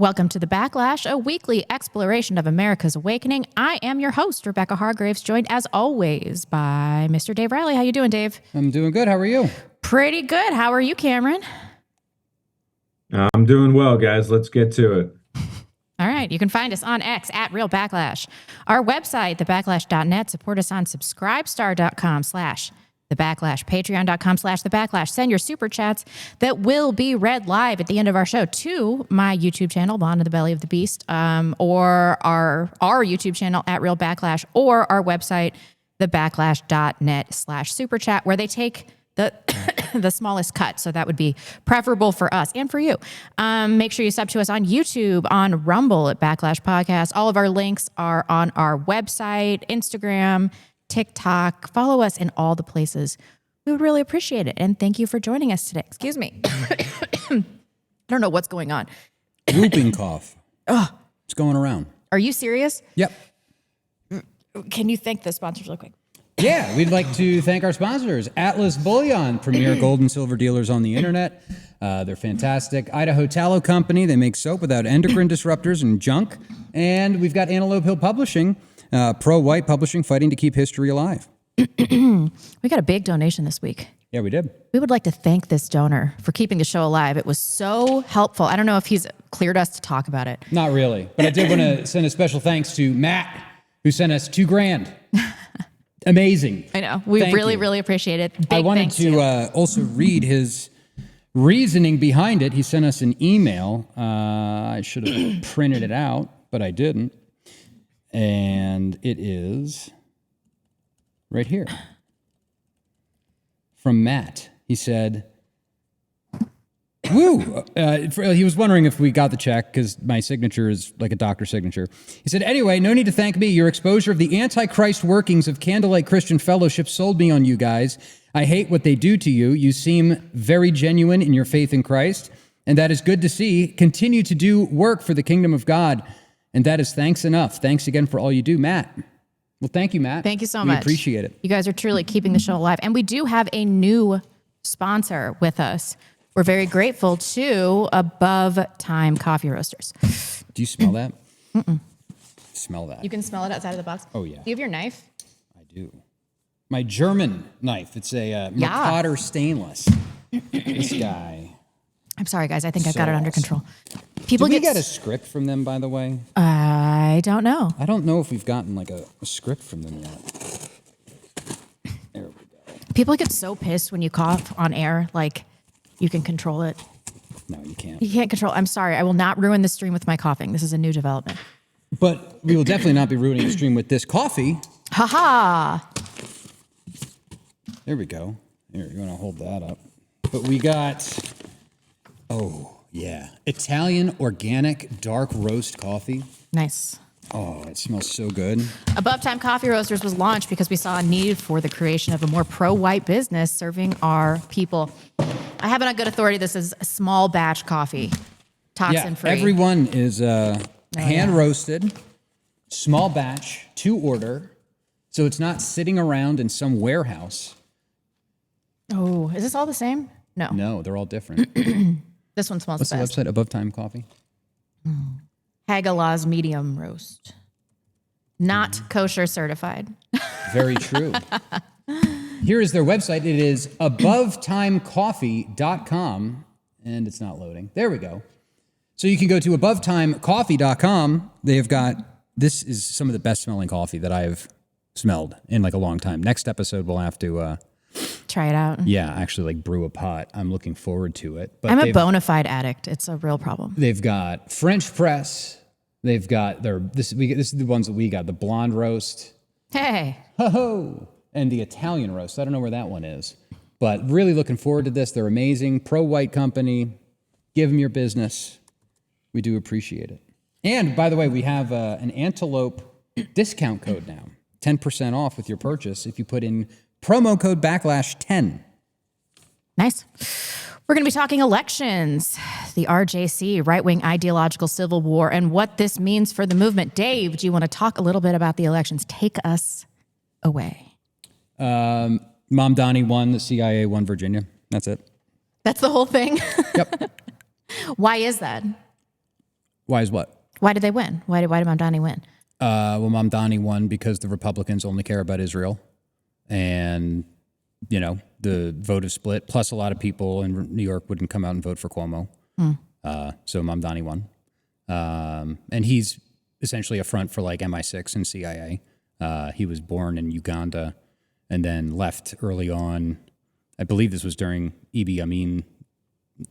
Welcome to The Backlash, a weekly exploration of America's awakening. I am your host, Rebecca Hargraves, joined as always by Mr. Dave Reilly. How you doing, Dave? I'm doing good. How are you? Pretty good. How are you, Cameron? I'm doing well, guys. Let's get to it. All right. You can find us on X at Real Backlash. Our website, thebacklash.net. Support us on subscribestar.com/thebacklash, patreon.com/thebacklash. Send your super chats that will be read live at the end of our show to my YouTube channel, Bond in the Belly of the Beast, or our YouTube channel at Real Backlash, or our website, thebacklash.net/super chat, where they take the the smallest cut. So that would be preferable for us and for you. Make sure you sub to us on YouTube, on Rumble at Backlash Podcast. All of our links are on our website, Instagram, TikTok. Follow us in all the places. We would really appreciate it. And thank you for joining us today. Excuse me. I don't know what's going on. Whooping cough. It's going around. Are you serious? Yep. Can you thank the sponsors real quick? Yeah, we'd like to thank our sponsors. Atlas Bullion, premier gold and silver dealers on the internet. They're fantastic. Idaho Tallow Company, they make soap without endocrine disruptors and junk. And we've got Antelope Hill Publishing, pro-white publishing, fighting to keep history alive. We got a big donation this week. Yeah, we did. We would like to thank this donor for keeping the show alive. It was so helpful. I don't know if he's cleared us to talk about it. Not really, but I did want to send a special thanks to Matt, who sent us $2,000. Amazing. I know. We Thank really, you. really appreciate it. Big I wanted thanks you. to also read his reasoning behind it. He sent us an email. I should have printed it out, but I didn't. And it is right here. From Matt. He said, woo! He was wondering if we got the check because my signature is like a doctor's signature. He said, anyway, no need to thank me. Your exposure of the Antichrist workings of Candlelight Christian Fellowship sold me on you guys. I hate what they do to you. You seem very genuine in your faith in Christ, and that is good to see. Continue to do work for the kingdom of God, and that is thanks enough. Thanks again for all you do, Matt. Well, thank you, Matt. Thank you so much. We appreciate it. You guys are truly keeping the show alive. And we do have a new sponsor with us. We're very grateful to Above Time Coffee Roasters. Do you smell that? Smell that. You can smell it outside of the box. Oh, yeah. Do you have your knife? I do. My German knife. It's a Mercator stainless. This guy. I'm sorry, guys. I think I've So got it under awesome. control. Did we get a script from them, by the way? I don't know. I don't know if we've gotten like a script from them yet. There we go. People get so pissed when you cough on air. Like, you can control it. No, you can't. You can't control. I'm sorry. I will not ruin the stream with my coughing. This is a new development. But we will definitely not be ruining the stream with this coffee. Ha-ha. There we go. Here, you want to hold that up. But we got, Italian organic dark roast coffee. Nice. Oh, it smells so good. Above Time Coffee Roasters was launched because we saw a need for the creation of a more pro-white business serving our people. I have it on good authority. This is a small batch coffee, toxin-free. Yeah, everyone is hand roasted, small batch, to order, so it's not sitting around in some warehouse. Oh, is this all the same? No. No, they're all different. This one smells What's the the best. website? Above Time Coffee. Hagalaz medium roast. Not kosher certified. Very true. Here is their website. It is abovetimecoffee.com, and it's not loading. There we go. So you can go to abovetimecoffee.com. They have got, this is some of the best smelling coffee that I've smelled in like a long time. Next episode, we'll have to, Try it out. actually like brew a pot. I'm looking forward to it. But I'm a bona fide addict. It's a real problem. They've got French press. They've got this is the ones that we got, the blonde roast. Hey. Ho-ho! And the Italian roast. I don't know where that one is. But really looking forward to this. They're amazing. Pro-white company. Give them your business. We do appreciate it. And, by the way, we have an Antelope discount code now. 10% off with your purchase if you put in promo code Backlash10. Nice. We're going to be talking elections, the RJC, right-wing ideological civil war, and what this means for the movement. Dave, do you want to talk a little bit about the elections? Take us away. Mom Donnie won, the CIA won Virginia. That's it. That's the whole thing? Yep. Why is that? Why is what? Why did they win? Why did Mamdani win? Well, Mamdani won because the Republicans only care about Israel. And, the vote is split. Plus, a lot of people in New York wouldn't come out and vote for Cuomo. So Mamdani won. And he's essentially a front for like MI6 and CIA. He was born in Uganda and then left early on. I believe this was during Idi Amin,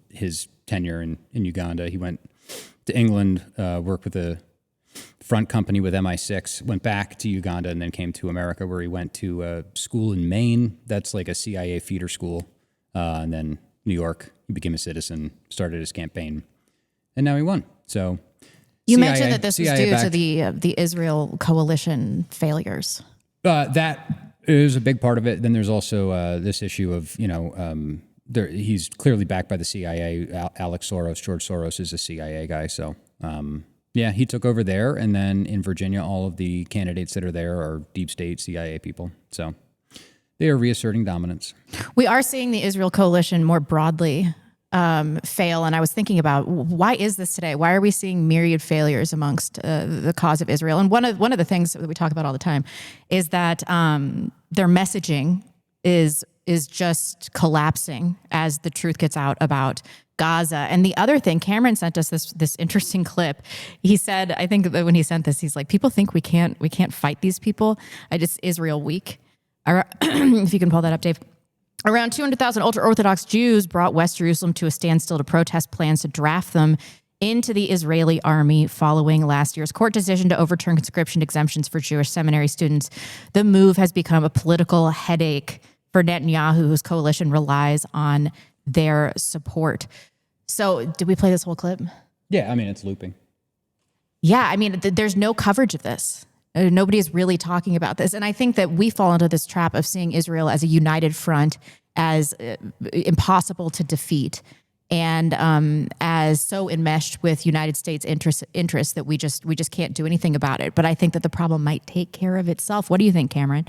his tenure in Uganda. He went to England, worked with a front company with MI6, went back to Uganda, and then came to America, where he went to a school in Maine. That's like a CIA feeder school. And then New York, he became a citizen, started his campaign, and now he won. So you mentioned that this was due backed. to the Israel coalition failures. That is a big part of it. Then there's also this issue of, he's clearly backed by the CIA. Alex Soros, George Soros is a CIA guy. So, yeah, he took over there. And then in Virginia, all of the candidates that are there are deep state CIA people. So they are reasserting dominance. We are seeing the Israel coalition more broadly fail. And I was thinking about, why is this today? Why are we seeing myriad failures amongst the cause of Israel? And one of the things that we talk about all the time is that their messaging is just collapsing as the truth gets out about Gaza. And the other thing, Cameron sent us this interesting clip. He said, I think that when he sent this, he's like, people think we can't fight these people. Israel weak. If you can pull that up, Dave. Around 200,000 ultra-Orthodox Jews brought West Jerusalem to a standstill to protest plans to draft them into the Israeli army following last year's court decision to overturn conscription exemptions for Jewish seminary students. The move has become a political headache for Netanyahu, whose coalition relies on their support. So did we play this whole clip? Yeah, I mean, it's looping. Yeah, I mean, there's no coverage of this. Nobody is really talking about this. And I think that we fall into this trap of seeing Israel as a united front, as impossible to defeat, and as so enmeshed with United States interests that we just can't do anything about it. But I think that the problem might take care of itself. What do you think, Cameron?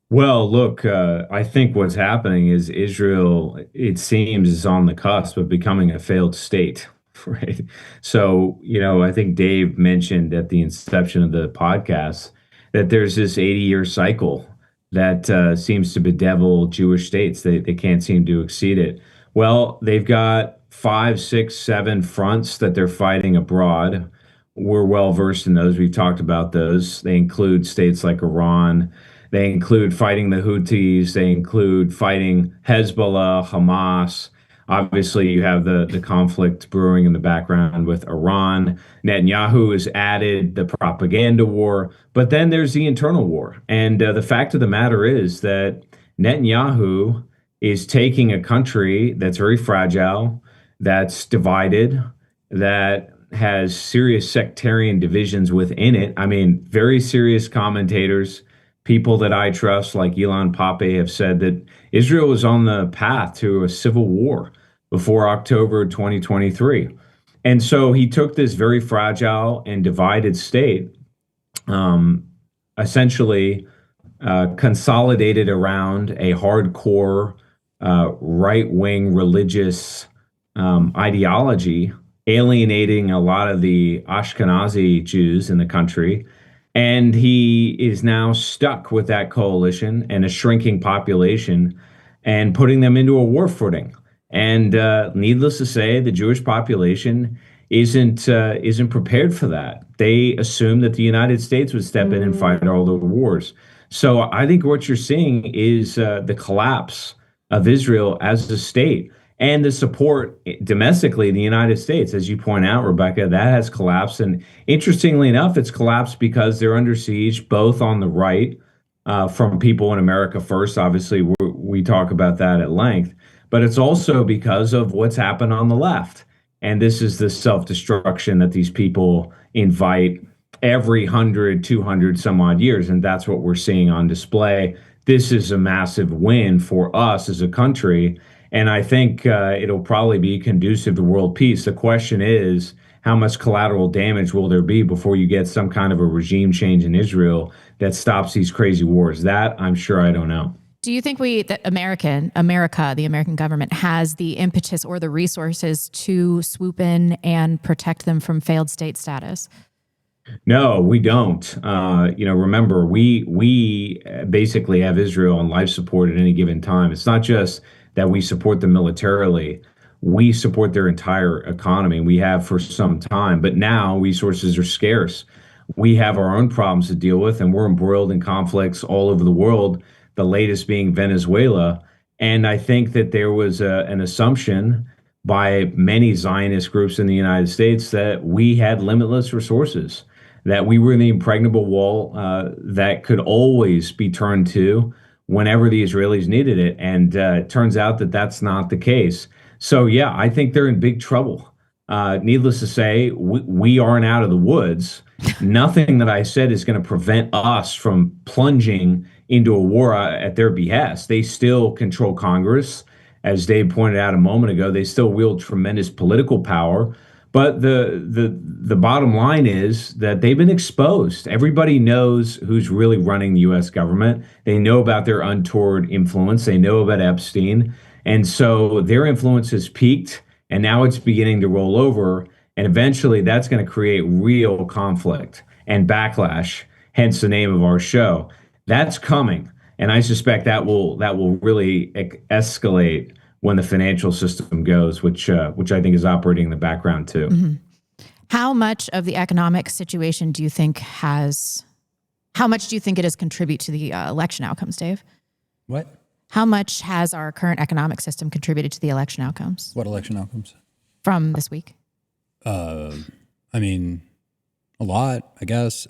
Well, look, I think what's happening is Israel, it seems, is on the cusp of becoming a failed state, right? So, I think Dave mentioned at the inception of the podcast that there's this 80-year cycle that seems to bedevil Jewish states. They can't seem to exceed it. Well, they've got 5, 6, 7 fronts that they're fighting abroad. We're well versed in those. We've talked about those. They include states like Iran. They include fighting the Houthis. They include fighting Hezbollah, Hamas. Obviously, you have the conflict brewing in the background with Iran. Netanyahu has added the propaganda war. But then there's the internal war. And the fact of the matter is that Netanyahu is taking a country that's very fragile, that's divided, that has serious sectarian divisions within it. I mean, very serious commentators, people that I trust, like Elon Pape, have said that Israel is on the path to a civil war before October 2023. And so he took this very fragile and divided state, essentially consolidated around a hardcore right-wing religious ideology, alienating a lot of the Ashkenazi Jews in the country. And he is now stuck with that coalition and a shrinking population and putting them into a war footing. And needless to say, the Jewish population isn't prepared for that. They assume that the United States would step in and fight all the wars. So I think what you're seeing is the collapse of Israel as a state, and the support domestically in the United States. As you point out, Rebecca, that has collapsed. And interestingly enough, it's collapsed because they're under siege, both on the right from people in America First. Obviously, we talk about that at length. But it's also because of what's happened on the left. And this is the self-destruction that these people invite every 100, 200 some odd years. And that's what we're seeing on display. This is a massive win for us as a country. And I think it'll probably be conducive to world peace. The question is, how much collateral damage will there be before you get some kind of a regime change in Israel that stops these crazy wars? That, I'm sure, I don't know. Do you think the American government has the impetus or the resources to swoop in and protect them from failed state status? No, we don't. Remember, we basically have Israel on life support at any given time. It's not just that we support them militarily; we support their entire economy. We have for some time, but now resources are scarce. We have our own problems to deal with, and we're embroiled in conflicts all over the world. The latest being Venezuela, and I think that there was an assumption by many Zionist groups in the United States that we had limitless resources, that we were the impregnable wall that could always be turned to whenever the Israelis needed it. And it turns out that that's not the case. So, yeah, I think they're in big trouble. Needless to say, we aren't out of the woods. Nothing that I said is going to prevent us from plunging into a war at their behest. They still control Congress. As Dave pointed out a moment ago, they still wield tremendous political power. But the bottom line is that they've been exposed. Everybody knows who's really running the U.S. government. They know about their untoward influence. They know about Epstein. And so their influence has peaked, and now it's beginning to roll over. And eventually that's going to create real conflict and backlash, hence the name of our show. That's coming. And I suspect that will really escalate when the financial system goes, which I think is operating in the background too. Mm-hmm. How much of the economic situation do you think it has contribute to the election outcomes, Dave? What? How much has our current economic system contributed to the election outcomes? What election outcomes? From this week? I mean, a lot, I guess.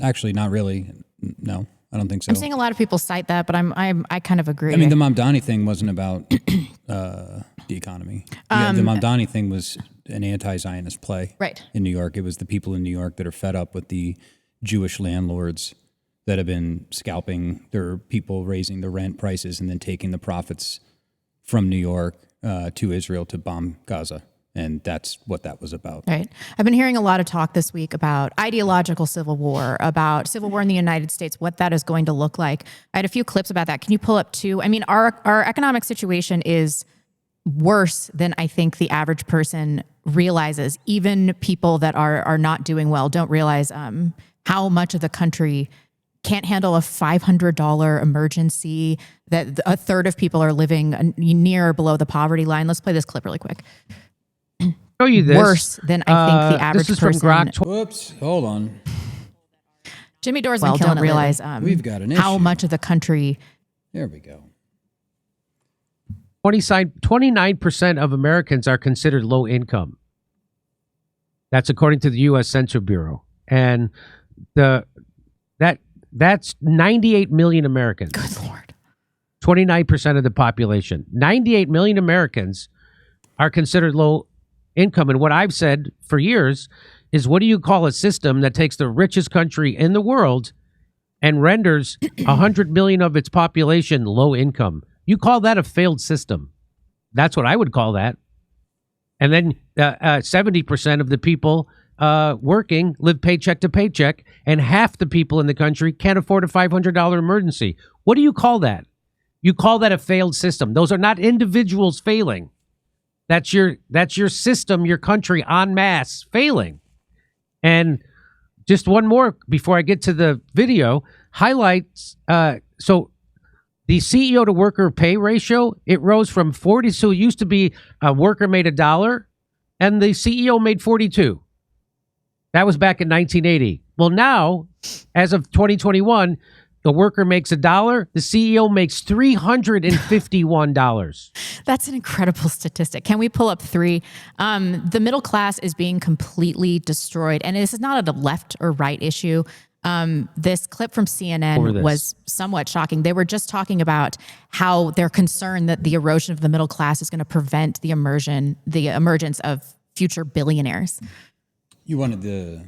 Actually, not really. No, I don't think so. I'm seeing a lot of people cite that, but I kind of agree. I mean, the Mamdani thing wasn't about the economy. The Mamdani thing was an anti-Zionist play, right, in New York. It was the people in New York that are fed up with the Jewish landlords that have been scalping their people, raising the rent prices, and then taking the profits from New York to Israel to bomb Gaza. And that's what that was about. Right. I've been hearing a lot of talk this week about ideological civil war, about civil war in the United States, what that is going to look like. I had a few clips about that. Can you pull up two? I mean, our economic situation is worse than I think the average person realizes. Even people that are not doing well don't realize how much of the country can't handle a $500 emergency, that a third of people are living near or below the poverty line. Let's play this clip really quick. Show you this. Worse than I think the average this is person. From Grok. Whoops, hold on. Jimmy Dore's been killing don't realize we've got an how issue. much of the country. There we go. 29% of Americans are considered low income. That's according to the U.S. Census Bureau, and that's 98 million Americans. Good Lord. 29% of the population. 98 million Americans are considered low income. And what I've said for years is, what do you call a system that takes the richest country in the world and renders 100 million of its population low income? You call that a failed system. That's what I would call that. And then 70% of the people working live paycheck to paycheck, and half the people in the country can't afford a $500 emergency. What do you call that? You call that a failed system. Those are not individuals failing. That's your system, your country en masse failing. And just one more before I get to the video, highlights. So the CEO to worker pay ratio, it rose from 40. So it used to be a worker made $1 and the CEO made 42. That was back in 1980. Well, now, as of 2021, the worker makes $1, the CEO makes $351. That's an incredible statistic. Can we pull up three? The middle class is being completely destroyed. And this is not a left or right issue. This clip from CNN was somewhat shocking. They were just talking about how they're concerned that the erosion of the middle class is going to prevent the emergence of future billionaires. You wanted the...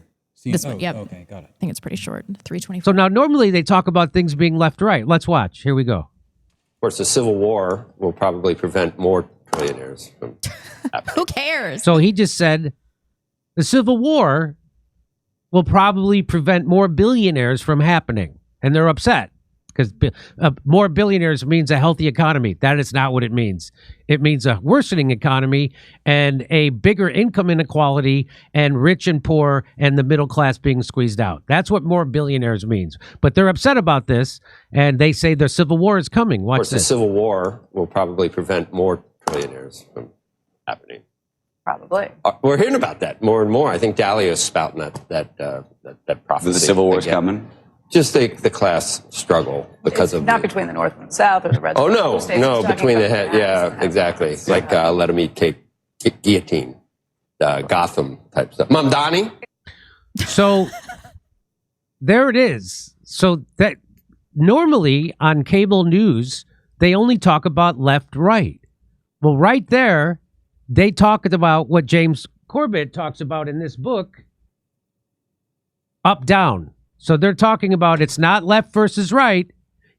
This one, yep. Okay, got it. I think it's pretty short, 324. So now normally they talk about things being left right. Let's watch. Here we go. Of course, the Civil War will probably prevent more billionaires from happening. Who cares? So he just said the Civil War will probably prevent more billionaires from happening, and they're upset. because more billionaires means a healthy economy. That is not what it means. It means a worsening economy and a bigger income inequality and rich and poor and the middle class being squeezed out. That's what more billionaires means. But they're upset about this, and they say the civil war is coming. Watch Of course, this. the civil war will probably prevent more trillionaires from happening. Probably. We're hearing about that more and more. I think Dalio's spouting that prophecy. The civil war's again. coming. Just the class struggle because of not between the North and the South or the red. Oh no, states. no, He's talking between the about head. the Yeah, House. exactly. Like let him eat cake, guillotine, Gotham type stuff. Mamdani. So there it is. So that normally on cable news, they only talk about left, right. Well, right there, they talked about what James Corbett talks about in this book, up, down. So they're talking about it's not left versus right.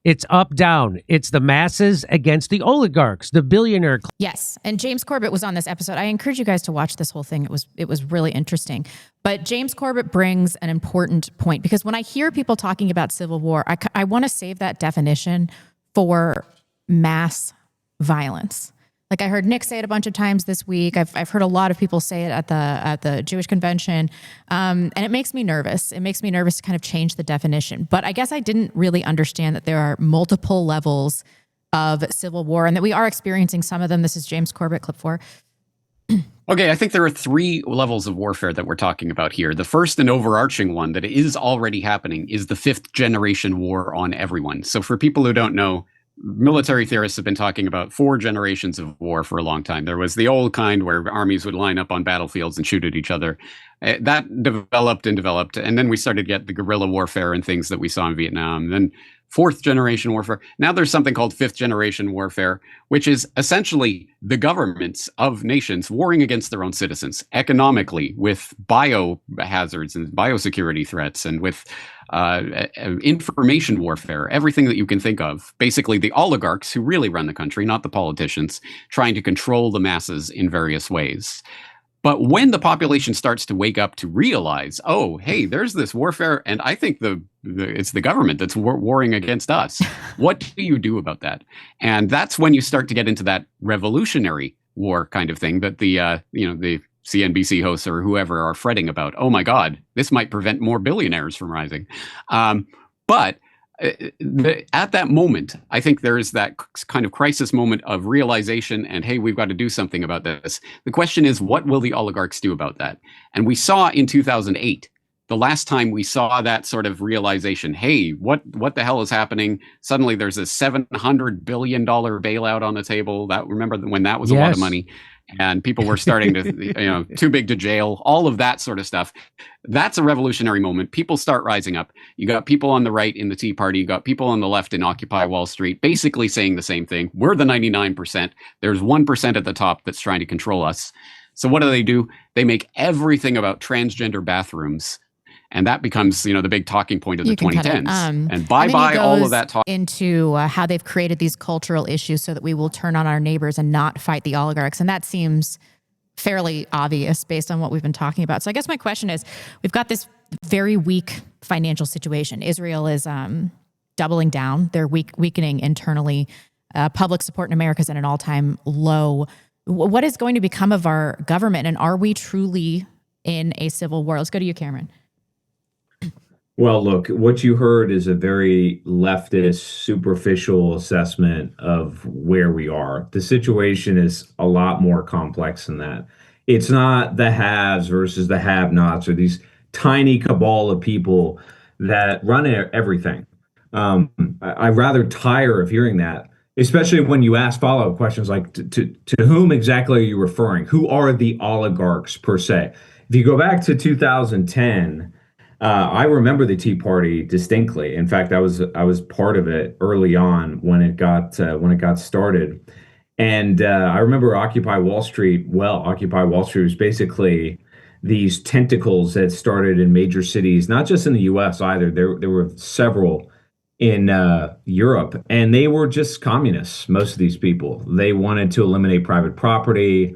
It's up, down. It's the masses against the oligarchs, the billionaire. Yes, and James Corbett was on this episode. I encourage you guys to watch this whole thing. It was really interesting. But James Corbett brings an important point, because when I hear people talking about civil war, I want to save that definition for mass violence. Like I heard Nick say it a bunch of times this week. I've heard a lot of people say it at the Jewish convention, and it makes me nervous. It makes me nervous to kind of change the definition. But I guess I didn't really understand that there are multiple levels of civil war, and that we are experiencing some of them. This is James Corbett, clip 4. Okay, I think there are 3 levels of warfare that we're talking about here. The first and overarching one that is already happening is the 5th generation war on everyone. So for people who don't know, military theorists have been talking about 4 generations of war for a long time. There was the old kind where armies would line up on battlefields and shoot at each other. That developed, and then we started to get the guerrilla warfare and things that we saw in Vietnam. Then 4th generation warfare. Now there's something called 5th generation warfare, which is essentially the governments of nations warring against their own citizens economically, with biohazards and biosecurity threats, and with information warfare, everything that you can think of. Basically, the oligarchs who really run the country, not the politicians, trying to control the masses in various ways. But when the population starts to wake up to realize, oh, hey, there's this warfare, and I think it's the government that's warring against us. What do you do about that? And that's when you start to get into that revolutionary war kind of thing that the CNBC hosts or whoever are fretting about. Oh my God, this might prevent more billionaires from rising. But at that moment, I think there is that kind of crisis moment of realization and, hey, we've got to do something about this. The question is, what will the oligarchs do about that? And we saw in 2008, the last time we saw that sort of realization, hey, what the hell is happening? Suddenly there's a $700 billion bailout on the table. Remember when that was a lot of money? And people were starting to, too big to jail, all of that sort of stuff. That's a revolutionary moment. People start rising up. You got people on the right in the Tea Party. You got people on the left in Occupy Wall Street, basically saying the same thing. We're the 99%. There's 1% at the top that's trying to control us. So what do? They make everything about transgender bathrooms. And that becomes, the big talking point of the 2010s. And bye-bye all of that talk. Into how they've created these cultural issues so that we will turn on our neighbors and not fight the oligarchs. And that seems fairly obvious based on what we've been talking about. So I guess my question is, we've got this very weak financial situation. Israel is doubling down. They're weakening internally. Public support in America is at an all-time low. What is going to become of our government? And are we truly in a civil war? Let's go to you, Cameron. Well, look, what you heard is a very leftist, superficial assessment of where we are. The situation is a lot more complex than that. It's not the haves versus the have-nots or these tiny cabal of people that run everything. I rather tire of hearing that, especially when you ask follow-up questions like, to whom exactly are you referring? Who are the oligarchs per se? If you go back to 2010, I remember the Tea Party distinctly. In fact, I was part of it early on when it got started, and I remember Occupy Wall Street. Well, Occupy Wall Street was basically these tentacles that started in major cities, not just in the U.S. either. There were several in Europe, and they were just communists. Most of these people, they wanted to eliminate private property.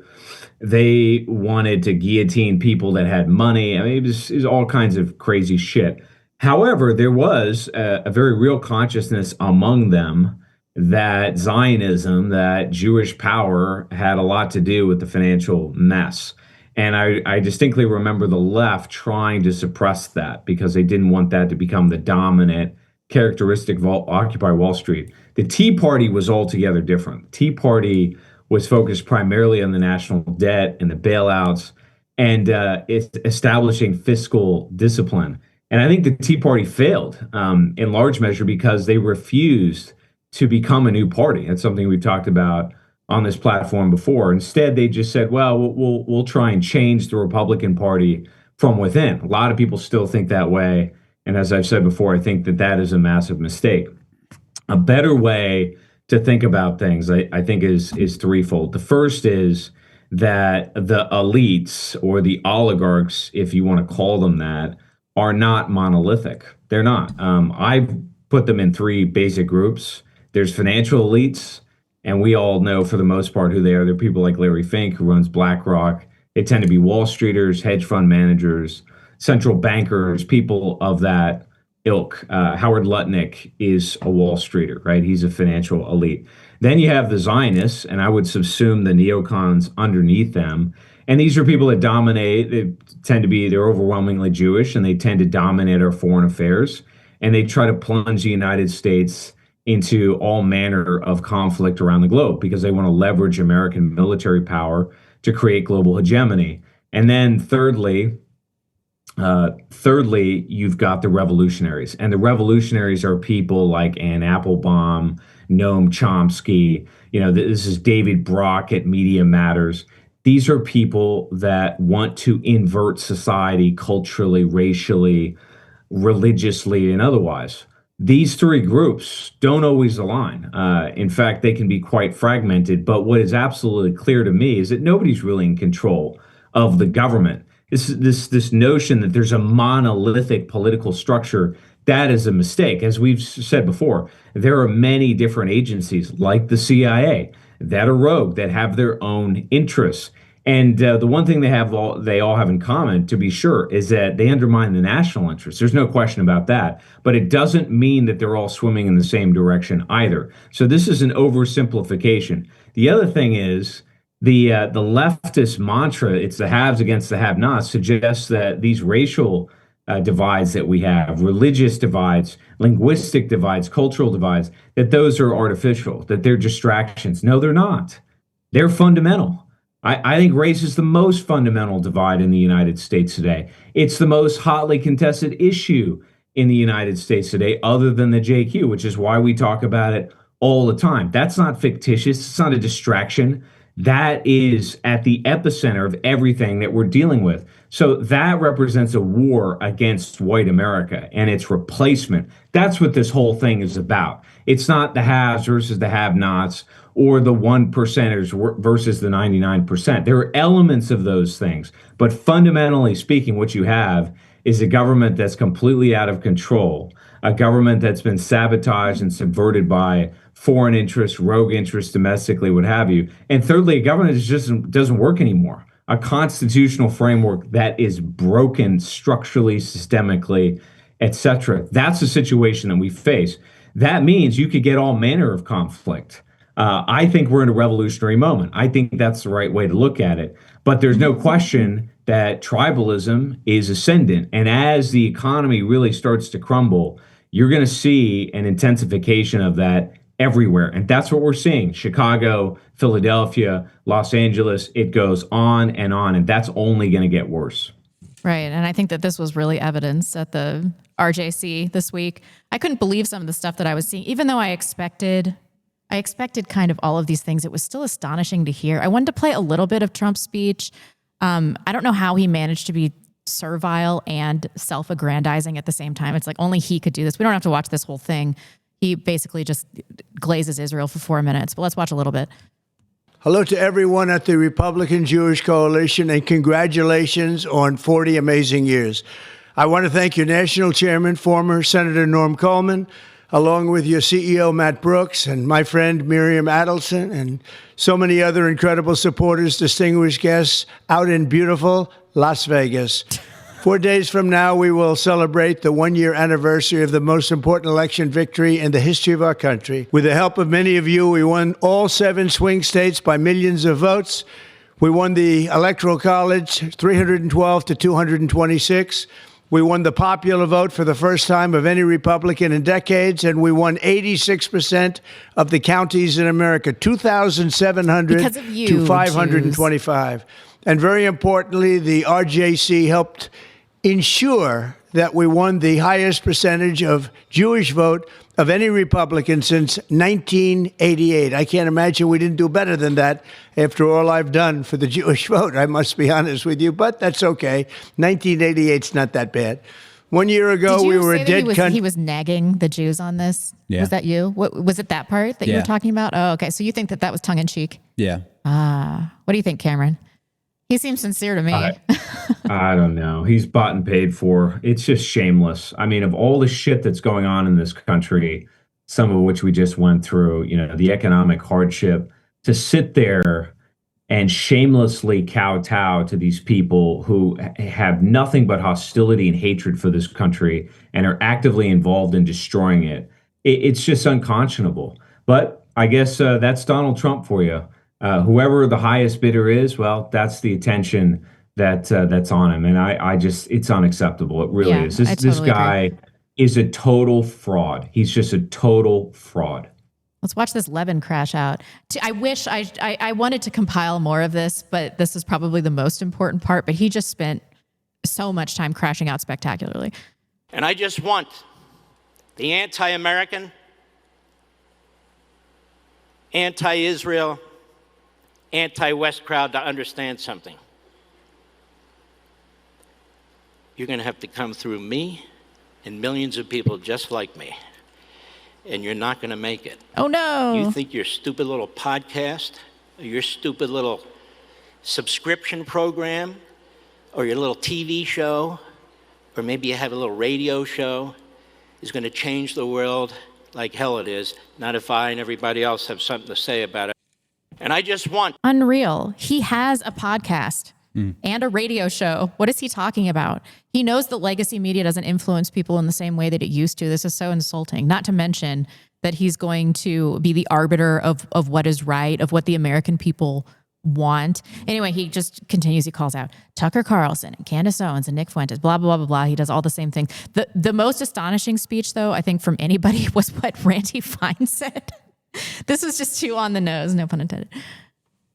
They wanted to guillotine people that had money. I mean, it was all kinds of crazy shit. However, there was a very real consciousness among them that Zionism, that Jewish power, had a lot to do with the financial mess. And I distinctly remember the left trying to suppress that because they didn't want that to become the dominant characteristic of Occupy Wall Street. The Tea Party was altogether different. The Tea Party was focused primarily on the national debt and the bailouts and it's establishing fiscal discipline. And I think the Tea Party failed in large measure because they refused to become a new party. That's something we've talked about on this platform before. Instead, they just said, well, we'll try and change the Republican Party from within. A lot of people still think that way. And as I've said before, I think that that is a massive mistake. A better way to think about things, I think, is threefold. The first is that the elites or the oligarchs, if you want to call them that, are not monolithic. They're not. I've put them in three basic groups. There's financial elites, and we all know for the most part who they are. They're people like Larry Fink, who runs BlackRock. They tend to be Wall Streeters, hedge fund managers, central bankers, people of that ilk. Howard Lutnick is a Wall Streeter, right? He's a financial elite. Then you have the Zionists, and I would subsume the neocons underneath them. And these are people that dominate. They're overwhelmingly Jewish, and they tend to dominate our foreign affairs. And they try to plunge the United States into all manner of conflict around the globe because they want to leverage American military power to create global hegemony. And then thirdly, you've got the revolutionaries. And the revolutionaries are people like Ann Applebaum, Noam Chomsky. This is David Brock at Media Matters. These are people that want to invert society culturally, racially, religiously, and otherwise. These three groups don't always align. In fact, they can be quite fragmented. But what is absolutely clear to me is that nobody's really in control of the government. This notion that there's a monolithic political structure, that is a mistake. As we've said before, there are many different agencies like the CIA that are rogue, that have their own interests. And the one thing they all have in common, to be sure, is that they undermine the national interest. There's no question about that. But it doesn't mean that they're all swimming in the same direction either. So this is an oversimplification. The other thing is the leftist mantra, it's the haves against the have-nots, suggests that these racial divides that we have, religious divides, linguistic divides, cultural divides, that those are artificial, that they're distractions. No, they're not. They're fundamental. I think race is the most fundamental divide in the United States today. It's the most hotly contested issue in the United States today, other than the JQ, which is why we talk about it all the time. That's not fictitious. It's not a distraction. That is at the epicenter of everything that we're dealing with. So that represents a war against white America and its replacement. That's what this whole thing is about. It's not the haves versus the have-nots or the 1%ers versus the 99%. There are elements of those things. But fundamentally speaking, what you have is a government that's completely out of control, a government that's been sabotaged and subverted by foreign interests, rogue interests domestically, what have you. And thirdly, a government that just doesn't work anymore. A constitutional framework that is broken structurally, systemically, etc. That's the situation that we face. That means you could get all manner of conflict. I think we're in a revolutionary moment. I think that's the right way to look at it. But there's no question that tribalism is ascendant. And as the economy really starts to crumble, you're going to see an intensification of that everywhere. And that's what we're seeing. Chicago, Philadelphia, Los Angeles, it goes on. And that's only going to get worse. Right. And I think that this was really evidence at the RJC this week. I couldn't believe some of the stuff that I was seeing, even though I expected kind of all of these things. It was still astonishing to hear. I wanted to play a little bit of Trump's speech. I don't know how he managed to be servile and self-aggrandizing at the same time. It's like only he could do this. We don't have to watch this whole thing. He basically just glazes Israel for 4 minutes, but let's watch a little bit. Hello to everyone at the Republican Jewish Coalition, and congratulations on 40 amazing years. I want to thank your national chairman, former Senator Norm Coleman, along with your CEO, Matt Brooks, and my friend Miriam Adelson, and so many other incredible supporters, distinguished guests out in beautiful Las Vegas. 4 days from now, we will celebrate the one-year anniversary of the most important election victory in the history of our country. With the help of many of you, we won all 7 swing states by millions of votes. We won the Electoral College 312 to 226. We won the popular vote for the first time of any Republican in decades, and we won 86% of the counties in America, 2,700 Because of you, to 525. And very importantly, the RJC helped ensure that we won the highest percentage of Jewish vote of any Republican since 1988. I can't imagine we didn't do better than that after all I've done for the Jewish vote, I must be honest with you, but that's okay. 1988's not that bad. 1 year ago, we were a dead country. He was nagging the Jews on this? Yeah. Was that you? What, was it that part that you Yeah. were talking about? Oh, okay. So you think that was tongue-in-cheek? Yeah. What do you think, Cameron? He seems sincere to me. I don't know. He's bought and paid for. It's just shameless. I mean, of all the shit that's going on in this country, some of which we just went through, the economic hardship, to sit there and shamelessly kowtow to these people who have nothing but hostility and hatred for this country and are actively involved in destroying it. It's just unconscionable. But I guess that's Donald Trump for you. Whoever the highest bidder is, well, that's the attention that's on him. And I just, it's unacceptable. It really is. This guy is a total fraud. He's just a total fraud. Let's watch this Levin crash out. I wish I wanted to compile more of this, but this is probably the most important part. But he just spent so much time crashing out spectacularly. And I just want the anti-American, anti-Israel, anti-West crowd to understand something. You're going to have to come through me and millions of people just like me. And you're not going to make it. Oh, no. You think your stupid little podcast, or your stupid little subscription program, or your little TV show, or maybe you have a little radio show, is going to change the world like hell it is. Not if I and everybody else have something to say about it. And I just want... Unreal. He has a podcast and a radio show. What is he talking about? He knows that legacy media doesn't influence people in the same way that it used to. This is so insulting. Not to mention that he's going to be the arbiter of what is right, of what the American people want. Anyway, he just continues. He calls out Tucker Carlson and Candace Owens and Nick Fuentes, blah, blah, blah, blah, blah. He does all the same things. The most astonishing speech, though, I think from anybody was what Randy Fine said. This was just too on the nose, no pun intended.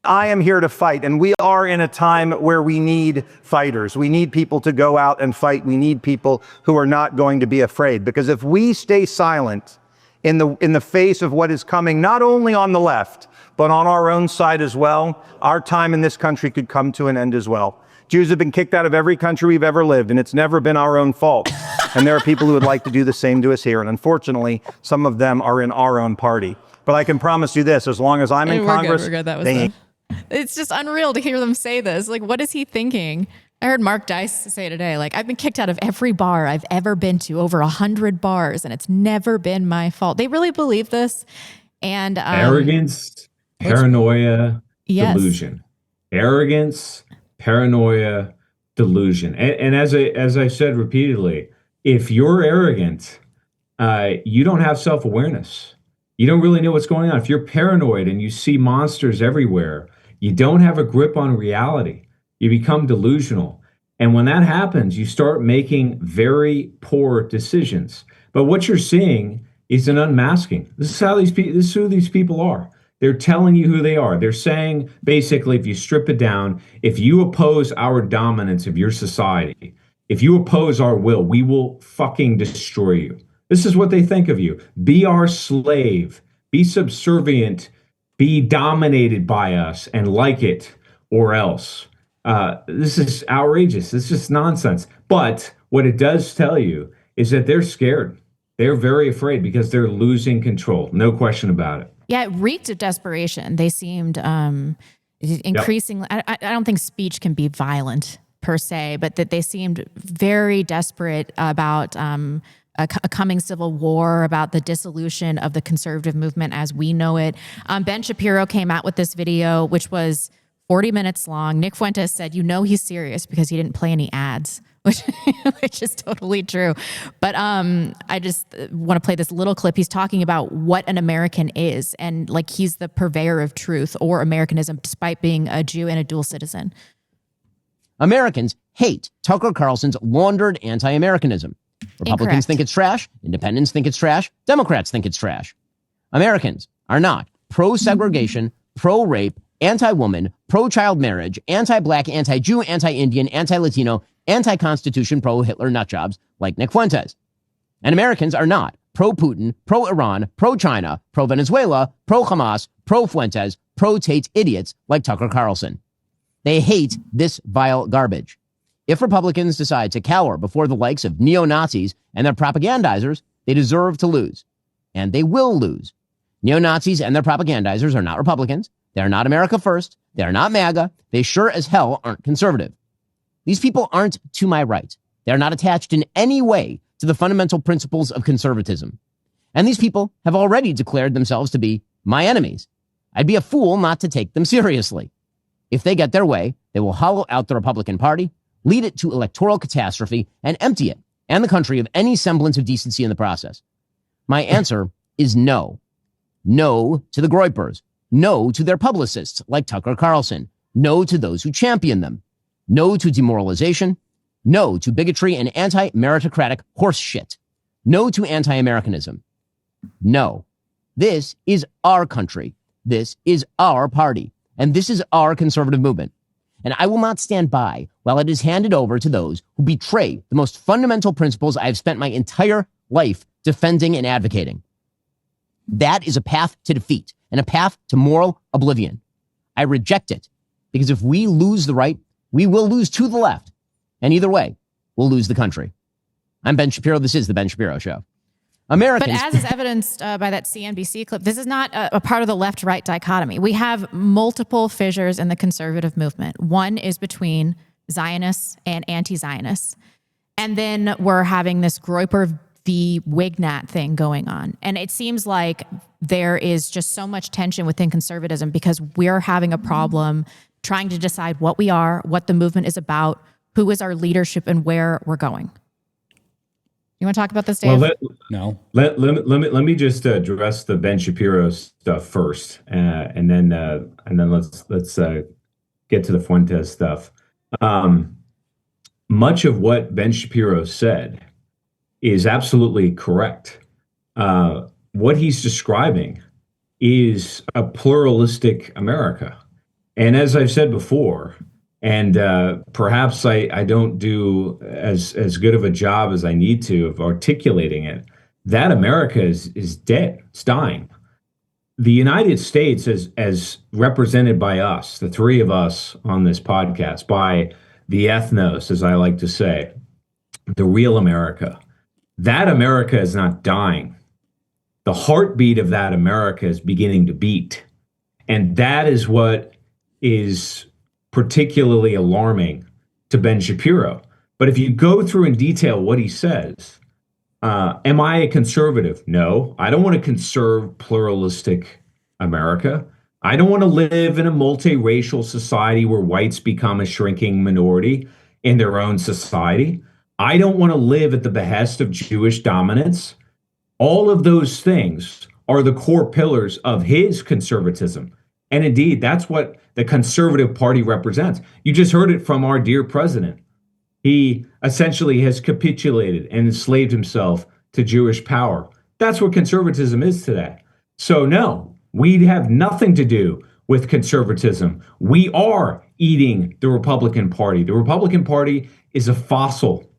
I am here to fight, and we are in a time where we need fighters. We need people to go out and fight. We need people who are not going to be afraid, because if we stay silent in the face of what is coming, not only on the left, but on our own side as well, our time in this country could come to an end as well. Jews have been kicked out of every country we've ever lived, and it's never been our own fault. And there are people who would like to do the same to us here, and unfortunately, some of them are in our own party. But I can promise you this, as long as I'm in Congress, we're good. That was it's just unreal to hear them say this. Like, what is he thinking? I heard Mark Dice say today, like, I've been kicked out of every bar I've ever been to, over 100 bars, and it's never been my fault. They really believe this. And arrogance, paranoia, delusion. Arrogance, paranoia, delusion. And as I said repeatedly, if you're arrogant, you don't have self-awareness. You don't really know what's going on. If you're paranoid and you see monsters everywhere, you don't have a grip on reality. You become delusional. And when that happens, you start making very poor decisions. But what you're seeing is an unmasking. This is who these people are. They're telling you who they are. They're saying, basically, if you strip it down, if you oppose our dominance of your society, if you oppose our will, we will fucking destroy you. This is what they think of you. Be our slave. Be subservient. Be dominated by us and like it or else. This is outrageous. This is just nonsense. But what it does tell you is that they're scared. They're very afraid because they're losing control. No question about it. Yeah, it reeked of desperation. They seemed increasingly, I don't think speech can be violent per se, but that they seemed very desperate about a coming civil war, about the dissolution of the conservative movement as we know it. Ben Shapiro came out with this video, which was 40 minutes long. Nick Fuentes said, he's serious because he didn't play any ads, which is totally true. But I just want to play this little clip. He's talking about what an American is, and like he's the purveyor of truth or Americanism, despite being a Jew and a dual citizen. Americans hate Tucker Carlson's laundered anti-Americanism. Republicans think it's trash. Independents think it's trash. Democrats think it's trash. Americans are not pro-segregation, pro-rape, anti-woman, pro-child marriage, anti-black, anti-Jew, anti-Indian, anti-Latino, anti-Constitution, pro-Hitler nutjobs like Nick Fuentes. And Americans are not pro-Putin, pro-Iran, pro-China, pro-Venezuela, pro-Hamas, pro-Fuentes, pro-Tate idiots like Tucker Carlson. They hate this vile garbage. If Republicans decide to cower before the likes of neo-Nazis and their propagandizers, they deserve to lose. And they will lose. Neo-Nazis and their propagandizers are not Republicans. They are not America First. They are not MAGA. They sure as hell aren't conservative. These people aren't to my right. They are not attached in any way to the fundamental principles of conservatism. And these people have already declared themselves to be my enemies. I'd be a fool not to take them seriously. If they get their way, they will hollow out the Republican Party, lead it to electoral catastrophe, and empty it and the country of any semblance of decency in the process. My answer is no. No to the Groypers. No to their publicists like Tucker Carlson. No to those who champion them. No to demoralization. No to bigotry and anti-meritocratic horse shit. No to anti-Americanism. No. This is our country. This is our party. And this is our conservative movement. And I will not stand by while it is handed over to those who betray the most fundamental principles I have spent my entire life defending and advocating. That is a path to defeat and a path to moral oblivion. I reject it because if we lose the right, we will lose to the left. And either way, we'll lose the country. I'm Ben Shapiro. This is The Ben Shapiro Show. Americans. But as is evidenced by that CNBC clip, this is not a part of the left-right dichotomy. We have multiple fissures in the conservative movement. One is between Zionists and anti-Zionists. And then we're having this Groyper v. Wignat thing going on. And it seems like there is just so much tension within conservatism because we're having a problem trying to decide what we are, what the movement is about, who is our leadership, and where we're going. You want to talk about this, Dave? Well, let me just address the Ben Shapiro stuff first, and then let's get to the Fuentes stuff. Much of what Ben Shapiro said is absolutely correct. What he's describing is a pluralistic America, and as I've said before. And perhaps I don't do as good of a job as I need to of articulating it. That America is dead. It's dying. The United States, as represented by us, the three of us on this podcast, by the ethnos, as I like to say, the real America, that America is not dying. The heartbeat of that America is beginning to beat. And that is what is particularly alarming to Ben Shapiro. But if you go through in detail what he says, am I a conservative? No, I don't want to conserve pluralistic America. I don't want to live in a multiracial society where whites become a shrinking minority in their own society. I don't want to live at the behest of Jewish dominance. All of those things are the core pillars of his conservatism. And indeed, that's what the Conservative Party represents. You just heard it from our dear president. He essentially has capitulated and enslaved himself to Jewish power. That's what conservatism is today. So no, we have nothing to do with conservatism. We are eating the Republican Party. The Republican Party is a fossil.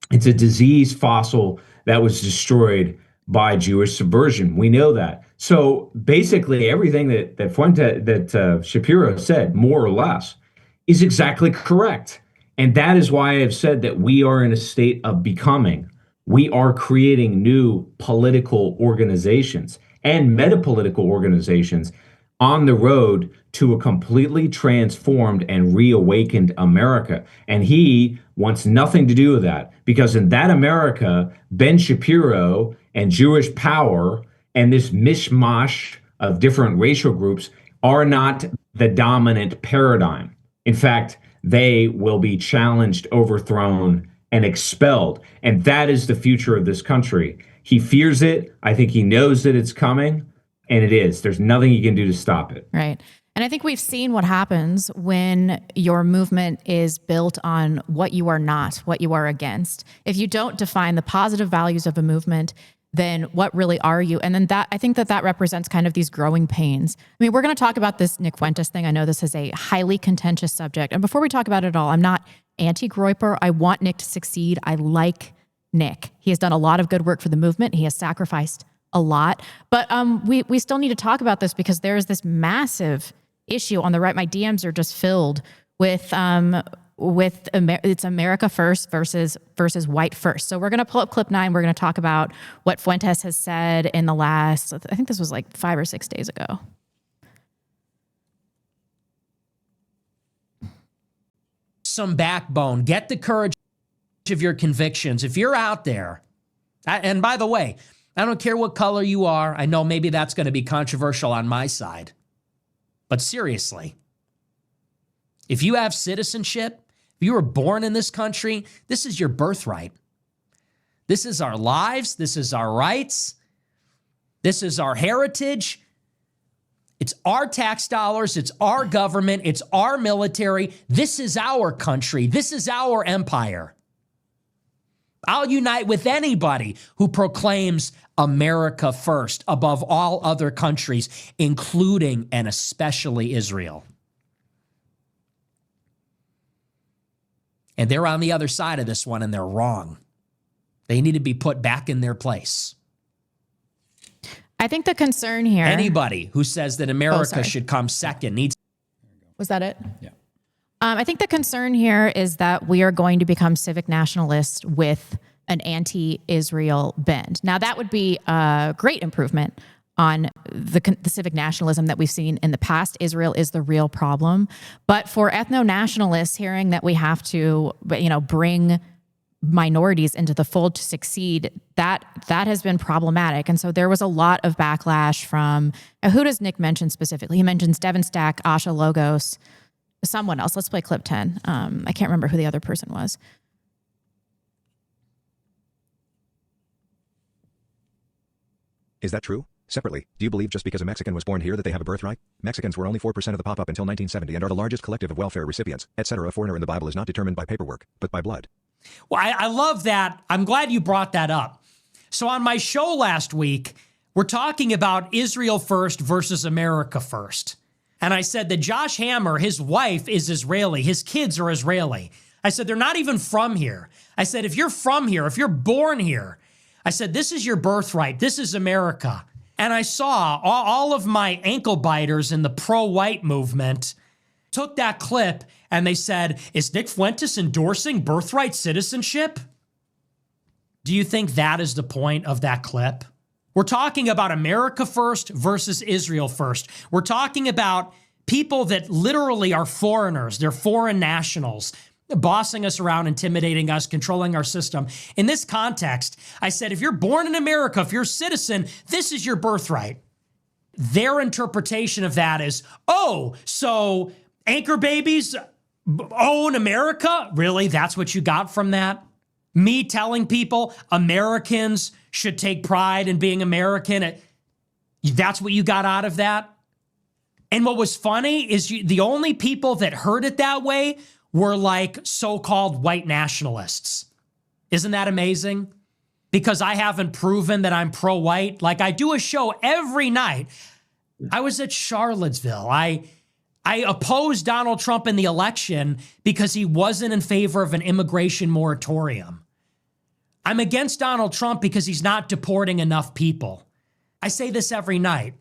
It's a disease fossil that was destroyed by Jewish subversion. We know that. So basically, everything that Shapiro said, more or less, is exactly correct. And that is why I have said that we are in a state of becoming. We are creating new political organizations and metapolitical organizations on the road to a completely transformed and reawakened America. And he wants nothing to do with that, because in that America, Ben Shapiro and Jewish power and this mishmash of different racial groups are not the dominant paradigm. In fact, they will be challenged, overthrown, and expelled. And that is the future of this country. He fears it. I think he knows that it's coming, and it is. There's nothing he can do to stop it. Right. And I think we've seen what happens when your movement is built on what you are not, what you are against. If you don't define the positive values of a movement, then what really are you? And then I think that represents kind of these growing pains. I mean, we're going to talk about this Nick Fuentes thing. I know this is a highly contentious subject. And before we talk about it at all, I'm not anti-Groyper. I want Nick to succeed. I like Nick. He has done a lot of good work for the movement. He has sacrificed a lot. But we still need to talk about this because there is this massive issue on the right. My DMs are just filled with it's America first versus white first. So we're going to pull up clip 9. We're going to talk about what Fuentes has said in the last, I think this was like 5 or 6 days ago. Some backbone, get the courage of your convictions. If you're out there, and by the way, I don't care what color you are. I know maybe that's going to be controversial on my side. But seriously, if you have citizenship, if you were born in this country, this is your birthright. This is our lives. This is our rights. This is our heritage. It's our tax dollars. It's our government. It's our military. This is our country. This is our empire. I'll unite with anybody who proclaims America first above all other countries, including and especially Israel. And they're on the other side of this one, and they're wrong. They need to be put back in their place. I think the concern here... Anybody who says that America should come second needs... Was that it? Yeah. I think the concern here is that we are going to become civic nationalists with an anti-Israel bend. Now, that would be a great improvement on the civic nationalism that we've seen in the past. Israel is the real problem. But for ethno-nationalists, hearing that we have to, bring minorities into the fold to succeed, that has been problematic. And so there was a lot of backlash from, who does Nick mention specifically? He mentions Devin Stack, Asha Logos, someone else. Let's play clip 10. I can't remember who the other person was. Is that true? Separately, do you believe just because a Mexican was born here that they have a birthright? Mexicans were only 4% of the pop-up until 1970 and are the largest collective of welfare recipients, etc. A foreigner in the Bible is not determined by paperwork, but by blood. Well, I love that. I'm glad you brought that up. So on my show last week, we're talking about Israel first versus America first. And I said that Josh Hammer, his wife is Israeli. His kids are Israeli. I said, they're not even from here. I said, if you're from here, if you're born here, I said, this is your birthright. This is America. And I saw all of my ankle biters in the pro-white movement took that clip and they said, is Nick Fuentes endorsing birthright citizenship? Do you think that is the point of that clip? We're talking about America first versus Israel first. We're talking about people that literally are foreigners. They're foreign nationals, bossing us around, intimidating us, controlling our system. In this context, I said, if you're born in America, if you're a citizen, this is your birthright. Their interpretation of that is, oh, so anchor babies own America? Really? That's what you got from that? Me telling people Americans should take pride in being American. That's what you got out of that? And what was funny is the only people that heard it that way were like so-called white nationalists. Isn't that amazing? Because I haven't proven that I'm pro-white. Like, I do a show every night. I was at Charlottesville. I opposed Donald Trump in the election because he wasn't in favor of an immigration moratorium. I'm against Donald Trump because he's not deporting enough people. I say this every night.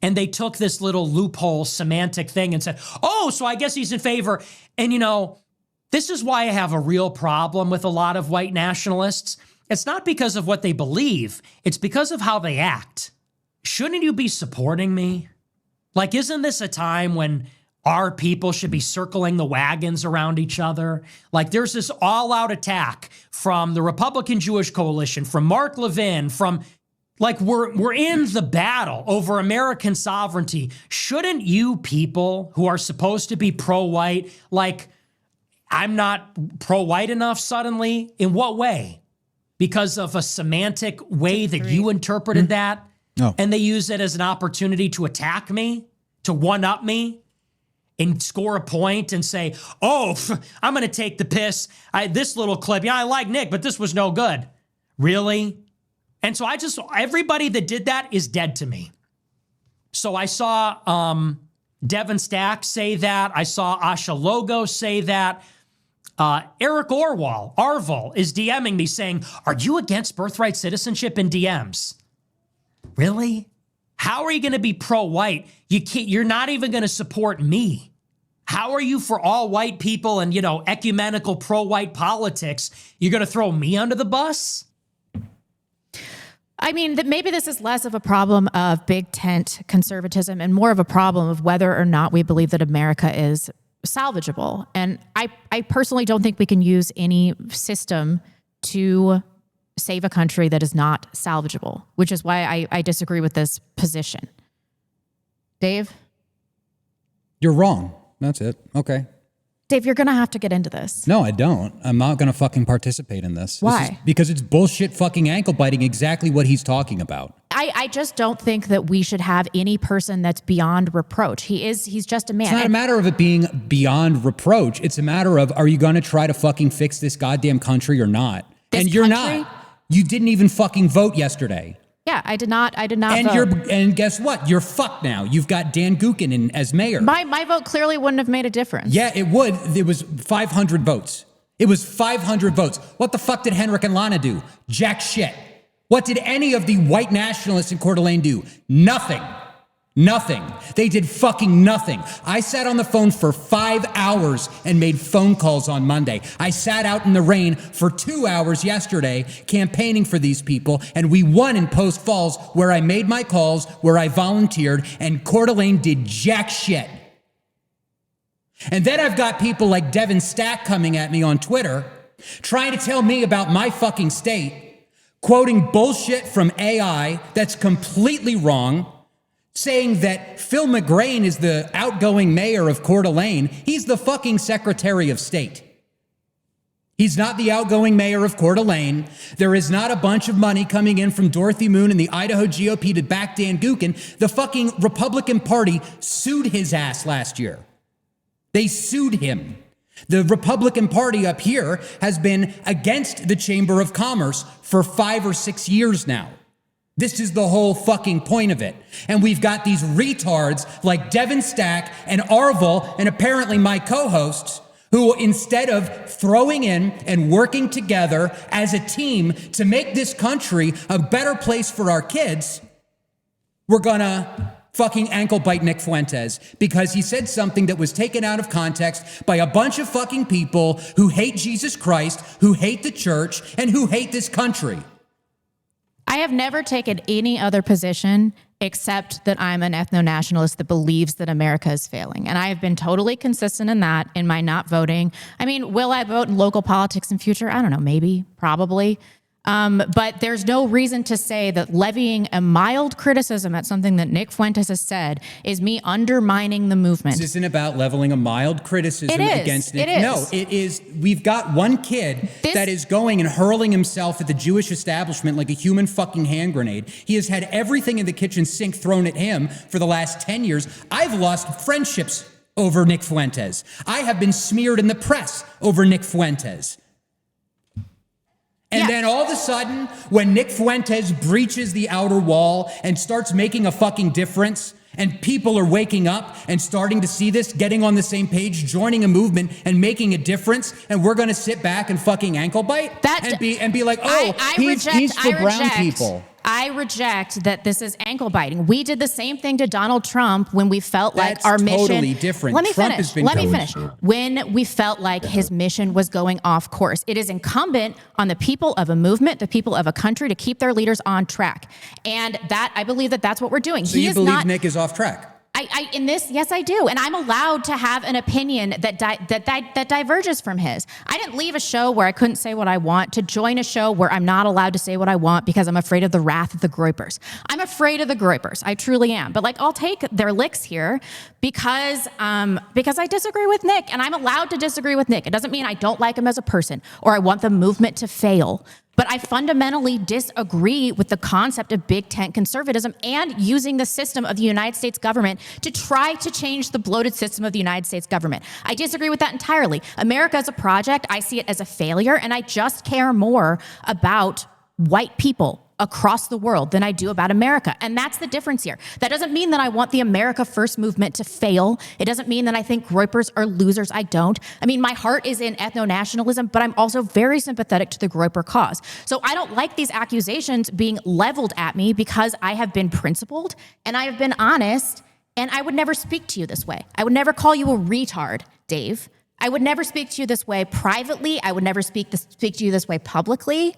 And they took this little loophole semantic thing and said, oh, so I guess he's in favor. And this is why I have a real problem with a lot of white nationalists. It's not because of what they believe. It's because of how they act. Shouldn't you be supporting me? Like, isn't this a time when our people should be circling the wagons around each other? Like, there's this all-out attack from the Republican Jewish Coalition, from Mark Levin, from Like we're in the battle over American sovereignty. Shouldn't you people who are supposed to be pro-white, like, I'm not pro-white enough suddenly? In what way? Because of a semantic way that you interpreted that? No. And they use it as an opportunity to attack me, to one-up me, and score a point and say, oh, I'm going to take the piss. This little clip, I like Nick, but this was no good. Really? And so everybody that did that is dead to me. So I saw Devin Stack say that. I saw Asha Logo say that. Eric Arval is DMing me saying, are you against birthright citizenship in DMs? Really? How are you going to be pro-white? You're not even going to support me. How are you for all white people and, ecumenical pro-white politics? You're going to throw me under the bus? I mean, maybe this is less of a problem of big tent conservatism and more of a problem of whether or not we believe that America is salvageable. And I personally don't think we can use any system to save a country that is not salvageable, which is why I disagree with this position. Dave? You're wrong. That's it. Okay. Dave, you're going to have to get into this. No, I don't. I'm not going to fucking participate in this. Why? Because it's bullshit fucking ankle biting, exactly what he's talking about. I just don't think that we should have any person that's beyond reproach. He's just a man. It's not a matter of it being beyond reproach. It's a matter of, are you going to try to fucking fix this goddamn country or not? And you're not. You didn't even fucking vote yesterday. Yeah, I did not vote. And guess what? You're fucked now. You've got Dan Gukin in as mayor. My vote clearly wouldn't have made a difference. Yeah, it would. It was 500 votes. It was 500 votes. What the fuck did Henrik and Lana do? Jack shit. What did any of the white nationalists in Coeur d'Alene do? Nothing. Nothing. They did fucking nothing. I sat on the phone for 5 hours and made phone calls on Monday. I sat out in the rain for 2 hours yesterday campaigning for these people, and we won in Post Falls, where I made my calls, where I volunteered, and Coeur d'Alene did jack shit. And then I've got people like Devin Stack coming at me on Twitter, trying to tell me about my fucking state, quoting bullshit from AI that's completely wrong, saying that Phil McGrain is the outgoing mayor of Coeur d'Alene. He's the fucking Secretary of State. He's not the outgoing mayor of Coeur d'Alene. There is not a bunch of money coming in from Dorothy Moon and the Idaho GOP to back Dan Gukin. The fucking Republican Party sued his ass last year. They sued him. The Republican Party up here has been against the Chamber of Commerce for 5 or 6 years now. This is the whole fucking point of it. And we've got these retards like Devin Stack and Arval and apparently my co-hosts who, instead of throwing in and working together as a team to make this country a better place for our kids, we're gonna fucking ankle bite Nick Fuentes because he said something that was taken out of context by a bunch of fucking people who hate Jesus Christ, who hate the church, and who hate this country. I have never taken any other position except that I'm an ethno-nationalist that believes that America is failing. And I have been totally consistent in that, in my not voting. I mean, will I vote in local politics in future? I don't know, maybe, probably. But there's no reason to say that levying a mild criticism at something that Nick Fuentes has said is me undermining the movement. This isn't about leveling a mild criticism against Nick. It is. No, it is. We've got one kid that is going and hurling himself at the Jewish establishment like a human fucking hand grenade. He has had everything in the kitchen sink thrown at him for the last 10 years. I've lost friendships over Nick Fuentes. I have been smeared in the press over Nick Fuentes. And then all of a sudden, when Nick Fuentes breaches the outer wall and starts making a fucking difference, and people are waking up and starting to see this, getting on the same page, joining a movement and making a difference, and we're going to sit back and fucking ankle bite and be like, oh, he's for brown people. I reject that this is ankle biting. We did the same thing to Donald Trump when we felt like our mission. That's totally different. Let me Trump finish. has been Let me finish. When we felt like his mission was going off course, it is incumbent on the people of a movement, the people of a country, to keep their leaders on track. And that I believe that that's what we're doing. So you believe Nick is off track? In this, yes, I do. And I'm allowed to have an opinion that diverges from his. I didn't leave a show where I couldn't say what I want to join a show where I'm not allowed to say what I want because I'm afraid of the wrath of the groypers. I'm afraid of the groypers. I truly am. But like, I'll take their licks here because I disagree with Nick, and I'm allowed to disagree with Nick. It doesn't mean I don't like him as a person or I want the movement to fail. But I fundamentally disagree with the concept of big tent conservatism and using the system of the United States government to try to change the bloated system of the United States government. I disagree with that entirely. America as a project, I see it as a failure, and I just care more about white people across the world than I do about America. And that's the difference here. That doesn't mean that I want the America First movement to fail. It doesn't mean that I think groypers are losers. I don't. I mean, my heart is in ethno-nationalism, but I'm also very sympathetic to the groyper cause. So I don't like these accusations being leveled at me because I have been principled and I have been honest, and I would never speak to you this way. I would never call you a retard, Dave. I would never speak to you this way privately. I would never speak to you this way publicly.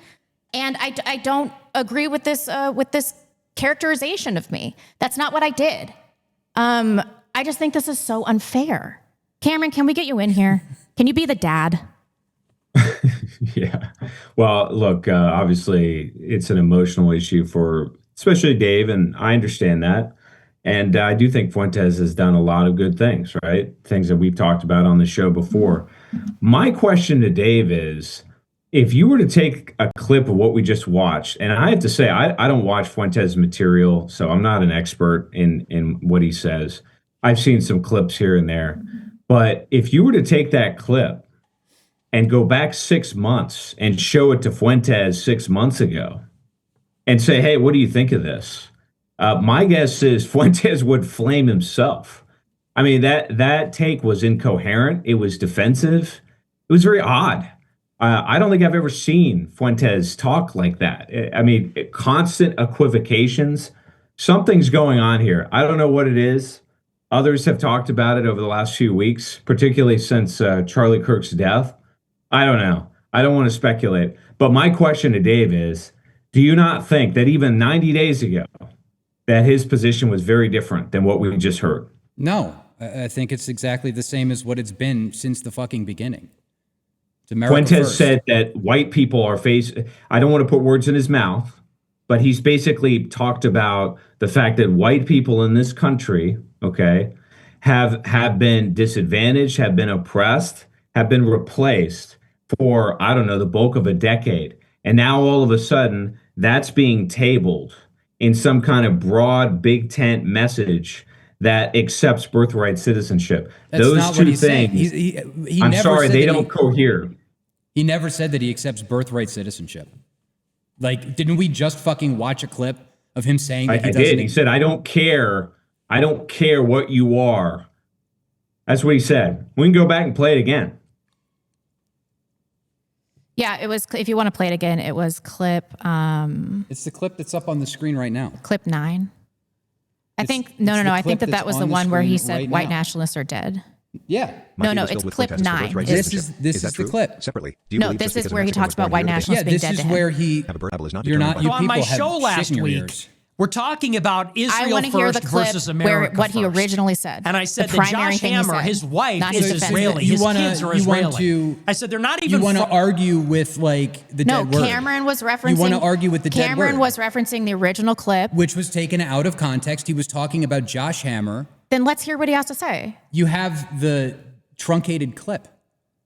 And I don't agree with this characterization of me. That's not what I did. I just think this is so unfair. Cameron, can we get you in here? Can you be the dad? Yeah. Well, look, obviously it's an emotional issue for especially Dave, and I understand that. And I do think Fuentes has done a lot of good things, right? Things that we've talked about on the show before. My question to Dave is, if you were to take a clip of what we just watched, and I have to say, I don't watch Fuentes' material, so I'm not an expert in what he says. I've seen some clips here and there. But if you were to take that clip and go back 6 months and show it to Fuentes 6 months ago and say, hey, what do you think of this? My guess is Fuentes would flame himself. I mean, that take was incoherent. It was defensive. It was very odd. I don't think I've ever seen Fuentes talk like that. I mean, constant equivocations. Something's going on here. I don't know what it is. Others have talked about it over the last few weeks, particularly since Charlie Kirk's death. I don't know. I don't want to speculate. But my question to Dave is, do you not think that even 90 days ago, that his position was very different than what we just heard? No, I think it's exactly the same as what it's been since the fucking beginning. Fuentes said that white people are I don't want to put words in his mouth, but he's basically talked about the fact that white people in this country, okay, have been disadvantaged, have been oppressed, have been replaced for, I don't know, the bulk of a decade. And now all of a sudden, that's being tabled in some kind of broad big tent message that accepts birthright citizenship. That's Those not two what he's things, saying. He I'm never sorry, said they that don't cohere. He never said that he accepts birthright citizenship. Like, didn't we just fucking watch a clip of him saying that I did. He said, I don't care. I don't care what you are. That's what he said. We can go back and play it again. Yeah, it was, if you want to play it again, it was clip... it's the clip that's up on the screen right now. Clip 9. I think I think that was the one where he said white nationalists are dead. Yeah. No, it's clip 9. This is the clip. Separately. No, this is where he talks about white nationalists being dead to him. This is where he... You're not... You on my people show have last shit in your week, ears. we're talking about I Israel want to hear the first clip versus America what he first. originally said. And I said the that primary Josh thing he Hammer, said, his wife, not is his defense. Israeli. His kids are Israeli. I said they're not even... You want to argue with, like, the dead word. Cameron was referencing... You want to argue with the dead word. Cameron was referencing the original clip. Which was taken out of context. He was talking about Josh Hammer. Then let's hear what he has to say. You have the truncated clip.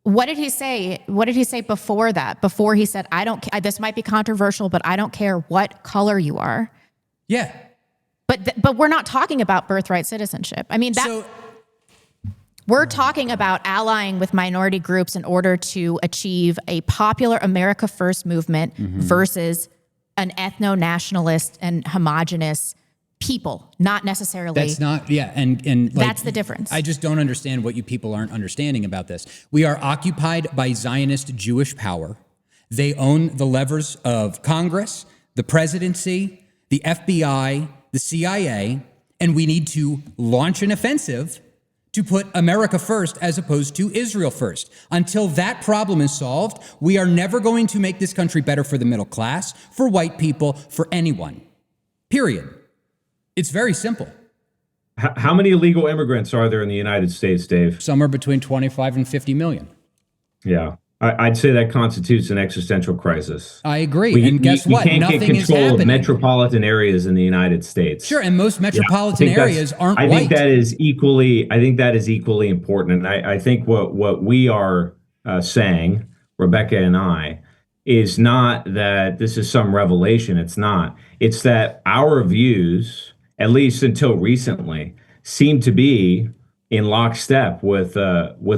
What did he say? What did he say before that? Before he said, I don't care, this might be controversial, but I don't care what color you are. Yeah. But we're not talking about birthright citizenship. I mean, we're talking about allying with minority groups in order to achieve a popular America First movement versus an ethno-nationalist and homogenous people, not necessarily. That's not, and like, that's the difference. I just don't understand what you people aren't understanding about this. We are occupied by Zionist Jewish power. They own the levers of Congress, the presidency, the FBI, the CIA, and we need to launch an offensive to put America first as opposed to Israel first. Until that problem is solved, we are never going to make this country better for the middle class, for white people, for anyone. Period. It's very simple. How many illegal immigrants are there in the United States, Dave? Somewhere between 25 and 50 million. Yeah. I'd say that constitutes an existential crisis. I agree. And guess what? We can't Nothing get is control of happening. metropolitan areas in the United States. Sure, and most metropolitan areas aren't white. I think that is equally important. And I think what we are saying, Rebecca and I, is not that this is some revelation. It's not. It's that our views, at least until recently, seem to be in lockstep with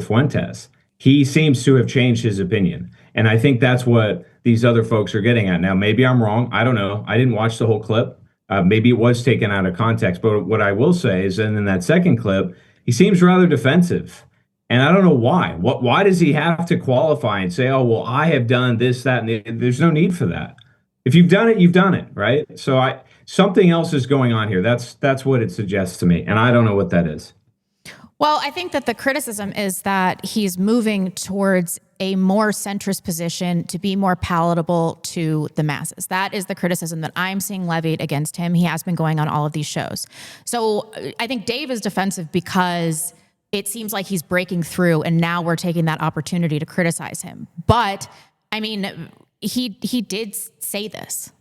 Fuentes. He seems to have changed his opinion. And I think that's what these other folks are getting at. Now, maybe I'm wrong. I don't know. I didn't watch the whole clip. Maybe it was taken out of context. But what I will say is, and in that second clip, he seems rather defensive. And I don't know why. Why does he have to qualify and say, oh, well, I have done this, that, and there's no need for that. If you've done it, you've done it, right? So something else is going on here. That's what it suggests to me. And I don't know what that is. Well, I think that the criticism is that he's moving towards a more centrist position to be more palatable to the masses. That is the criticism that I'm seeing levied against him. He has been going on all of these shows. So I think Dave is defensive because it seems like he's breaking through, and now we're taking that opportunity to criticize him. But I mean, he did say this.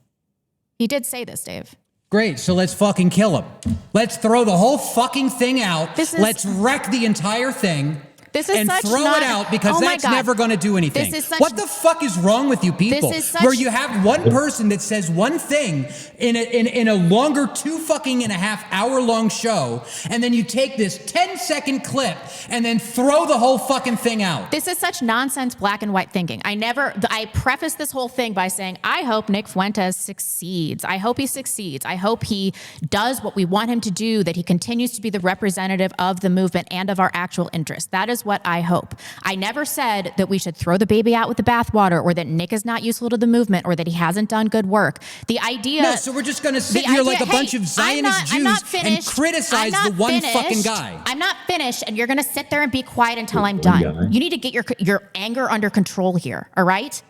He did say this, Dave. Great, so let's fucking kill him. Let's throw the whole fucking thing out. Let's wreck the entire thing. And throw it out because that's never going to do anything. What the fuck is wrong with you people? Where you have one person that says one thing in a longer 2.5 hour long show, and then you take this 10-second clip and then throw the whole fucking thing out. This is such nonsense black and white thinking. I preface this whole thing by saying, I hope Nick Fuentes succeeds. I hope he succeeds. I hope he does what we want him to do, that he continues to be the representative of the movement and of our actual interests. That is what I hope. I never said that we should throw the baby out with the bathwater, or that Nick is not useful to the movement, or that he hasn't done good work. The idea... No, so we're just going to sit here like a bunch of Zionist Jews and criticize the one fucking guy. I'm not finished, and you're going to sit there and be quiet until I'm done. You need to get your anger under control here, all right?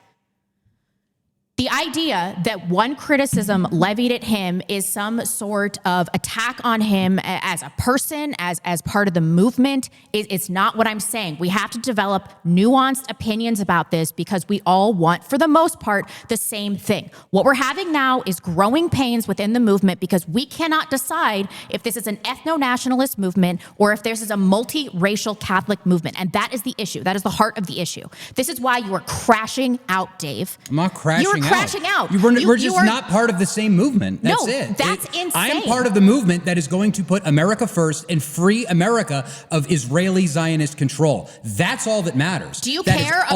The idea that one criticism levied at him is some sort of attack on him as a person, as part of the movement, it's not what I'm saying. We have to develop nuanced opinions about this because we all want, for the most part, the same thing. What we're having now is growing pains within the movement because we cannot decide if this is an ethno-nationalist movement or if this is a multiracial Catholic movement. And that is the issue. That is the heart of the issue. This is why you are crashing out, Dave. I'm not crashing out. Crashing out. We're just not part of the same movement. That's it. That's insane. I am part of the movement that is going to put America first and free America of Israeli Zionist control. That's all that matters. Do you care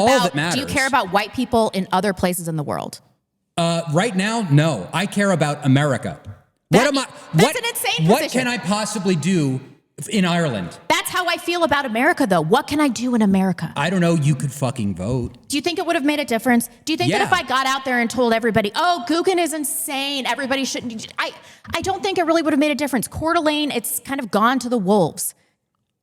about white people in other places in the world? Right now, no. I care about America. That's an insane position. What can I possibly do in Ireland? That's how I feel about America, though. What can I do in America? I don't know. You could fucking vote. Do you think it would have made a difference? Do you think that if I got out there and told everybody, oh, Guggen is insane, everybody shouldn't... I don't think it really would have made a difference. Coeur d'Alene, it's kind of gone to the wolves.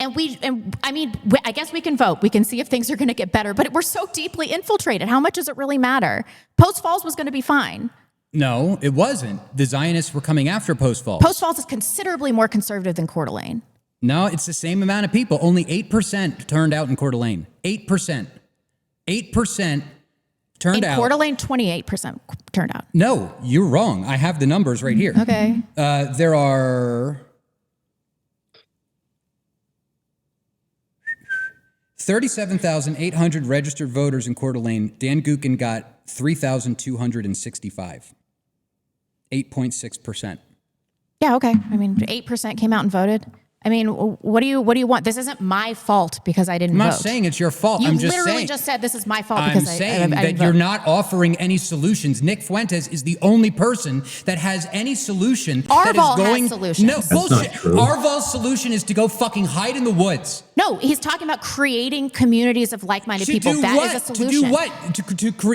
I guess we can vote. We can see if things are going to get better, but we're so deeply infiltrated. How much does it really matter? Post Falls was going to be fine. No, it wasn't. The Zionists were coming after Post Falls. Post Falls is considerably more conservative than Coeur d'Alene. No, it's the same amount of people. Only 8% turned out in Coeur d'Alene. 8%. 8% turned out. In Coeur d'Alene, 28% turned out. No, you're wrong. I have the numbers right here. Okay. There are 37,800 registered voters in Coeur d'Alene. Dan Guggen got 3,265. 8.6%. Yeah, okay. 8% came out and voted. What do you want? This isn't my fault because I didn't vote. I'm not saying it's your fault. I'm just saying. You literally just said this is my fault because I didn't vote. That you're not offering any solutions. Nick Fuentes is the only person that has any solution. Arval has solutions. No, bullshit. Arval's solution is to go fucking hide in the woods. No, he's talking about creating communities of like-minded people. That is a solution. To do what?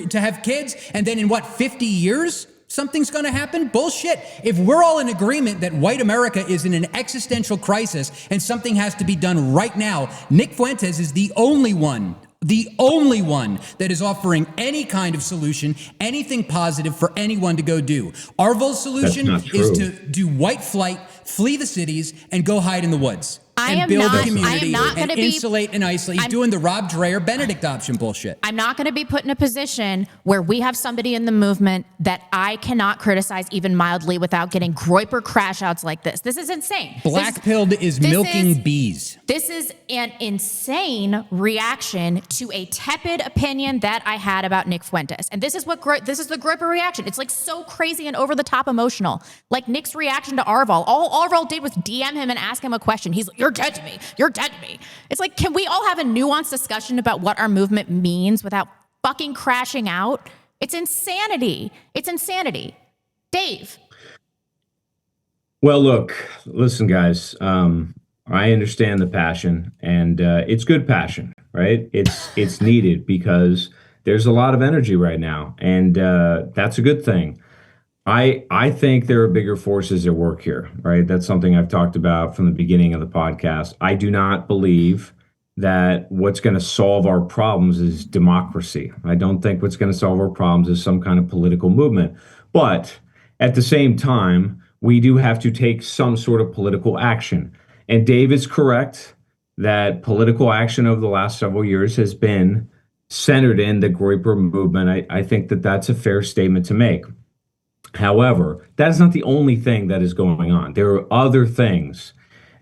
To have kids and then in 50 years? Something's going to happen? Bullshit. If we're all in agreement that white America is in an existential crisis and something has to be done right now, Nick Fuentes is the only one The only one that is offering any kind of solution, anything positive for anyone to go do. Arvol's solution is to do white flight, flee the cities, and go hide in the woods. And build a community and insulate and isolate. He's doing the Rob Dreher Benedict option bullshit. I'm not going to be put in a position where we have somebody in the movement that I cannot criticize even mildly without getting Groyper crash outs like this. This is insane. Black-pilled is milking bees. This is an insane reaction to a tepid opinion that I had about Nick Fuentes. And this is the Groyper reaction. It's like so crazy and over the top emotional. Like Nick's reaction to Arvol. All Arvol did was DM him and ask him a question. He's like, you're dead to me. You're dead to me. It's like, can we all have a nuanced discussion about what our movement means without fucking crashing out? It's insanity. It's insanity. Dave. Well, look, listen, guys, I understand the passion, and it's good passion, right? It's needed because there's a lot of energy right now, and that's a good thing. I think there are bigger forces at work here, right? That's something I've talked about from the beginning of the podcast. I do not believe that what's going to solve our problems is democracy. I don't think what's going to solve our problems is some kind of political movement. But at the same time, we do have to take some sort of political action. And Dave is correct that political action over the last several years has been centered in the Groyper movement. I think that that's a fair statement to make. However, that is not the only thing that is going on. There are other things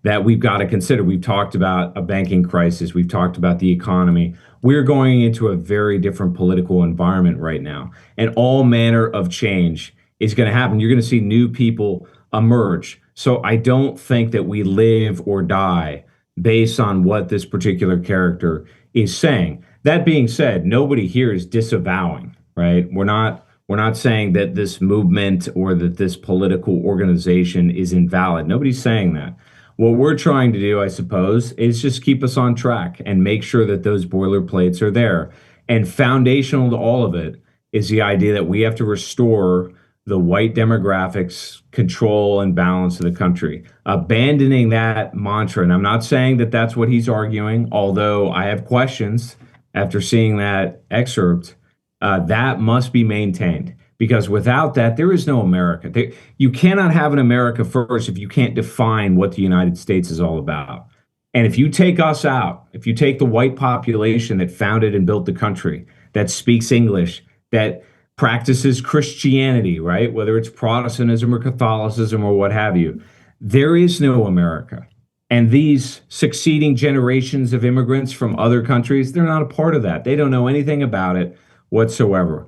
that we've got to consider. We've talked about a banking crisis. We've talked about the economy. We're going into a very different political environment right now, and all manner of change is going to happen. You're going to see new people emerge. So I don't think that we live or die based on what this particular character is saying. That being said, nobody here is disavowing, right? We're not saying that this movement or that this political organization is invalid. Nobody's saying that. What we're trying to do, I suppose, is just keep us on track and make sure that those boilerplates are there. And foundational to all of it is the idea that we have to restore the white demographics control and balance of the country. Abandoning that mantra, and I'm not saying that that's what he's arguing, although I have questions after seeing that excerpt. That must be maintained, because without that, there is no America. You cannot have an America first if you can't define what the United States is all about. And if you take us out, if you take the white population that founded and built the country, that speaks English, that practices Christianity, right? Whether it's Protestantism or Catholicism or what have you, there is no America. And these succeeding generations of immigrants from other countries, they're not a part of that. They don't know anything about it whatsoever.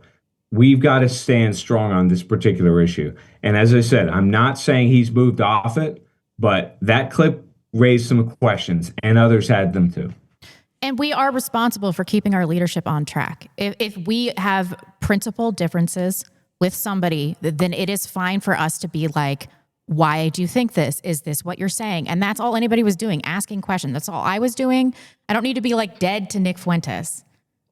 We've got to stand strong on this particular issue. And as I said, I'm not saying he's moved off it, but that clip raised some questions, and others had them too. And we are responsible for keeping our leadership on track. If we have principal differences with somebody, then it is fine for us to be like, why do you think this? Is this what you're saying? And that's all anybody was doing, asking questions. That's all I was doing. I don't need to be like dead to Nick Fuentes.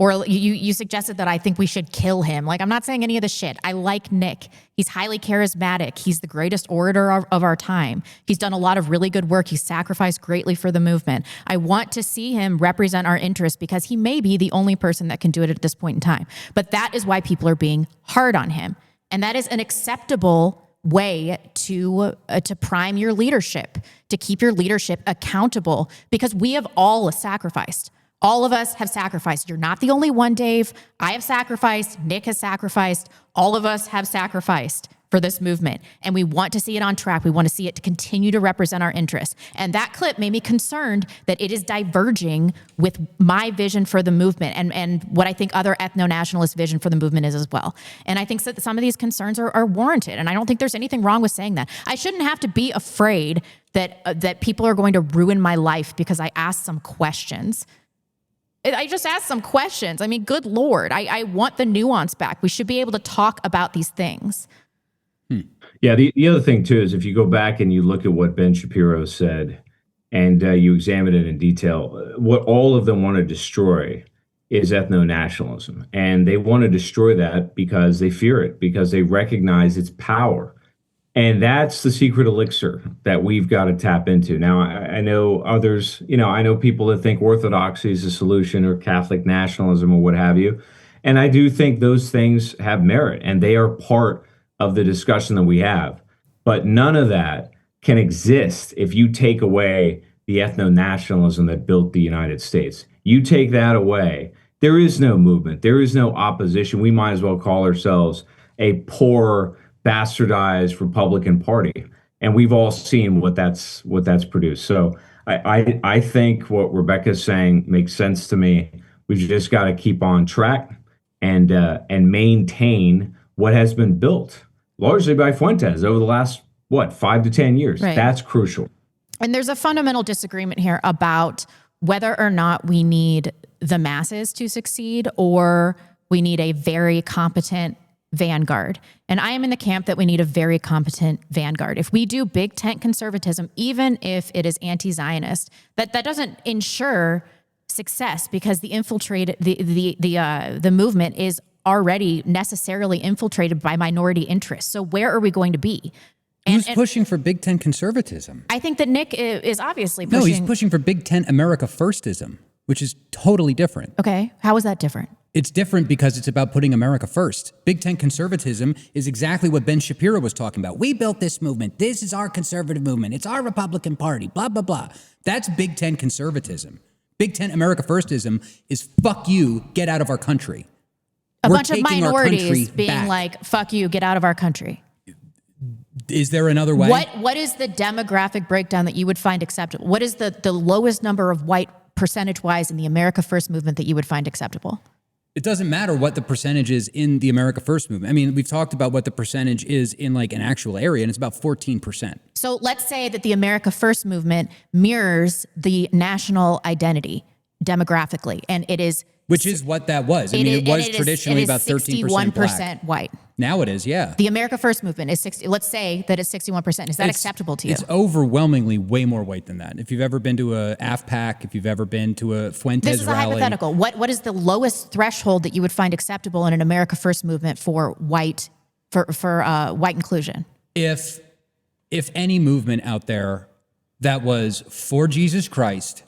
Or you suggested that I think we should kill him. Like, I'm not saying any of this shit. I like Nick. He's highly charismatic. He's the greatest orator of our time. He's done a lot of really good work. He's sacrificed greatly for the movement. I want to see him represent our interests because he may be the only person that can do it at this point in time. But that is why people are being hard on him. And that is an acceptable way to prime your leadership, to keep your leadership accountable, because we have all sacrificed. All of us have sacrificed. You're not the only one, Dave. I have sacrificed. Nick has sacrificed. All of us have sacrificed for this movement. And we want to see it on track. We want to see it to continue to represent our interests. And that clip made me concerned that it is diverging with my vision for the movement and what I think other ethno-nationalist vision for the movement is as well. And I think that some of these concerns are warranted. And I don't think there's anything wrong with saying that. I shouldn't have to be afraid that people are going to ruin my life because I asked some questions. I just asked some questions. I mean, good Lord, I want the nuance back. We should be able to talk about these things. Yeah, the other thing, too, is if you go back and you look at what Ben Shapiro said and you examine it in detail, what all of them want to destroy is ethno-nationalism. And they want to destroy that because they fear it, because they recognize its power. And that's the secret elixir that we've got to tap into. Now, I know others, I know people that think orthodoxy is a solution or Catholic nationalism or what have you. And I do think those things have merit and they are part of the discussion that we have. But none of that can exist if you take away the ethno-nationalism that built the United States. You take that away, there is no movement, there is no opposition. We might as well call ourselves a poor, bastardized Republican Party, and we've all seen what that's produced. So I think what Rebecca's saying makes sense to me. We've just got to keep on track and maintain what has been built largely by Fuentes over the last 5 to 10 years. Right. That's crucial. And there's a fundamental disagreement here about whether or not we need the masses to succeed or we need a very competent vanguard. And I am in the camp that we need a very competent vanguard. If we do big tent conservatism, even if it is anti-Zionist, that doesn't ensure success because the movement is already necessarily infiltrated by minority interests. So where are we going to be? Who's pushing for Big Tent conservatism? I think that Nick is obviously pushing. No, he's pushing for Big Tent America Firstism, which is totally different. Okay, how is that different? It's different because it's about putting America first. Big Tent conservatism is exactly what Ben Shapiro was talking about. We built this movement. This is our conservative movement. It's our Republican Party, blah, blah, blah. That's Big Tent conservatism. Big Tent America Firstism is fuck you, get out of our country. A bunch of minorities being like, fuck you, get out of our country. Is there another way? What is the demographic breakdown that you would find acceptable? What is the lowest number of white percentage-wise in the America First movement that you would find acceptable? It doesn't matter what the percentage is in the America First movement. I mean, we've talked about what the percentage is in like an actual area, and it's about 14%. So let's say that the America First movement mirrors the national identity demographically, and it is... Which is what that was. I mean, it was traditionally about 13% black. White. Now it is, yeah. The America First movement is 60. Let's say that it's 61%. Is that acceptable to you? It's overwhelmingly way more white than that. If you've ever been to a AFPAC, if you've ever been to a Fuentes rally. This is a hypothetical. What is the lowest threshold that you would find acceptable in an America First movement for white white inclusion? If any movement out there that was for Jesus Christ,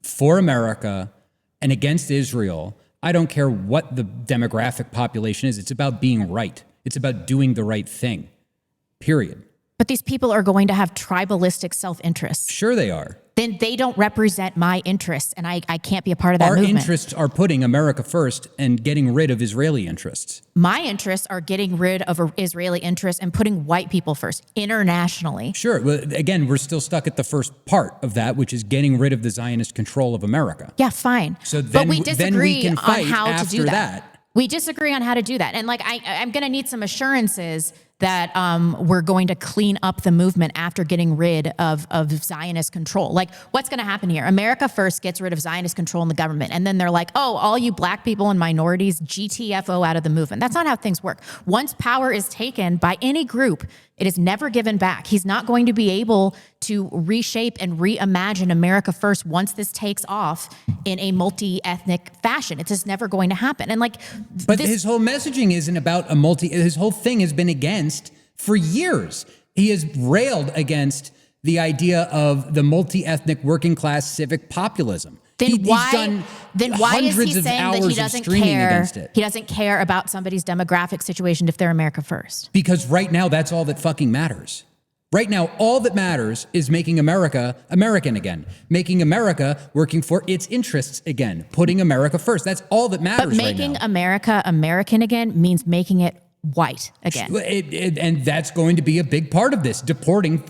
for America, and against Israel, I don't care what the demographic population is. It's about being right. It's about doing the right thing, period. But these people are going to have tribalistic self-interest. Sure they are. Then they don't represent my interests, and I can't be a part of that movement. Our interests are putting America first and getting rid of Israeli interests. My interests are getting rid of Israeli interests and putting white people first, internationally. Sure. Well, again, we're still stuck at the first part of that, which is getting rid of the Zionist control of America. Yeah, fine. So then, but we disagree we can fight on how after to do that. We disagree on how to do that. And like, I'm going to need some assurances that we're going to clean up the movement after getting rid of Zionist control. Like, what's going to happen here? America First gets rid of Zionist control in the government. And then they're like, oh, all you black people and minorities, GTFO out of the movement. That's not how things work. Once power is taken by any group, it is never given back. He's not going to be able to reshape and reimagine America First once this takes off in a multi-ethnic fashion. It's just never going to happen. And like, but his whole messaging isn't about his whole thing has been against for years. He has railed against the idea of the multi-ethnic working class civic populism. Then why is he saying that he doesn't care? He doesn't care about somebody's demographic situation if they're America First. Because right now, that's all that fucking matters. Right now, all that matters is making America American again, making America working for its interests again, putting America first. That's all that matters right now. But making America American again means making it white again. And that's going to be a big part of this, deporting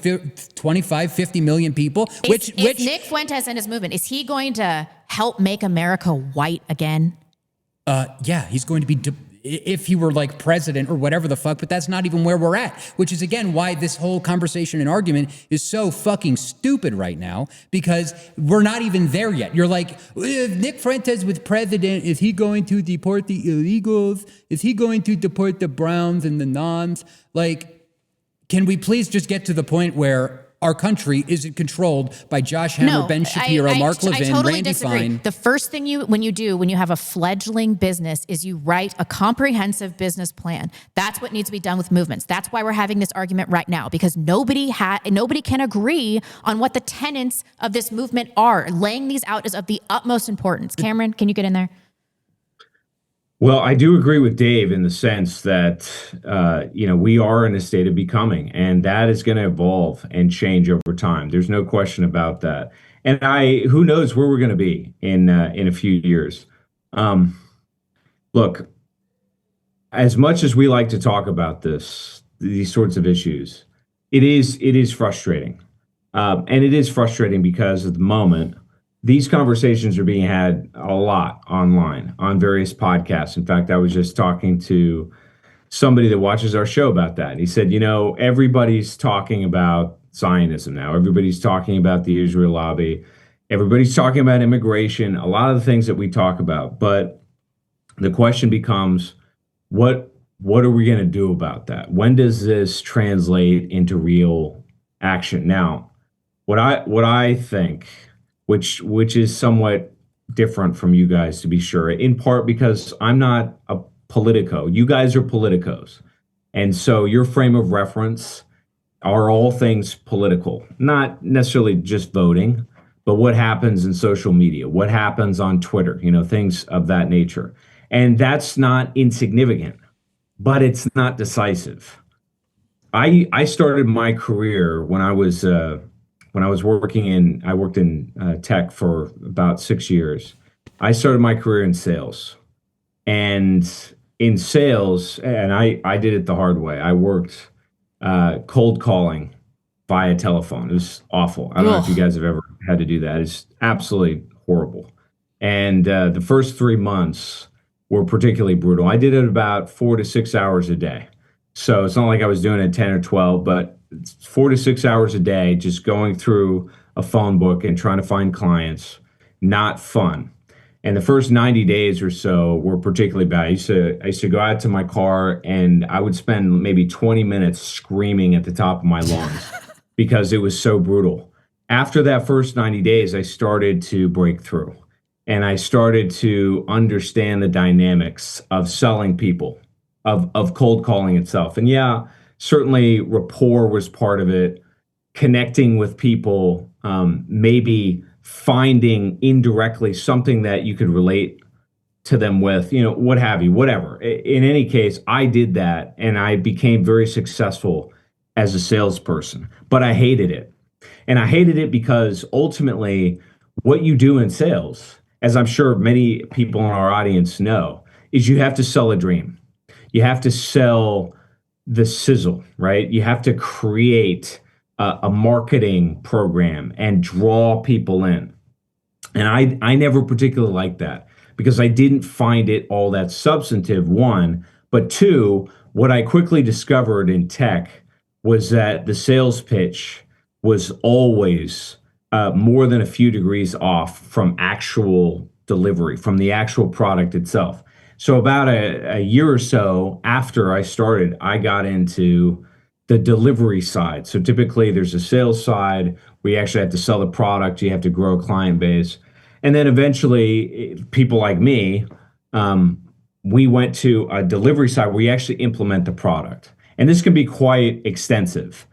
25, 50 million people. Is Nick Fuentes and his movement, is he going to help make America white again? Yeah, he's going to be, if he were like president or whatever the fuck, but that's not even where we're at, which is again why this whole conversation and argument is so fucking stupid right now, because we're not even there yet. You're like, if Nick Fuentes was president, is he going to deport the illegals? Is he going to deport the browns and the nons? Like, can we please just get to the point where our country isn't controlled by Josh Hammer, Ben Shapiro, Mark Levin, I totally Randy disagree. Fine. The first thing when you have a fledgling business is you write a comprehensive business plan. That's what needs to be done with movements. That's why we're having this argument right now, because nobody can agree on what the tenets of this movement are. Laying these out is of the utmost importance. Cameron, can you get in there? Well, I do agree with Dave in the sense that, we are in a state of becoming, and that is going to evolve and change over time. There's no question about that. And who knows where we're going to be in a few years. Look, as much as we like to talk about these sorts of issues, it is frustrating. And it is frustrating because at the moment, these conversations are being had a lot online on various podcasts. In fact, I was just talking to somebody that watches our show about that. He said, everybody's talking about Zionism now. Everybody's talking about the Israel lobby. Everybody's talking about immigration, a lot of the things that we talk about. But the question becomes, what are we going to do about that? When does this translate into real action? Now, what I think, which is somewhat different from you guys, to be sure, in part because I'm not a politico. You guys are politicos. And so your frame of reference are all things political, not necessarily just voting, but what happens in social media, what happens on Twitter, things of that nature. And that's not insignificant, but it's not decisive. I started my career when I worked in tech for about 6 years. I started my career in sales. And in sales, and I did it the hard way. I worked cold calling via telephone. It was awful. I don't know if you guys have ever had to do that. It's absolutely horrible. And the first 3 months were particularly brutal. I did it about 4 to 6 hours a day. So it's not like I was doing it 10 or 12, but 4 to 6 hours a day, just going through a phone book and trying to find clients. Not fun. And the first 90 days or so were particularly bad. I used to go out to my car and I would spend maybe 20 minutes screaming at the top of my lungs because it was so brutal. After that first 90 days, I started to break through and I started to understand the dynamics of selling people, of cold calling itself. And yeah, certainly rapport was part of it, connecting with people, maybe finding indirectly something that you could relate to them with, what have you, whatever. In any case, I did that and I became very successful as a salesperson, but I hated it. And I hated it because ultimately what you do in sales, as I'm sure many people in our audience know, is you have to sell a dream. You have to sell the sizzle, right? You have to create a marketing program and draw people in. And I never particularly liked that because I didn't find it all that substantive, one. But two, what I quickly discovered in tech was that the sales pitch was always more than a few degrees off from actual delivery, from the actual product itself. So about a year or so after I started, I got into the delivery side. So typically there's a sales side where you actually have to sell the product, you have to grow a client base. And then eventually people like me, we went to a delivery side where you actually implement the product. And this can be quite extensive,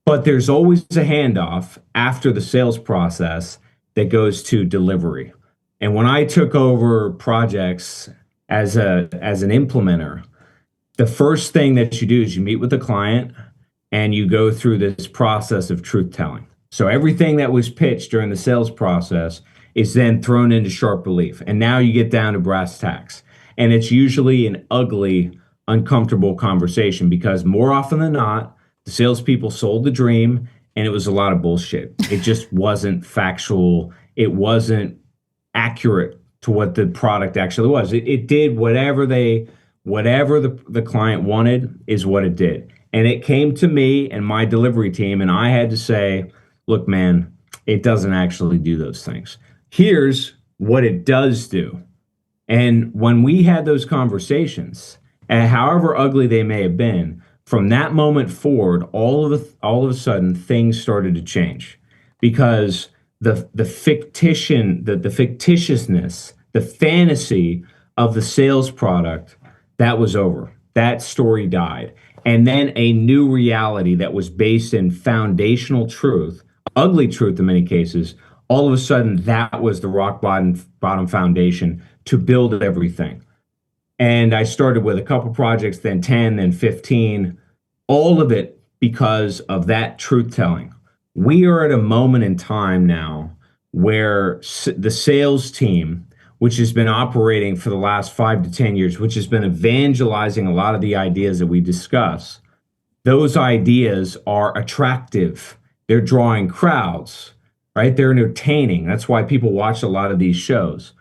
but there's always a handoff after the sales process that goes to delivery. And when I took over projects as an implementer, the first thing that you do is you meet with the client and you go through this process of truth telling. So everything that was pitched during the sales process is then thrown into sharp relief. And now you get down to brass tacks. And it's usually an ugly, uncomfortable conversation because more often than not, the salespeople sold the dream and it was a lot of bullshit. It just wasn't factual. It wasn't accurate to what the product actually was. It did whatever the client wanted is what it did. And it came to me and my delivery team, and I had to say, look, man, it doesn't actually do those things. Here's what it does do. And when we had those conversations, and however ugly they may have been, From that moment forward, all of a sudden things started to change, because the fictitiousness, the fantasy of the sales product, that was over. That story died. And then a new reality that was based in foundational truth, ugly truth in many cases, all of a sudden that was the rock bottom foundation to build everything. And I started with a couple projects, then 10, then 15, all of it because of that truth telling. We are at a moment in time now where the sales team, which has been operating for the last 5 to 10 years, which has been evangelizing a lot of the ideas that we discuss, those ideas are attractive. They're drawing crowds, right? They're entertaining. That's why people watch a lot of these shows.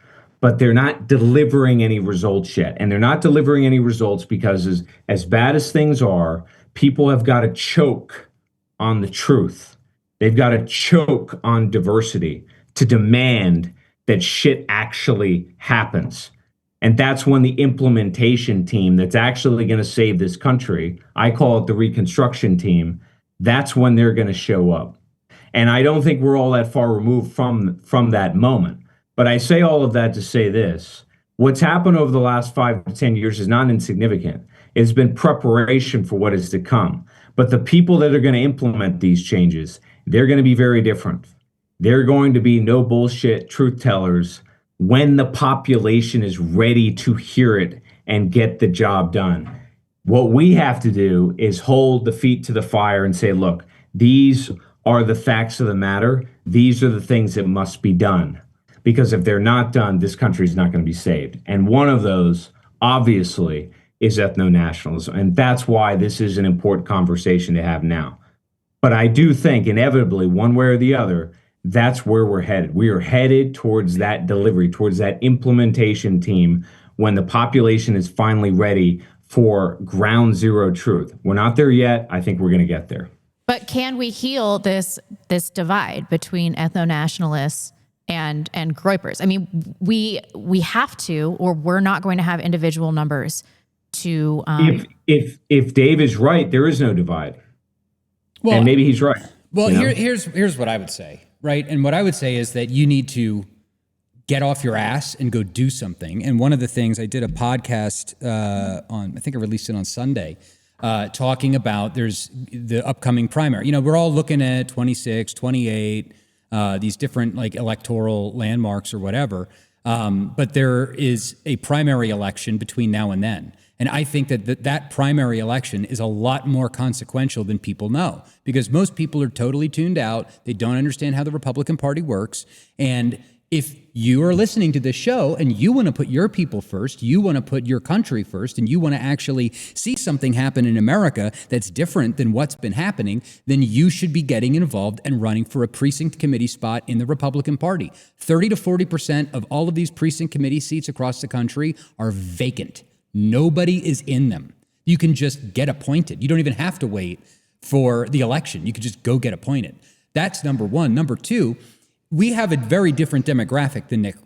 But they're not delivering any results yet. And they're not delivering any results because as bad as things are, people have got to choke on the truth. They've got to choke on diversity to demand that shit actually happens. And that's when the implementation team that's actually going to save this country, I call it the reconstruction team, that's when they're going to show up. And I don't think we're all that far removed from that moment. But I say all of that to say this. What's happened over the last 5 to 10 years is not insignificant. It's been preparation for what is to come. But the people that are going to implement these changes, they're going to be very different. They're going to be no bullshit truth tellers when the population is ready to hear it and get the job done. What we have to do is hold the feet to the fire and say, look, these are the facts of the matter. These are the things that must be done. Because if they're not done, this country is not going to be saved. And one of those, obviously, is ethno-nationalism. And that's why this is an important conversation to have now. But I do think, inevitably, one way or the other, that's where we're headed. We are headed towards that delivery, towards that implementation team when the population is finally ready for ground zero truth. We're not there yet. I think we're going to get there. But can we heal this divide between ethno-nationalists and groypers? I mean, we have to, or we're not going to have individual numbers to. If Dave is right, there is no divide. Well, and maybe he's right. Well, here's what I would say, right? And what I would say is that you need to get off your ass and go do something. And one of the things, I did a podcast I think I released it on Sunday, talking about there's the upcoming primary. You know, we're all looking at 26, 28, these different like electoral landmarks or whatever. But there is a primary election between now and then. And I think that primary election is a lot more consequential than people know, because most people are totally tuned out. They don't understand how the Republican Party works. And if you are listening to this show and you want to put your people first, you want to put your country first, and you want to actually see something happen in America that's different than what's been happening, then you should be getting involved and running for a precinct committee spot in the Republican Party. 30 to 40% of all of these precinct committee seats across the country are vacant. Nobody is in them. You can just get appointed. You don't even have to wait for the election. You can just go get appointed. That's number one. Number two, we have a very different demographic than Nick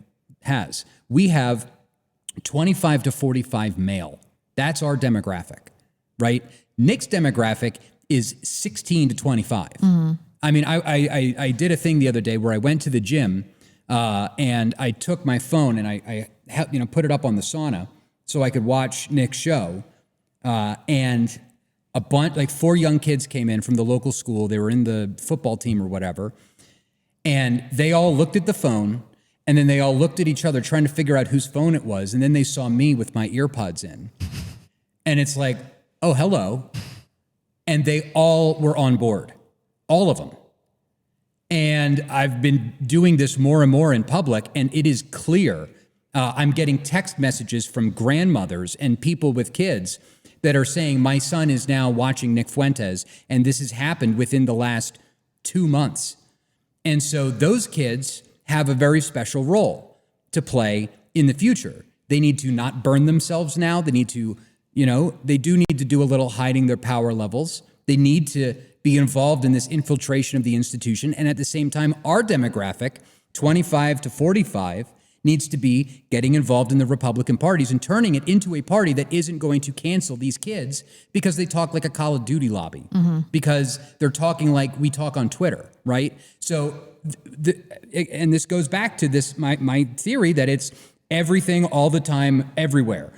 has. We have 25 to 45 male. That's our demographic, right? Nick's demographic is 16 to 25. Mm-hmm. I mean, I did a thing the other day where I went to the gym and I took my phone and I put it up on the sauna so I could watch Nick's show. And a bunch, like 4 young kids came in from the local school. They were in the football team or whatever. And they all looked at the phone, and then they all looked at each other trying to figure out whose phone it was. And then they saw me with my earpods in. And it's like, oh, hello. And they all were on board, all of them. And I've been doing this more and more in public, and it is clear. I'm getting text messages from grandmothers and people with kids that are saying, my son is now watching Nick Fuentes, and this has happened within the last 2 months. And so those kids have a very special role to play in the future. They need to not burn themselves now. They need to, they do need to do a little hiding their power levels. They need to be involved in this infiltration of the institution. And at the same time, our demographic, 25 to 45, needs to be getting involved in the Republican parties and turning it into a party that isn't going to cancel these kids because they talk like a Call of Duty lobby, because they're talking like we talk on Twitter, right? So, and this goes back to this my theory that it's everything all the time, everywhere.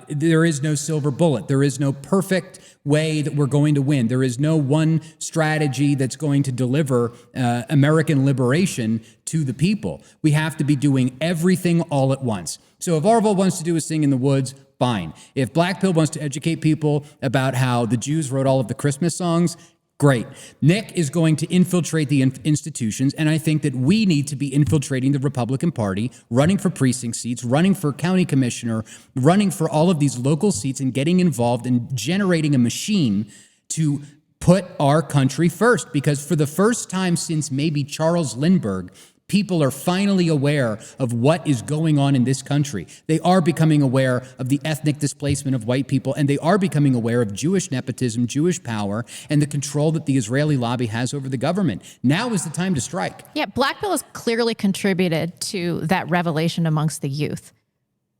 There is no silver bullet. There is no perfect way that we're going to win. There is no one strategy that's going to deliver American liberation to the people. We have to be doing everything all at once. So if Orville wants to do a Sing in the Woods, fine. If Black Pill wants to educate people about how the Jews wrote all of the Christmas songs, great. Nick is going to infiltrate the institutions, and I think that we need to be infiltrating the Republican Party, running for precinct seats, running for county commissioner, running for all of these local seats, and getting involved in generating a machine to put our country first. Because for the first time since maybe Charles Lindbergh, people are finally aware of what is going on in this country. They are becoming aware of the ethnic displacement of white people, and they are becoming aware of Jewish nepotism, Jewish power, and the control that the Israeli lobby has over the government. Now is the time to strike. Yeah, Black Pill has clearly contributed to that revelation amongst the youth.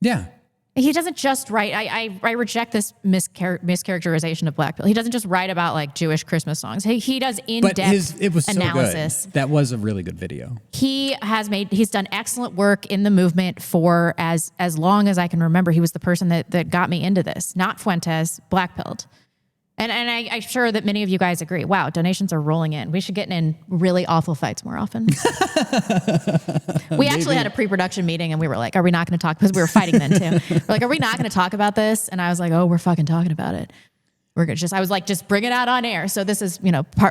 Yeah. He doesn't just write, I reject this mischaracterization of Black Pill. He doesn't just write about like Jewish Christmas songs. He does in-depth it was analysis. So good. That was a really good video. He's done excellent work in the movement for as long as I can remember. He was the person that got me into this, not Fuentes, Black Pilled. And I'm sure that many of you guys agree. Wow, donations are rolling in. We should get in really awful fights more often. We actually had a pre-production meeting and we were like, are we not going to talk? Because we were fighting then too. We're like, are we not going to talk about this? And I was like, oh, we're fucking talking about it. We're going to I was like, just bring it out on air. So this is,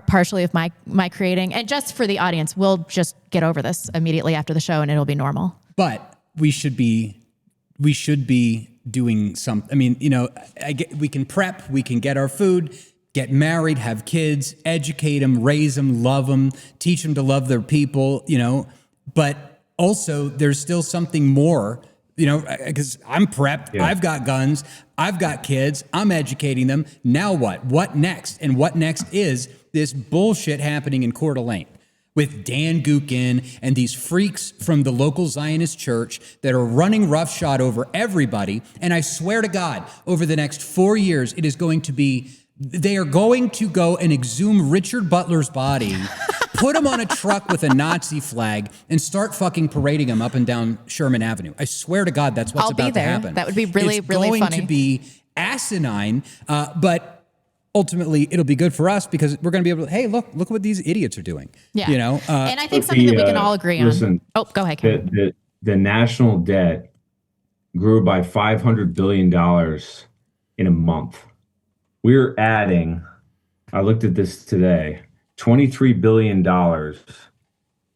partially of my creating. And just for the audience, we'll just get over this immediately after the show and it'll be normal. But we should be doing something. I mean, we can prep, we can get our food, get married, have kids, educate them, raise them, love them, teach them to love their people, but also there's still something more, because I'm prepped, yeah. I've got guns, I've got kids, I'm educating them. Now what? What next? And what next is this bullshit happening in Coeur d'Alene with Dan Gukin and these freaks from the local Zionist church that are running roughshod over everybody. And I swear to God, over the next 4 years, they are going to go and exhume Richard Butler's body, put him on a truck with a Nazi flag, and start fucking parading him up and down Sherman Avenue. I swear to God, that's what's about to happen. That would be really, really funny. It's going to be asinine, but ultimately, it'll be good for us because we're going to be able to, hey, look what these idiots are doing. Yeah. And I think something that we can all agree on. Oh, go ahead, Karen. The national debt grew by $500 billion in a month. We're adding, I looked at this today, $23 billion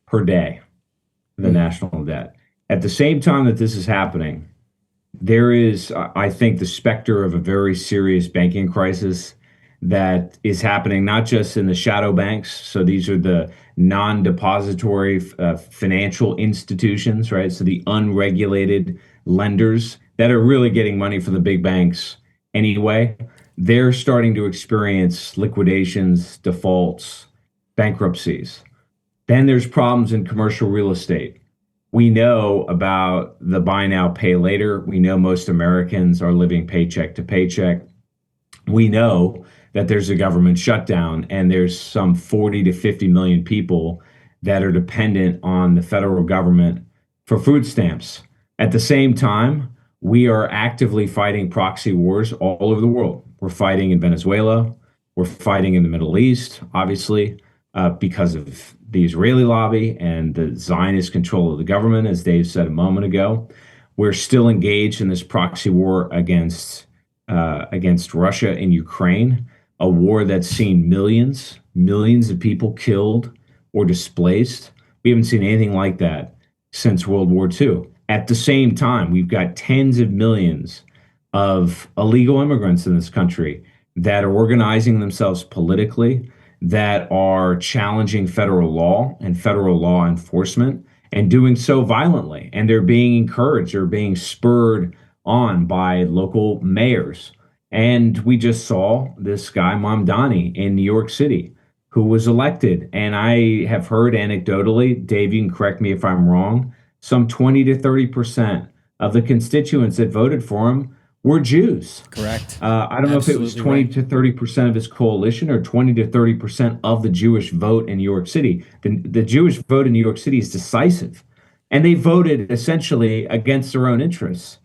per day for the national debt. At the same time that this is happening, there is, I think, the specter of a very serious banking crisis that is happening not just in the shadow banks. So these are the non-depository financial institutions, right? So the unregulated lenders that are really getting money from the big banks anyway. They're starting to experience liquidations, defaults, bankruptcies. Then there's problems in commercial real estate. We know about the buy now, pay later. We know most Americans are living paycheck to paycheck. We know that there's a government shutdown and there's some 40 to 50 million people that are dependent on the federal government for food stamps. At the same time, we are actively fighting proxy wars all over the world. We're fighting in Venezuela. We're fighting in the Middle East, obviously, because of the Israeli lobby and the Zionist control of the government, as Dave said a moment ago. We're still engaged in this proxy war against Russia and Ukraine, a war that's seen millions of people killed or displaced. We haven't seen anything like that since World War II. At the same time, we've got tens of millions of illegal immigrants in this country that are organizing themselves politically, that are challenging federal law and federal law enforcement, and doing so violently. And they're being encouraged, they're being spurred on by local mayors. And we just saw this guy, Mamdani, in New York City, who was elected. And I have heard anecdotally, Dave, you can correct me if I'm wrong, some 20 to 30% of the constituents that voted for him were Jews. Correct. I don't know if it was 20 to 30% of his coalition or 20 to 30% of the Jewish vote in New York City. The Jewish vote in New York City is decisive. And they voted essentially against their own interests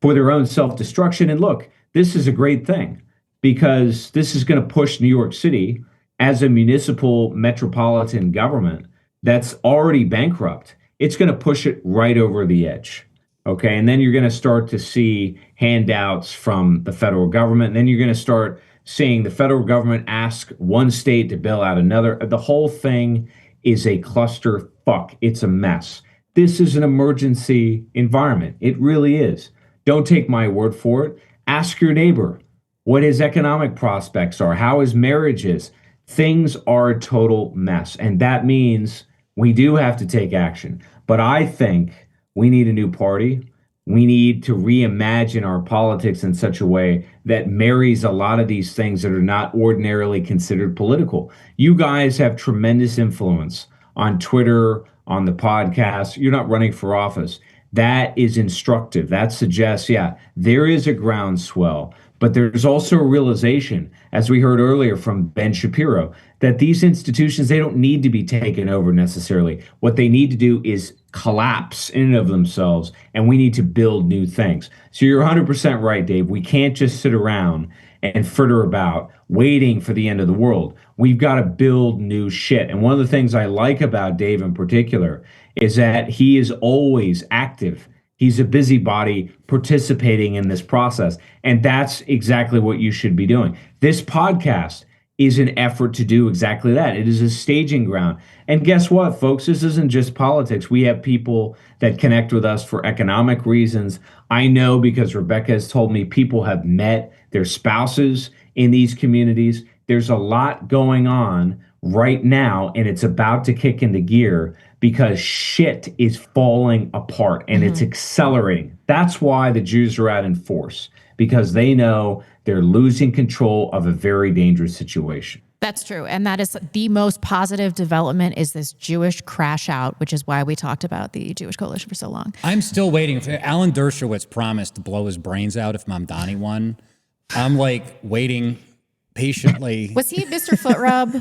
for their own self-destruction. And look, this is a great thing because this is going to push New York City as a municipal metropolitan government that's already bankrupt. It's going to push it right over the edge. Okay. And then you're going to start to see handouts from the federal government. And then you're going to start seeing the federal government ask one state to bail out another. The whole thing is a cluster fuck. It's a mess. This is an emergency environment. It really is. Don't take my word for it. Ask your neighbor what his economic prospects are, how his marriage is. Things are a total mess. And that means we do have to take action. But I think we need a new party. We need to reimagine our politics in such a way that marries a lot of these things that are not ordinarily considered political. You guys have tremendous influence on Twitter, on the podcast. You're not running for office. That is instructive. That suggests, yeah, there is a groundswell. But there's also a realization, as we heard earlier from Ben Shapiro, that these institutions, they don't need to be taken over necessarily. What they need to do is collapse in and of themselves, and we need to build new things. So you're 100% right, Dave. We can't just sit around and fritter about waiting for the end of the world. We've got to build new shit. And one of the things I like about Dave in particular is that he is always active. He's a busybody participating in this process. And that's exactly what you should be doing. This podcast is an effort to do exactly that. It is a staging ground. And guess what, folks? This isn't just politics. We have people that connect with us for economic reasons. I know because Rebecca has told me people have met their spouses in these communities. There's a lot going on right now, and it's about to kick into gear because shit is falling apart and it's accelerating. That's why the Jews are out in force, because they know they're losing control of a very dangerous situation. That's true. And that is the most positive development is this Jewish crash out, which is why we talked about the Jewish coalition for so long. I'm still waiting. Alan Dershowitz promised to blow his brains out if Mamdani won. I'm like waiting patiently. Was he Mr. Foot Rub?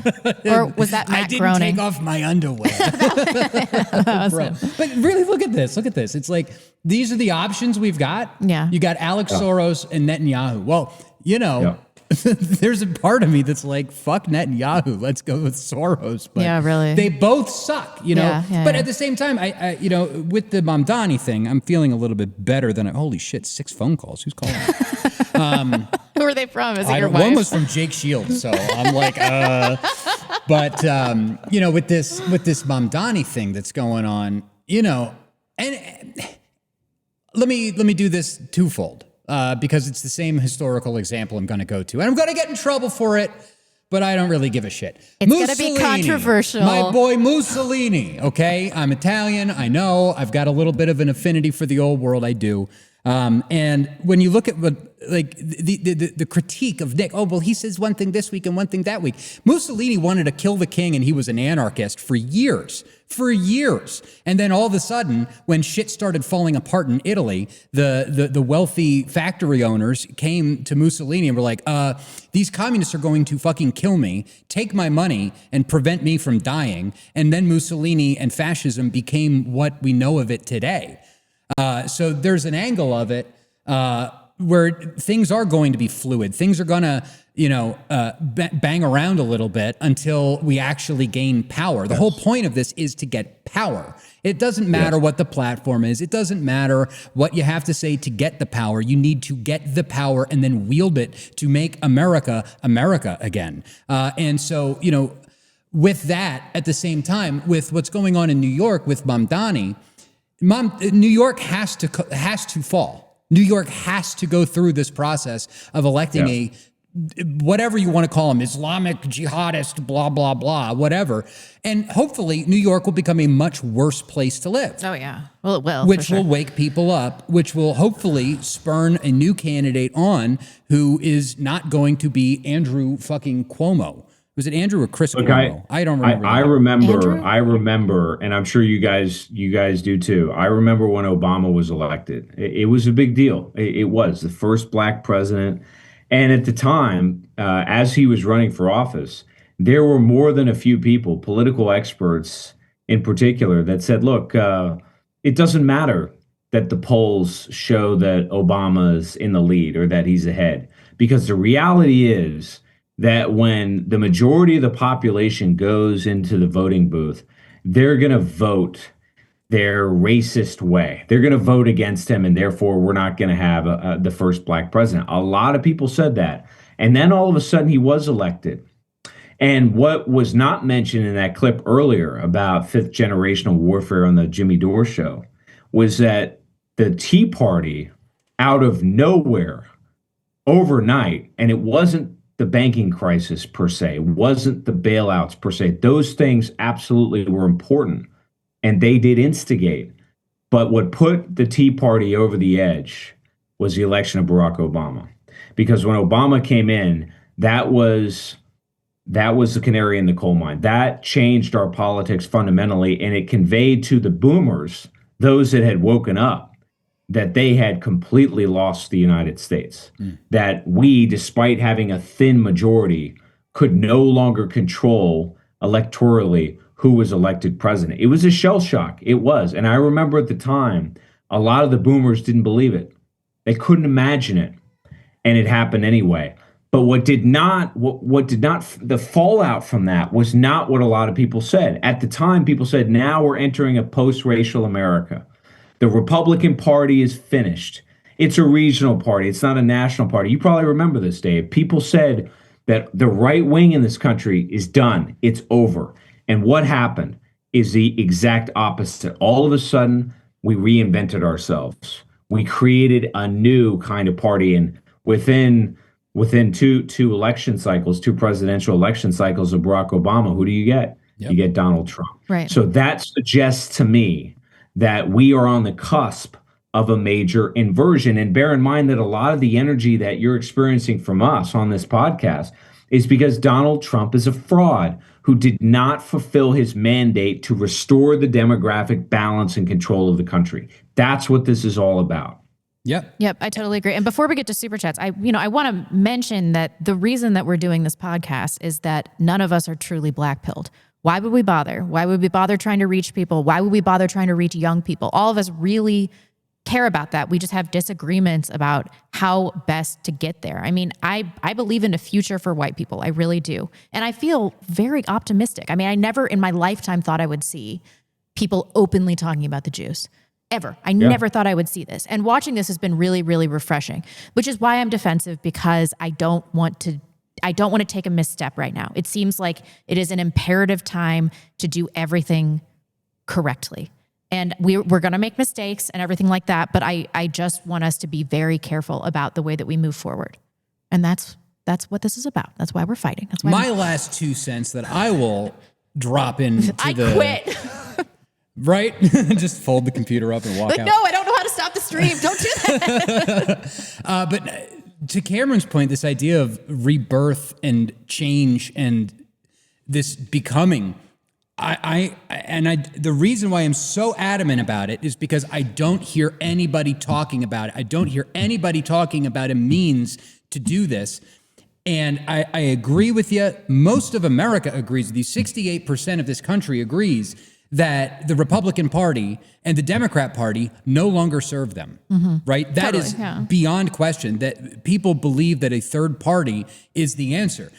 Or was that Matt I didn't Groening? take off my underwear. Bro. But really, look at this. Look at this. It's like, these are the options we've got. Yeah. You got Alex Soros and Netanyahu. Well, you know, there's a part of me that's like, fuck Netanyahu. Let's go with Soros. But yeah, really. they both suck, you know. But at the same time, I you know, with the Mamdani thing, I'm feeling a little bit better than holy shit, 6 phone calls. Who's calling? Who are they from? Is it your One wife? was from Jake Shields, so I'm like, But you know, with this Mamdani thing that's going on, you know, and let me do this twofold because it's the same historical example I'm going to go to, and I'm going to get in trouble for it, but I don't really give a shit. It's going to be controversial. My boy Mussolini. Okay, I'm Italian. I know I've got a little bit of an affinity for the old world. I do. And when you look at what, like the critique of Nick, oh, well, he says one thing this week and one thing that week. Mussolini wanted to kill the king and he was an anarchist for years. And then all of a sudden, when shit started falling apart in Italy, the wealthy factory owners came to Mussolini and were like, these communists are going to fucking kill me, take my money and prevent me from dying. And then Mussolini and fascism became what we know of it today. So there's an angle of it where things are going to be fluid. Things are going to, you know, bang around a little bit until we actually gain power. The whole point of this is to get power. It doesn't matter what the platform is. It doesn't matter what you have to say to get the power. You need to get the power and then wield it to make America, America again. And so, you know, with that, at the same time, with what's going on in New York with Mamdani, New York has to fall. New York has to go through this process of electing a, whatever you want to call him, Islamic jihadist, blah, blah, blah, whatever. And hopefully New York will become a much worse place to live. Oh, yeah. Well, it will. Which will wake people up, which will hopefully spurn a new candidate on who is not going to be Andrew fucking Cuomo. Was it Andrew or Chris Look, Cuomo? I don't remember. I remember, and I'm sure you guys do too. I remember when Obama was elected. It was a big deal. It was the first black president. And at the time, as he was running for office, there were more than a few people, political experts in particular, that said, look, it doesn't matter that the polls show that Obama's in the lead or that he's ahead, because the reality is that when the majority of the population goes into the voting booth, they're going to vote their racist way. They're going to vote against him, and therefore we're not going to have the first black president. A lot of people said that. And then all of a sudden he was elected. And what was not mentioned in that clip earlier about fifth generational warfare on the Jimmy Dore show was that the Tea Party, out of nowhere, overnight, and it wasn't the banking crisis per se, it wasn't the bailouts per se. Those things absolutely were important, and they did instigate. But what put the Tea Party over the edge was the election of Barack Obama. Because when Obama came in, that was the canary in the coal mine. That changed our politics fundamentally, and it conveyed to the boomers, those that had woken up, that they had completely lost the United States. That we, despite having a thin majority, could no longer control electorally who was elected president. It was a shell shock. It was. And I remember at the time, a lot of the boomers didn't believe it. They couldn't imagine it. And it happened anyway. But the fallout from that was not what a lot of people said. At the time, people said, now we're entering a post-racial America. The Republican Party is finished. It's a regional party. It's not a national party. You probably remember this, Dave. People said that the right wing in this country is done. It's over. And what happened is the exact opposite. All of a sudden, we reinvented ourselves. We created a new kind of party. And within two election cycles, two presidential election cycles of Barack Obama, who do you get? Yep. You get Donald Trump. Right. So that suggests to me that we are on the cusp of a major inversion. And bear in mind that a lot of the energy that you're experiencing from us on this podcast is because Donald Trump is a fraud who did not fulfill his mandate to restore the demographic balance and control of the country. That's what this is all about. Yep, I totally agree. And before we get to super chats, I want to mention that the reason that we're doing this podcast is that none of us are truly black-pilled. Why would we bother? Why would we bother trying to reach people? Why would we bother trying to reach young people? All of us really care about that. We just have disagreements about how best to get there. I mean, I believe in a future for white people. I really do. And I feel very optimistic. I mean, I never in my lifetime thought I would see people openly talking about the Jews. Ever. I never thought I would see this. And watching this has been really, really refreshing, which is why I'm defensive, because I don't want to take a misstep right now. It seems like it is an imperative time to do everything correctly. And we're going to make mistakes and everything like that. But I just want us to be very careful about the way that we move forward. And that's what this is about. That's why we're fighting. That's why my last 2 cents that I will drop into I quit. Right? Just fold the computer up and walk out. No, I don't know how to stop the stream. Don't do that. But to Cameron's point, this idea of rebirth and change and this becoming, the reason why I'm so adamant about it is because I don't hear anybody talking about it. I don't hear anybody talking about a means to do this. And I agree with you. Most of America agrees with you. 68% of this country agrees that the Republican Party and the Democrat Party no longer serve them, right? That is beyond question, that people believe that a third party is the answer.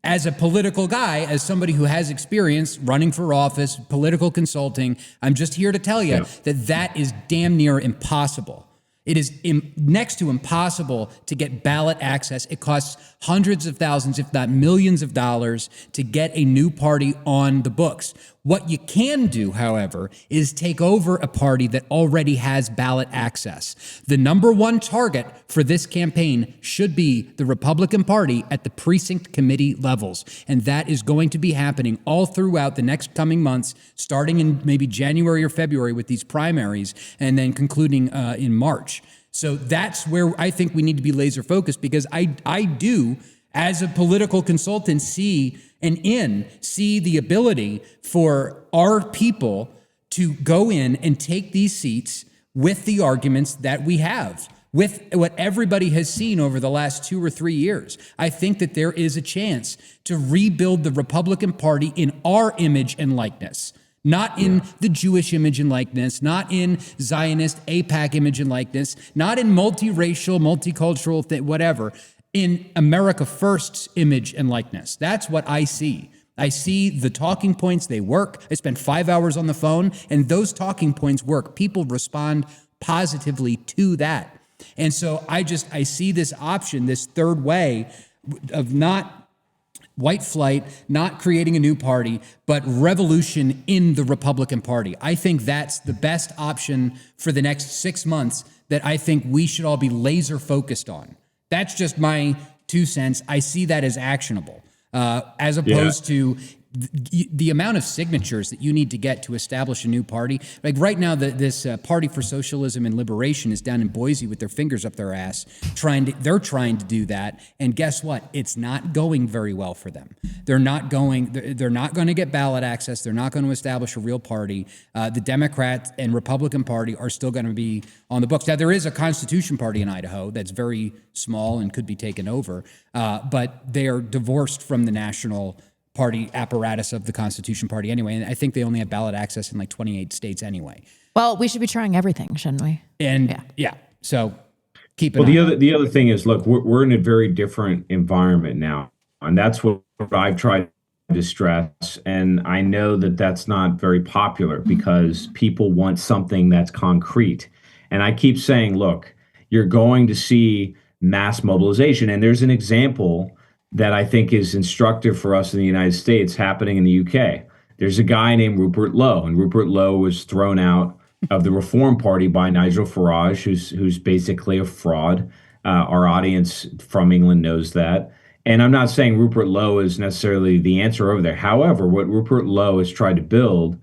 As a political guy, as somebody who has experience running for office, political consulting, I'm just here to tell you that is damn near impossible. It is next to impossible to get ballot access. It costs hundreds of thousands, if not millions of dollars to get a new party on the books. What you can do, however, is take over a party that already has ballot access. The number one target for this campaign should be the Republican Party at the precinct committee levels. And that is going to be happening all throughout the next coming months, starting in maybe January or February with these primaries, and then concluding in March. So that's where I think we need to be laser focused, because I do as a political consultant, see the ability for our people to go in and take these seats with the arguments that we have, with what everybody has seen over the last 2 or 3 years. I think that there is a chance to rebuild the Republican Party in our image and likeness, not in the Jewish image and likeness, not in Zionist AIPAC image and likeness, not in multiracial, multicultural, whatever, in America First's image and likeness. That's what I see. I see the talking points, they work. I spent 5 hours on the phone, and those talking points work. People respond positively to that. And so I see this option, this third way of not white flight, not creating a new party, but revolution in the Republican Party. I think that's the best option for the next 6 months that I think we should all be laser focused on. That's just my 2 cents. I see that as actionable. As opposed to the amount of signatures that you need to get to establish a new party. Like right now, this Party for Socialism and Liberation is down in Boise with their fingers up their ass. They're trying to do that. And guess what? It's not going very well for them. They're not going to get ballot access. They're not going to establish a real party. The Democrat and Republican Party are still going to be on the books. Now, there is a Constitution Party in Idaho that's very small and could be taken over, but they are divorced from the national party apparatus of the Constitution Party anyway. And I think they only have ballot access in like 28 states anyway. Well, we should be trying everything, shouldn't we? And so keep it. Well, the other thing is, look, we're in a very different environment now, and that's what I've tried to stress. And I know that that's not very popular because people want something that's concrete. And I keep saying, look, you're going to see mass mobilization. And there's an example that I think is instructive for us in the United States happening in the UK. There's a guy named Rupert Lowe, and Rupert Lowe was thrown out of the Reform Party by Nigel Farage, who's basically a fraud. Our audience from England knows that. And I'm not saying Rupert Lowe is necessarily the answer over there. However, what Rupert Lowe has tried to build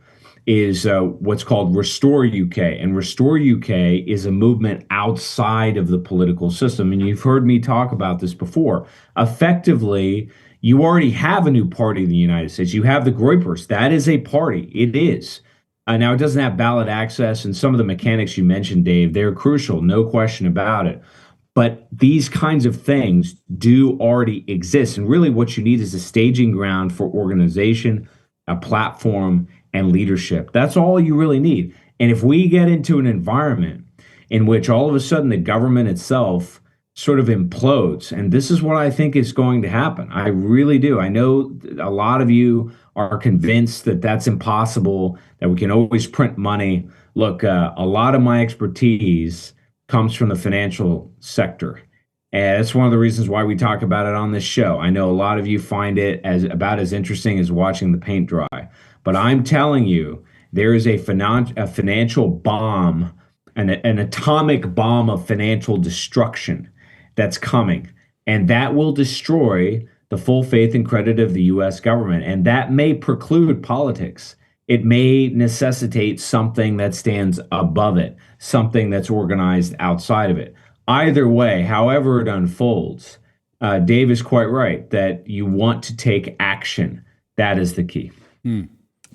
is what's called Restore UK. And Restore UK is a movement outside of the political system. And you've heard me talk about this before. Effectively, you already have a new party in the United States. You have the Groypers. That is a party. It is. Now, it doesn't have ballot access, and some of the mechanics you mentioned, Dave, they're crucial, no question about it. But these kinds of things do already exist. And really what you need is a staging ground for organization, a platform, and leadership. That's all you really need. And if we get into an environment in which all of a sudden the government itself sort of implodes, and this is what I think is going to happen. I really do. I know a lot of you are convinced that that's impossible, that we can always print money. Look, a lot of my expertise comes from the financial sector. And that's one of the reasons why we talk about it on this show. I know a lot of you find it about as interesting as watching the paint dry. But I'm telling you, there is a financial bomb, an atomic bomb of financial destruction that's coming. And that will destroy the full faith and credit of the U.S. government. And that may preclude politics. It may necessitate something that stands above it, something that's organized outside of it. Either way, however it unfolds, Dave is quite right that you want to take action. That is the key.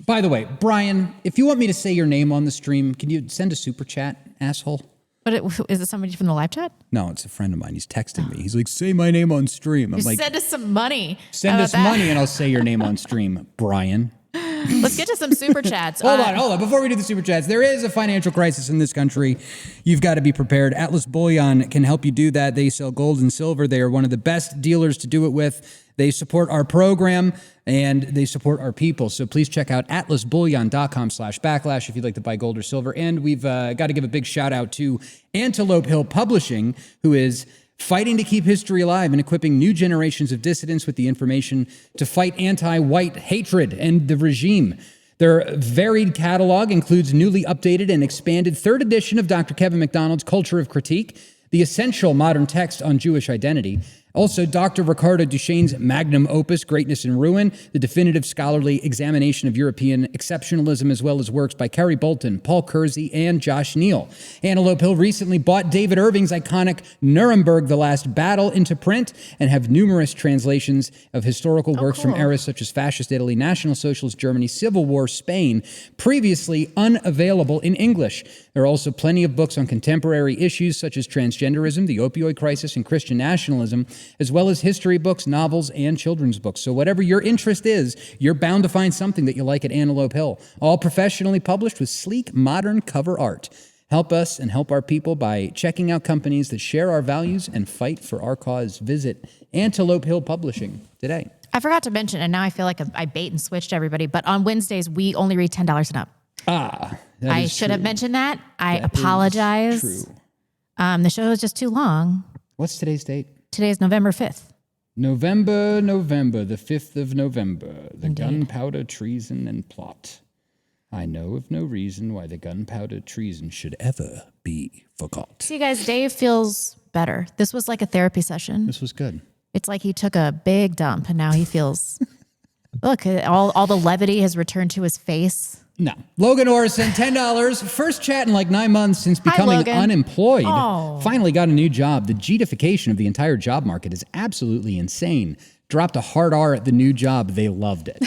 By the way, Brian, if you want me to say your name on the stream, can you send a super chat, asshole? But is it somebody from the live chat? No, it's a friend of mine. He's texting me. He's like, say my name on stream. I'm like, send us some money. Send us money and I'll say your name on stream, Brian. Let's get to some super chats. Hold on. Before we do the super chats, there is a financial crisis in this country. You've got to be prepared. Atlas Bullion can help you do that. They sell gold and silver. They are one of the best dealers to do it with. They support our program and they support our people. So please check out atlasbullion.com/backlash if you'd like to buy gold or silver. And we've got to give a big shout out to Antelope Hill Publishing, who is fighting to keep history alive and equipping new generations of dissidents with the information to fight anti-white hatred and the regime. Their varied catalog includes newly updated and expanded third edition of Dr. Kevin MacDonald's Culture of Critique, the essential modern text on Jewish identity, Also, Dr. Ricardo Duchesne's magnum opus, Greatness in Ruin, the definitive scholarly examination of European exceptionalism, as well as works by Kerry Bolton, Paul Kersey, and Josh Neal. Antelope Hill recently bought David Irving's iconic Nuremberg, The Last Battle into print and have numerous translations of historical works from eras such as Fascist Italy, National Socialist Germany, Civil War Spain, previously unavailable in English. There are also plenty of books on contemporary issues such as transgenderism, the opioid crisis, and Christian nationalism, as well as history books, novels, and children's books. So whatever your interest is, you're bound to find something that you like at Antelope Hill. All professionally published with sleek, modern cover art. Help us and help our people by checking out companies that share our values and fight for our cause. Visit Antelope Hill Publishing today. I forgot to mention, and now I feel like I bait and switched everybody, but on Wednesdays, we only read $10 and up. I should have mentioned that. I apologize. True. The show is just too long. What's today's date? Today is November 5th. November, the 5th of November. The gunpowder treason and plot. I know of no reason why the gunpowder treason should ever be forgot. See, guys, Dave feels better. This was like a therapy session. This was good. It's like he took a big dump and now he feels, look, all the levity has returned to his face. No. Logan Orr sent $10. First chat in like 9 months since becoming unemployed. Finally got a new job. The G-ification of the entire job market is absolutely insane. Dropped a hard R at the new job. They loved it.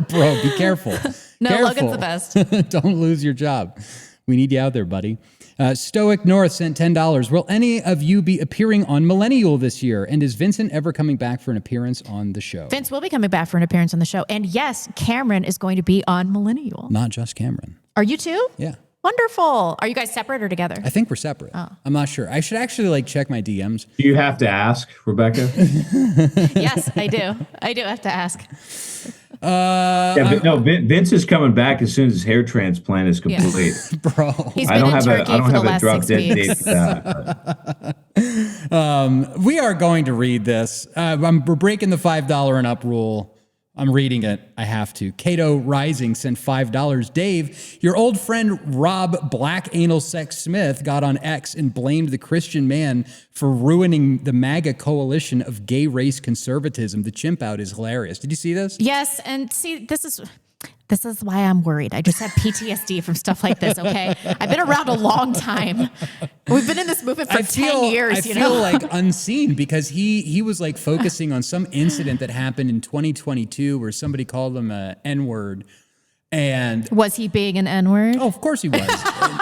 Bro, be careful. No, careful. Logan's the best. Don't lose your job. We need you out there, buddy. Stoic North sent $10. Will any of you be appearing on Millennial this year? And is Vincent ever coming back for an appearance on the show? Vince will be coming back for an appearance on the show. And yes, Cameron is going to be on Millennial. Not just Cameron. Are you too? Yeah. Wonderful. Are you guys separate or together? I think we're separate. Oh. I'm not sure. I should actually check my DMs. Do you have to ask, Rebecca? Yes, I do. I do have to ask. Vince is coming back as soon as his hair transplant is complete. Yeah. Bro, I don't have a drop dead date for that. We are going to read this. We're breaking the $5 and up rule. I'm reading it. I have to. Cato Rising sent $5. Dave, your old friend Rob Black Anal Sex Smith got on X and blamed the Christian man for ruining the MAGA coalition of gay race conservatism. The chimp out is hilarious. Did you see this? Yes, and see, this is why I'm worried. I just have PTSD from stuff like this, okay? I've been around a long time. We've been in this movement for 10 years, I feel like unseen because he was like focusing on some incident that happened in 2022 where somebody called him a N-word. And was he being an N-word? Oh, of course he was.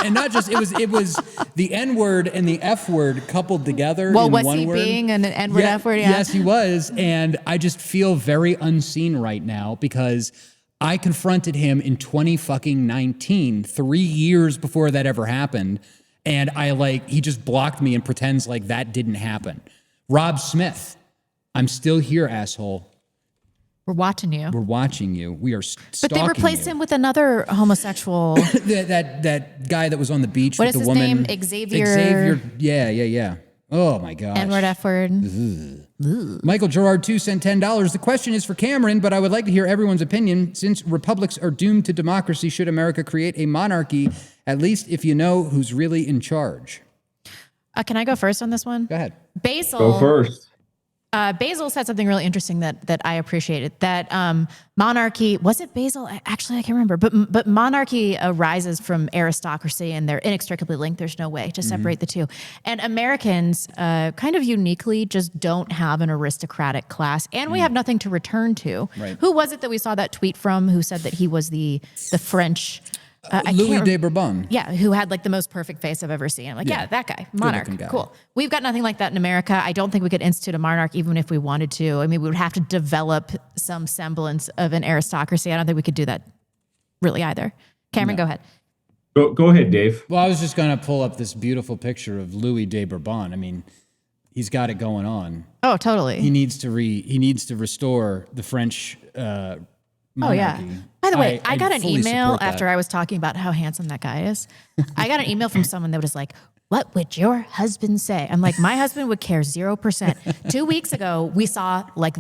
And not just, it was the N-word and the F-word coupled together. Well, in was one he word. being an N-word, F-word? Yeah. Yes, he was. And I just feel very unseen right now because I confronted him in 2019, 3 years before that ever happened. And he just blocked me and pretends like that didn't happen. Rob Smith, I'm still here, asshole. We're watching you. We're watching you. We are stalking But they replaced him with another homosexual. that guy that was on the beach what with is the his woman. Name? Xavier. Yeah. Oh my gosh. N-word, F-word. Michael Gerard 2 sent $10. The question is for Cameron, but I would like to hear everyone's opinion. Since republics are doomed to democracy, should America create a monarchy, at least if you know who's really in charge? Can I go first on this one? Go ahead. Basil. Go first. Basil said something really interesting that I appreciated. That monarchy, was it Basil? Actually, I can't remember. But monarchy arises from aristocracy, and they're inextricably linked. There's no way to separate the two. And Americans, kind of uniquely, just don't have an aristocratic class, and we have nothing to return to. Right. Who was it that we saw that tweet from? Who said that he was the French? Louis de Bourbon. Yeah, who had like the most perfect face I've ever seen. I'm like, yeah that guy, monarch, guy. Cool. We've got nothing like that in America. I don't think we could institute a monarch even if we wanted to. I mean, we would have to develop some semblance of an aristocracy. I don't think we could do that really either. Cameron, go ahead. Go ahead, Dave. Well, I was just going to pull up this beautiful picture of Louis de Bourbon. I mean, he's got it going on. Oh, totally. He needs to restore the French monarchy. Oh, yeah. By the way, I got an fully email support that. after I was talking about how handsome that guy is. I got an email from someone that was like, what would your husband say? I'm like, my husband would care 0%. 2 weeks ago, we saw like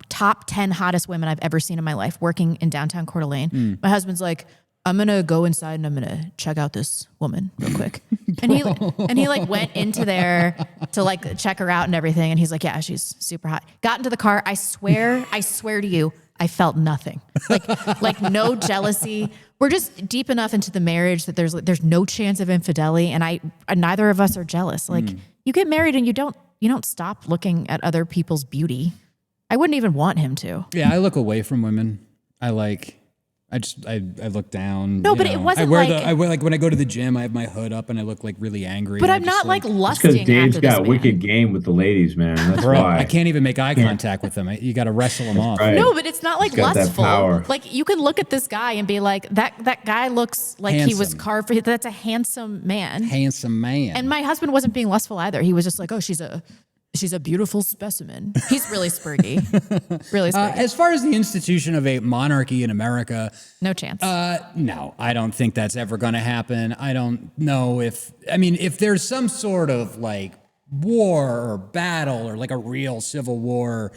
top 10 hottest women I've ever seen in my life working in downtown Coeur d'Alene. My husband's like, I'm going to go inside and I'm going to check out this woman real quick. And he like went into there to like check her out and everything. And he's like, yeah, she's super hot. Got into the car. I swear to you, I felt nothing. Like no jealousy. We're just deep enough into the marriage that there's no chance of infidelity. And neither of us are jealous. Like you get married and you don't stop looking at other people's beauty. I wouldn't even want him to. Yeah, I look away from women. I look down. No, but it wasn't I wear like when I go to the gym, I have my hood up and I look like really angry. But I'm not like lusting because Dave's after this got man. wicked game with the ladies, man. That's why. I can't even make eye contact with them. You got to wrestle them off. Right. No, but it's not like He's got that lustful. power. Like you can look at this guy and be like, that guy looks like he was Handsome. carved for. That's a handsome man. Handsome man. And my husband wasn't being lustful either. He was just like, oh, she's a beautiful specimen. He's really spurgy. Really spurgy. As far as the institution of a monarchy in America, no chance. No, I don't think that's ever going to happen. I don't know if there's some sort of like war or battle or like a real civil war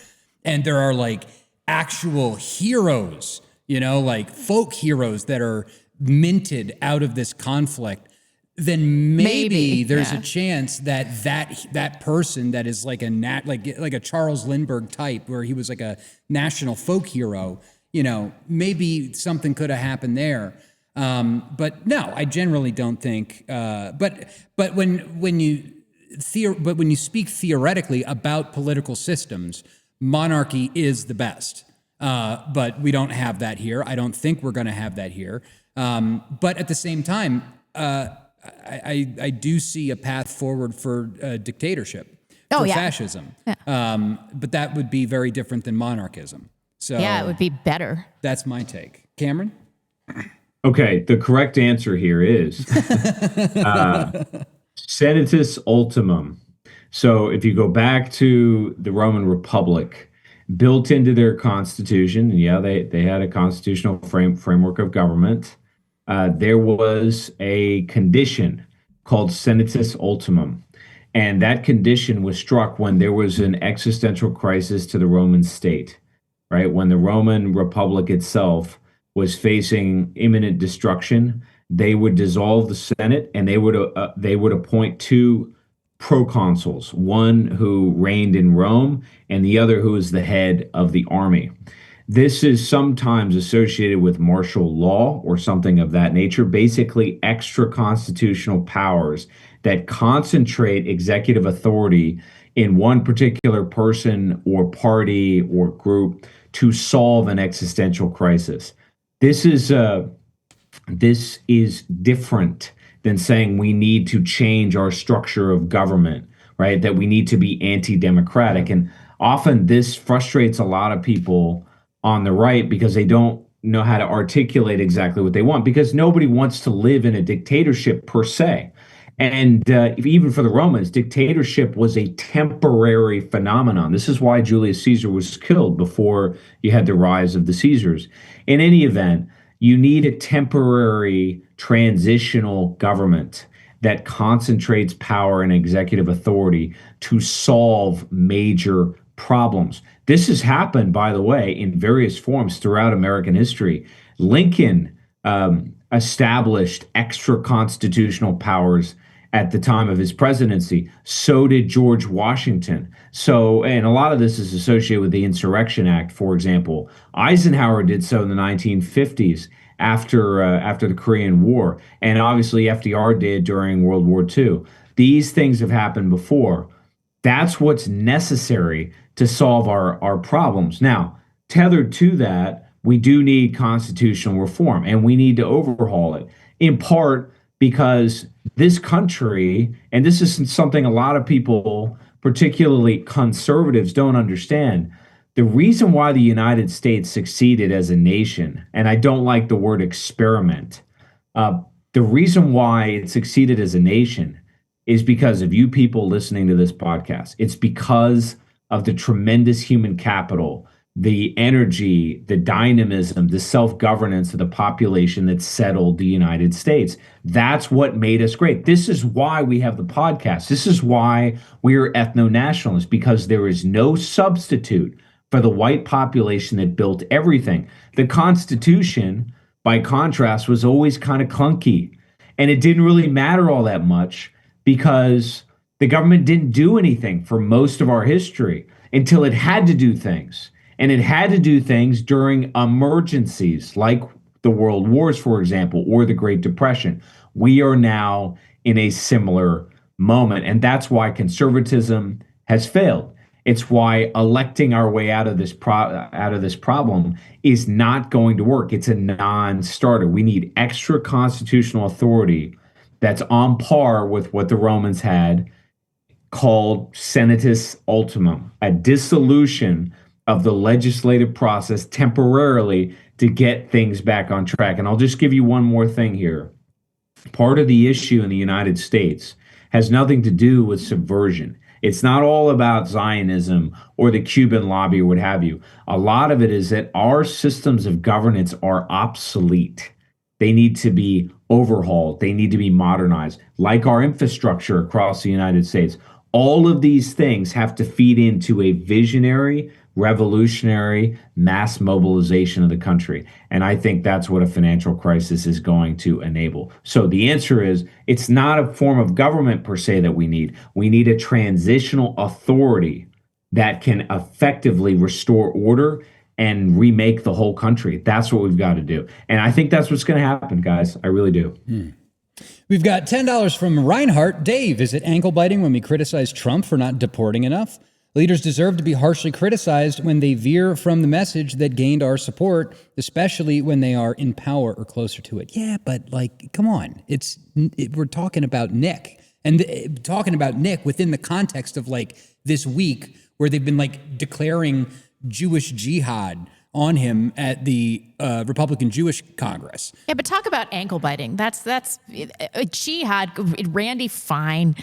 and there are like actual heroes, like folk heroes that are minted out of this conflict, then maybe there's a chance that person that is like a Charles Lindbergh type where he was like a national folk hero, maybe something could have happened there. But no, I generally don't think. But when you speak theoretically about political systems, monarchy is the best. But we don't have that here. I don't think we're going to have that here. But at the same time, I do see a path forward for dictatorship, for fascism. Yeah. But that would be very different than monarchism. So yeah, it would be better. That's my take. Cameron? Okay, the correct answer here is senatus ultimum. So if you go back to the Roman Republic, built into their constitution, they had a constitutional framework of government. There was a condition called senatus ultimum. And that condition was struck when there was an existential crisis to the Roman state, right? When the Roman Republic itself was facing imminent destruction, they would dissolve the Senate and they would appoint two proconsuls, one who reigned in Rome and the other who was the head of the army. This is sometimes associated with martial law or something of that nature, basically extra constitutional powers that concentrate executive authority in one particular person or party or group to solve an existential crisis. This is different than saying we need to change our structure of government, right? That we need to be anti-democratic. And often this frustrates a lot of people on the right because they don't know how to articulate exactly what they want, because nobody wants to live in a dictatorship per se. And even for the Romans, dictatorship was a temporary phenomenon. This is why Julius Caesar was killed before you had the rise of the Caesars. In any event, you need a temporary transitional government that concentrates power and executive authority to solve major problems. This has happened, by the way, in various forms throughout American history. Lincoln established extra constitutional powers at the time of his presidency. So did George Washington. And a lot of this is associated with the Insurrection Act, for example. Eisenhower did so in the 1950s after the Korean War. And obviously FDR did during World War II. These things have happened before. That's what's necessary to solve our problems. Now, tethered to that, we do need constitutional reform, and we need to overhaul it, in part because this country, and this is something a lot of people, particularly conservatives, don't understand. The reason why the United States succeeded as a nation, and I don't like the word experiment, the reason why it succeeded as a nation is because of you people listening to this podcast. It's because of the tremendous human capital, the energy, the dynamism, the self-governance of the population that settled the United States. That's what made us great. This is why we have the podcast. This is why we're ethno-nationalists, because there is no substitute for the white population that built everything. The Constitution by contrast, was always kind of clunky. And it didn't really matter all that much because the government didn't do anything for most of our history until it had to do things. And it had to do things during emergencies like the World Wars, for example, or the Great Depression. We are now in a similar moment. And that's why conservatism has failed. It's why electing our way out of this problem is not going to work. It's a non-starter. We need extra constitutional authority that's on par with what the Romans had, called senatus ultimum, a dissolution of the legislative process temporarily to get things back on track. And I'll just give you one more thing here. Part of the issue in the United States has nothing to do with subversion. It's not all about Zionism or the Cuban lobby or what have you. A lot of it is that our systems of governance are obsolete. They need to be overhauled. They need to be modernized, like our infrastructure across the United States. All of these things have to feed into a visionary, revolutionary mass mobilization of the country. And I think that's what a financial crisis is going to enable. So the answer is, it's not a form of government per se that we need. We need a transitional authority that can effectively restore order and remake the whole country. That's what we've got to do. And I think that's what's going to happen, guys. I really do. We've got $10 from Reinhardt. Dave, is it ankle biting when we criticize Trump for not deporting enough? Leaders deserve to be harshly criticized when they veer from the message that gained our support, especially when they are in power or closer to it. Yeah, but like, come on. We're talking about Nick, and talking about Nick within the context of like this week where they've been like declaring Jewish jihad on him at the Republican Jewish Congress. Yeah, but talk about ankle biting. That's jihad. Randy Fine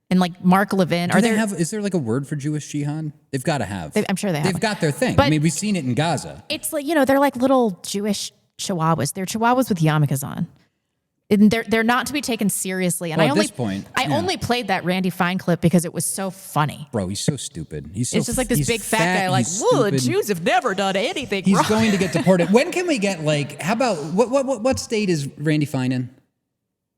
and like Mark Levin. Is there like a word for Jewish jihad? They've got to have. I'm sure they have. They've got their thing. But I mean, we've seen it in Gaza. It's like, they're like little Jewish chihuahuas. They're chihuahuas with yarmulkes on. And they're not to be taken seriously. And at this point, I only played that Randy Fine clip because it was so funny. Bro, he's so stupid. It's just like this big fat guy, like, whoa, the Jews have never done anything wrong. He's going to get deported. When can we get how about what state is Randy Fine in?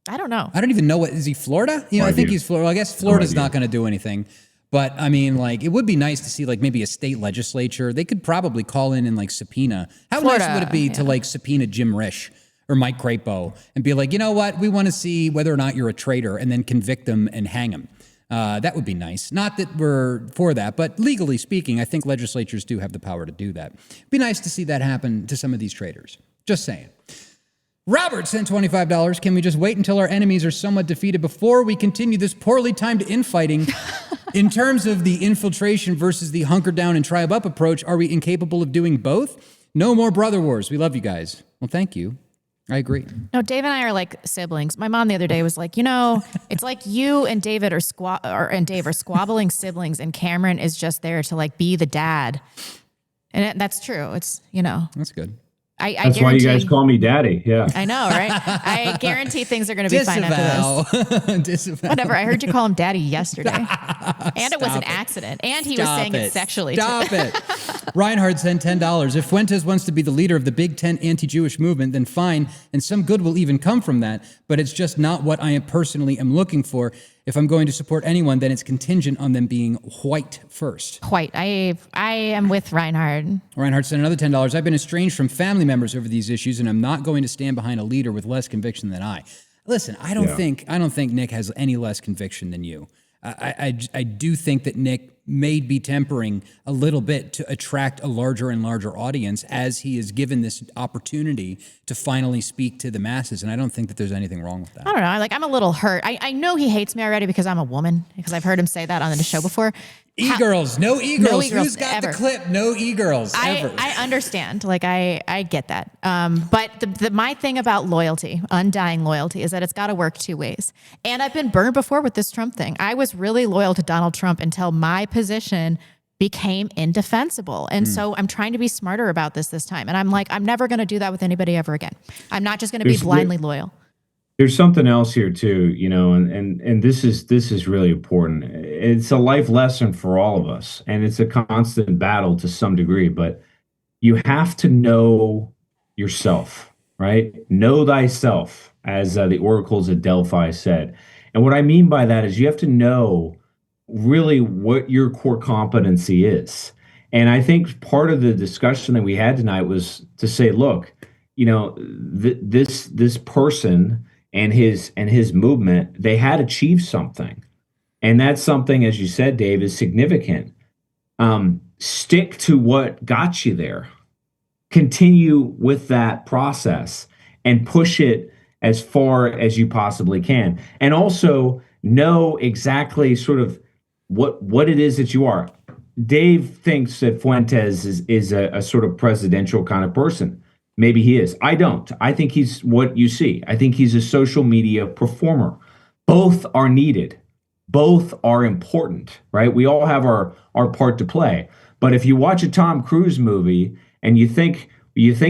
I don't know. I don't even know is he Florida? I think he's Florida. I guess Florida's not going to do anything. But I mean, like, it would be nice to see like maybe a state legislature. They could probably call in and like subpoena. How Florida, nice would it be to like subpoena Jim Risch or Mike Crapo and be like, you know what? We want to see whether or not you're a traitor and then convict them and hang them. That would be nice. Not that we're for that, but legally speaking, I think legislatures do have the power to do that. It'd be nice to see that happen to some of these traitors. Just saying. Robert sent $25. Can we just wait until our enemies are somewhat defeated before we continue this poorly timed infighting? In terms of the infiltration versus the hunker down and tribe up approach, are we incapable of doing both? No more brother wars. We love you guys. Well, thank you. I agree. No, Dave and I are like siblings. My mom the other day was like, it's like you and David and Dave are squabbling siblings, and Cameron is just there to like be the dad. And that's true. It's, That's good. That's why you guys call me daddy. Yeah. I know, right? I guarantee things are going to be fine after this. Disavow. Whatever. I heard you call him daddy yesterday. And it was an accident. And he was saying it sexually. Stop it. Reinhardt sent $10. If Fuentes wants to be the leader of the Big Tent anti-Jewish movement, then fine. And some good will even come from that. But it's just not what I personally am looking for. If I'm going to support anyone, then it's contingent on them being white first. White. I am with Reinhardt. Reinhardt sent another $10. I've been estranged from family members over these issues, and I'm not going to stand behind a leader with less conviction than I. Listen, I don't think Nick has any less conviction than you. I do think that Nick may be tempering a little bit to attract a larger and larger audience as he is given this opportunity to finally speak to the masses. And I don't think that there's anything wrong with that. I don't know. I'm a little hurt. I know he hates me already because I'm a woman, because I've heard him say that on the show before. E-girls, no e-girls. Who's got ever. The clip? No e-girls ever. I understand. Like, I get that. But my thing about loyalty, undying loyalty, is that it's got to work two ways. And I've been burned before with this Trump thing. I was really loyal to Donald Trump until my position became indefensible. And so I'm trying to be smarter about this time. And I'm like, I'm never going to do that with anybody ever again. I'm not just going to be blindly loyal. There's something else here too, and this is really important. It's a life lesson for all of us, and it's a constant battle to some degree, but you have to know yourself. right? Know thyself, as the oracles at Delphi said. And what I mean by that is you have to know really what your core competency is. And I think part of the discussion that we had tonight was to say, look, this person and his movement, they had achieved something. And that's something, as you said, Dave, is significant. Stick to what got you there. Continue with that process and push it as far as you possibly can. And also know exactly sort of what it is that you are. Dave thinks that Fuentes is a sort of presidential kind of person. Maybe he is. I don't. I think he's what you see. I think he's a social media performer. Both are needed. Both are important, right? We all have our part to play. But if you watch a Tom Cruise movie and you think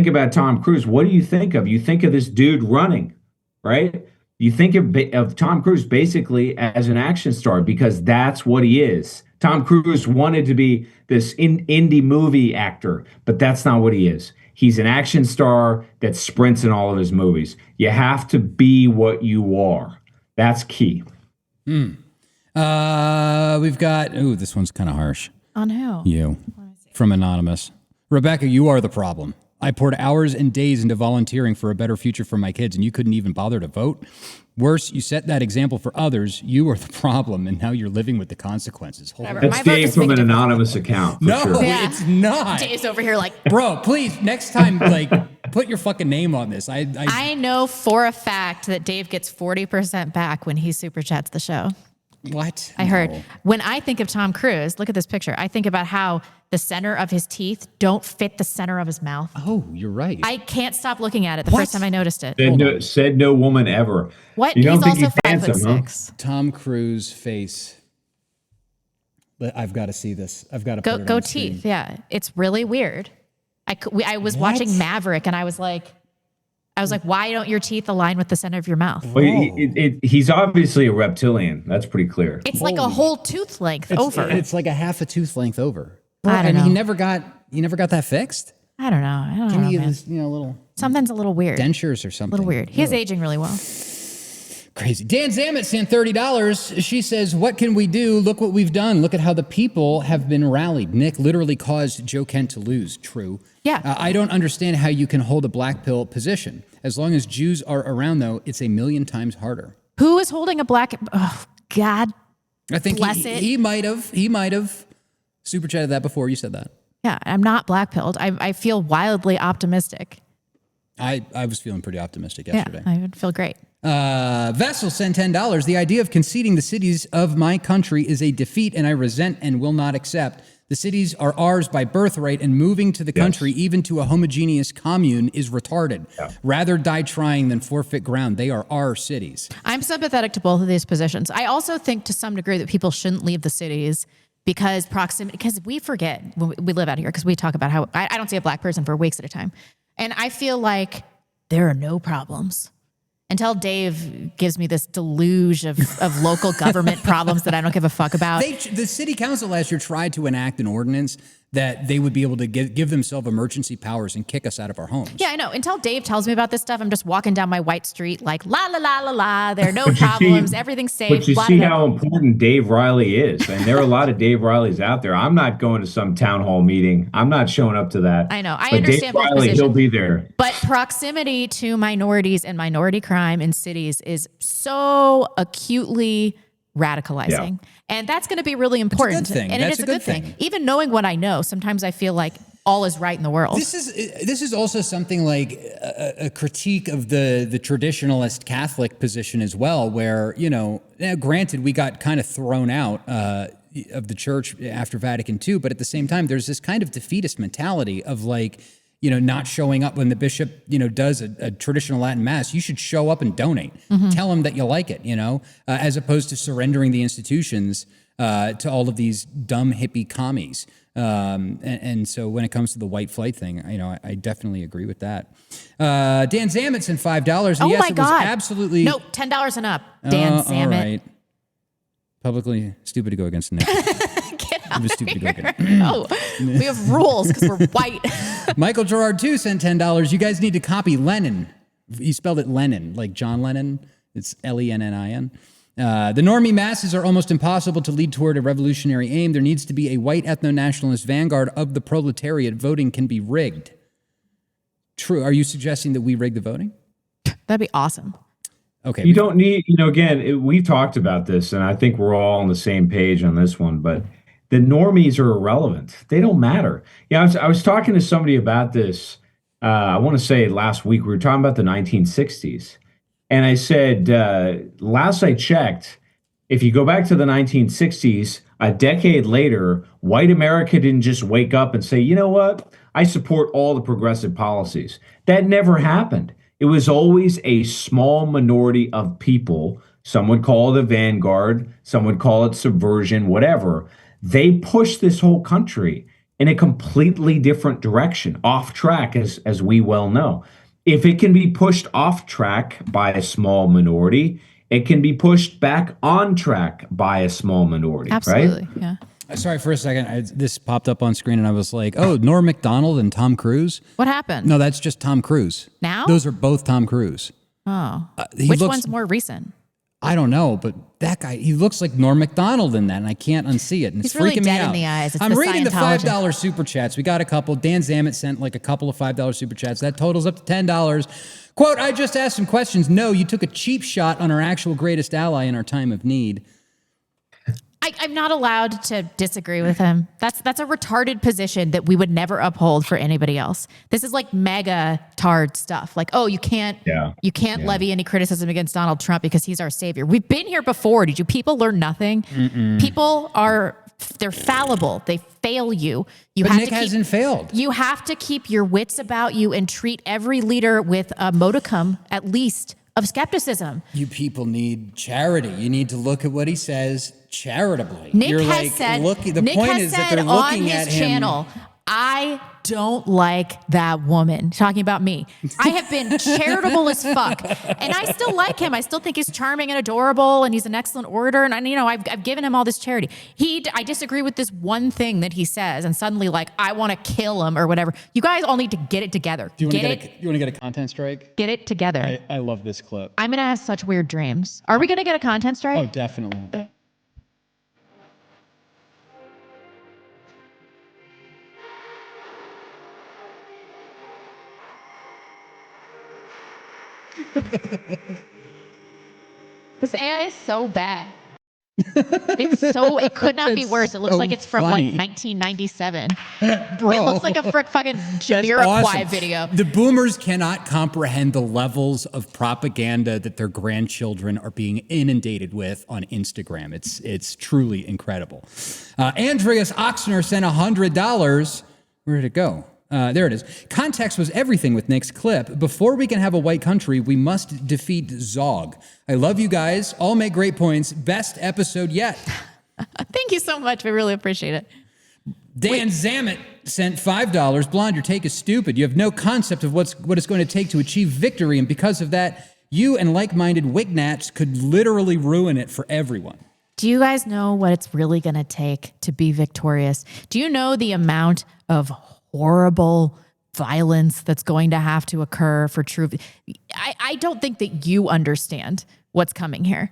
about Tom Cruise, what do you think of? You think of this dude running, right? You think of Tom Cruise basically as an action star because that's what he is. Tom Cruise wanted to be this indie movie actor, but that's not what he is. He's an action star that sprints in all of his movies. You have to be what you are. That's key. We've got, this one's kind of harsh. On who? You. From Anonymous. Rebecca, you are the problem. I poured hours and days into volunteering for a better future for my kids, and you couldn't even bother to vote. Worse, you set that example for others. You are the problem, and now you're living with the consequences. That's Dave from an anonymous account. No, sure. it's not. Dave's over here like, bro, please, next time, put your fucking name on this. I know for a fact that Dave gets 40% back when he super chats the show. What? I heard. When I think of Tom Cruise, look at this picture. I think about how the center of his teeth don't fit the center of his mouth. Oh, you're right. I can't stop looking at it the first time I noticed it. Said no woman ever. What? You don't He's think also he's handsome, 5'6". huh? Tom Cruise face. I've got to see this. I've got to put it go on teeth. screen. Yeah, it's really weird. I was watching Maverick and I was like, why don't your teeth align with the center of your mouth? Well, he's obviously a reptilian. That's pretty clear. It's like a whole tooth length over. It's like a half a tooth length over. I don't know. He never got that fixed. I don't know. Can he man. use, little something's a little weird. dentures or something? A little weird. He's aging really well. Crazy. Dan Zamet sent $30. She says, what can we do? Look what we've done. Look at how the people have been rallied. Nick literally caused Joe Kent to lose. True. Yeah. I don't understand how you can hold a black pill position. As long as Jews are around, though, it's a million times harder. Who is holding a black? Oh, God. I think bless he might have super chatted that before you said that. Yeah, I'm not black pilled. I feel wildly optimistic. I was feeling pretty optimistic yesterday. Yeah, I would feel great. Vessel sent $10. The idea of conceding the cities of my country is a defeat, and I resent and will not accept. The cities are ours by birthright, and moving to the country, even to a homogeneous commune, is retarded. Yeah. Rather die trying than forfeit ground. They are our cities. I'm sympathetic to both of these positions. I also think to some degree that people shouldn't leave the cities because proximity, because we forget when we live out here, because we talk about how I don't see a black person for weeks at a time. And I feel like there are no problems until Dave gives me this deluge of local government problems that I don't give a fuck about. The city council last year tried to enact an ordinance that they would be able to give themselves emergency powers and kick us out of our homes. Yeah, I know. Until Dave tells me about this stuff, I'm just walking down my white street like, la, la, la, la, la. There are no problems. Everything's safe. But you see how important Dave Reilly is. And there are a lot of Dave Reileys out there. I'm not going to some town hall meeting. I'm not showing up to that. I know. I but understand Dave Reilly, he'll be there. But proximity to minorities and minority crime in cities is so acutely radicalizing. Yeah. And that's going to be really important. It's a good thing. And it is a good thing. Even knowing what I know, sometimes I feel like all is right in the world. This is also something like a critique of the traditionalist Catholic position as well, where, granted, we got kind of thrown out of the church after Vatican II, but at the same time, there's this kind of defeatist mentality of like, not showing up when the bishop, does a traditional Latin mass. You should show up and donate. Mm-hmm. Tell him that you like it, as opposed to surrendering the institutions to all of these dumb hippie commies. And so when it comes to the white flight thing, I definitely agree with that. Dan Zamet sent $5. Oh yes, my God. Was absolutely. No, $10 and up. Dan Zamet. All right. Publicly stupid to go against Nick. Get out of here. Good. No, we have rules because we're white. Michael Gerard 2 sent $10. You guys need to copy Lenin. He spelled it Lennon, like John Lennon. It's Lennin. The normie masses are almost impossible to lead toward a revolutionary aim. There needs to be a white ethno-nationalist vanguard of the proletariat. Voting can be rigged. True. Are you suggesting that we rig the voting? That'd be awesome. Okay. You don't need, again, we've talked about this, and I think we're all on the same page on this one, but the normies are irrelevant. They don't matter. Yeah, I was talking to somebody about this, I want to say last week. We were talking about the 1960s. And I said, last I checked, if you go back to the 1960s, a decade later, white America didn't just wake up and say, you know what? I support all the progressive policies. That never happened. It was always a small minority of people. Some would call it a vanguard. Some would call it subversion, whatever. They pushed this whole country in a completely different direction, off track, as we well know. If it can be pushed off track by a small minority, it can be pushed back on track by a small minority. Absolutely, right? Yeah. Sorry, for a second, this popped up on screen and I was like, oh, Norm Macdonald and Tom Cruise? What happened? No, that's just Tom Cruise. Now? Those are both Tom Cruise. Oh. Which one's more recent? I don't know, but that guy, he looks like Norm Macdonald in that, and I can't unsee it. And He's it's really freaking dead me out. in the eyes. It's I'm the reading the Scientology. $5 super chats. We got a couple. Dan Zammit sent like a couple of $5 super chats. That totals up to $10. Quote, I just asked some questions. No, you took a cheap shot on our actual greatest ally in our time of need. I'm not allowed to disagree with him. That's a retarded position that we would never uphold for anybody else. This is like mega tard stuff. Like, oh, you can't levy any criticism against Donald Trump because he's our savior. We've been here before. Did you people learn nothing? People they're fallible. They fail you. But Nick hasn't failed. You have to keep your wits about you and treat every leader with a modicum, at least, of skepticism. You people need charity. You need to look at what he says charitably. Nick You're has like, said, the Nick point has is said that they're on looking his at him. channel, I don't like that woman. Talking about me. I have been charitable as fuck. And I still like him. I still think he's charming and adorable and he's an excellent orator. And I've given him all this charity. I disagree with this one thing that he says and suddenly like, I want to kill him or whatever. You guys all need to get it together. Do you want to get a content strike? Get it together. I love this clip. I'm going to have such weird dreams. Are we going to get a content strike? Oh, definitely. This AI is so bad. It could not be worse. It looks like it's from like 1997. Bro. It looks like a fucking Jamiroquai video. The boomers cannot comprehend the levels of propaganda that their grandchildren are being inundated with on Instagram. It's truly incredible. Andreas Oxner sent $100. Where did it go? There it is. Context was everything with Nick's clip. Before we can have a white country, we must defeat Zog. I love you guys. All make great points. Best episode yet. Thank you so much. We really appreciate it. Dan Zammit sent $5. Blonde, your take is stupid. You have no concept of what it's going to take to achieve victory. And because of that, you and like-minded wignats could literally ruin it for everyone. Do you guys know what it's really going to take to be victorious? Do you know the amount of horrible violence that's going to have to occur for true? I don't think that you understand what's coming here.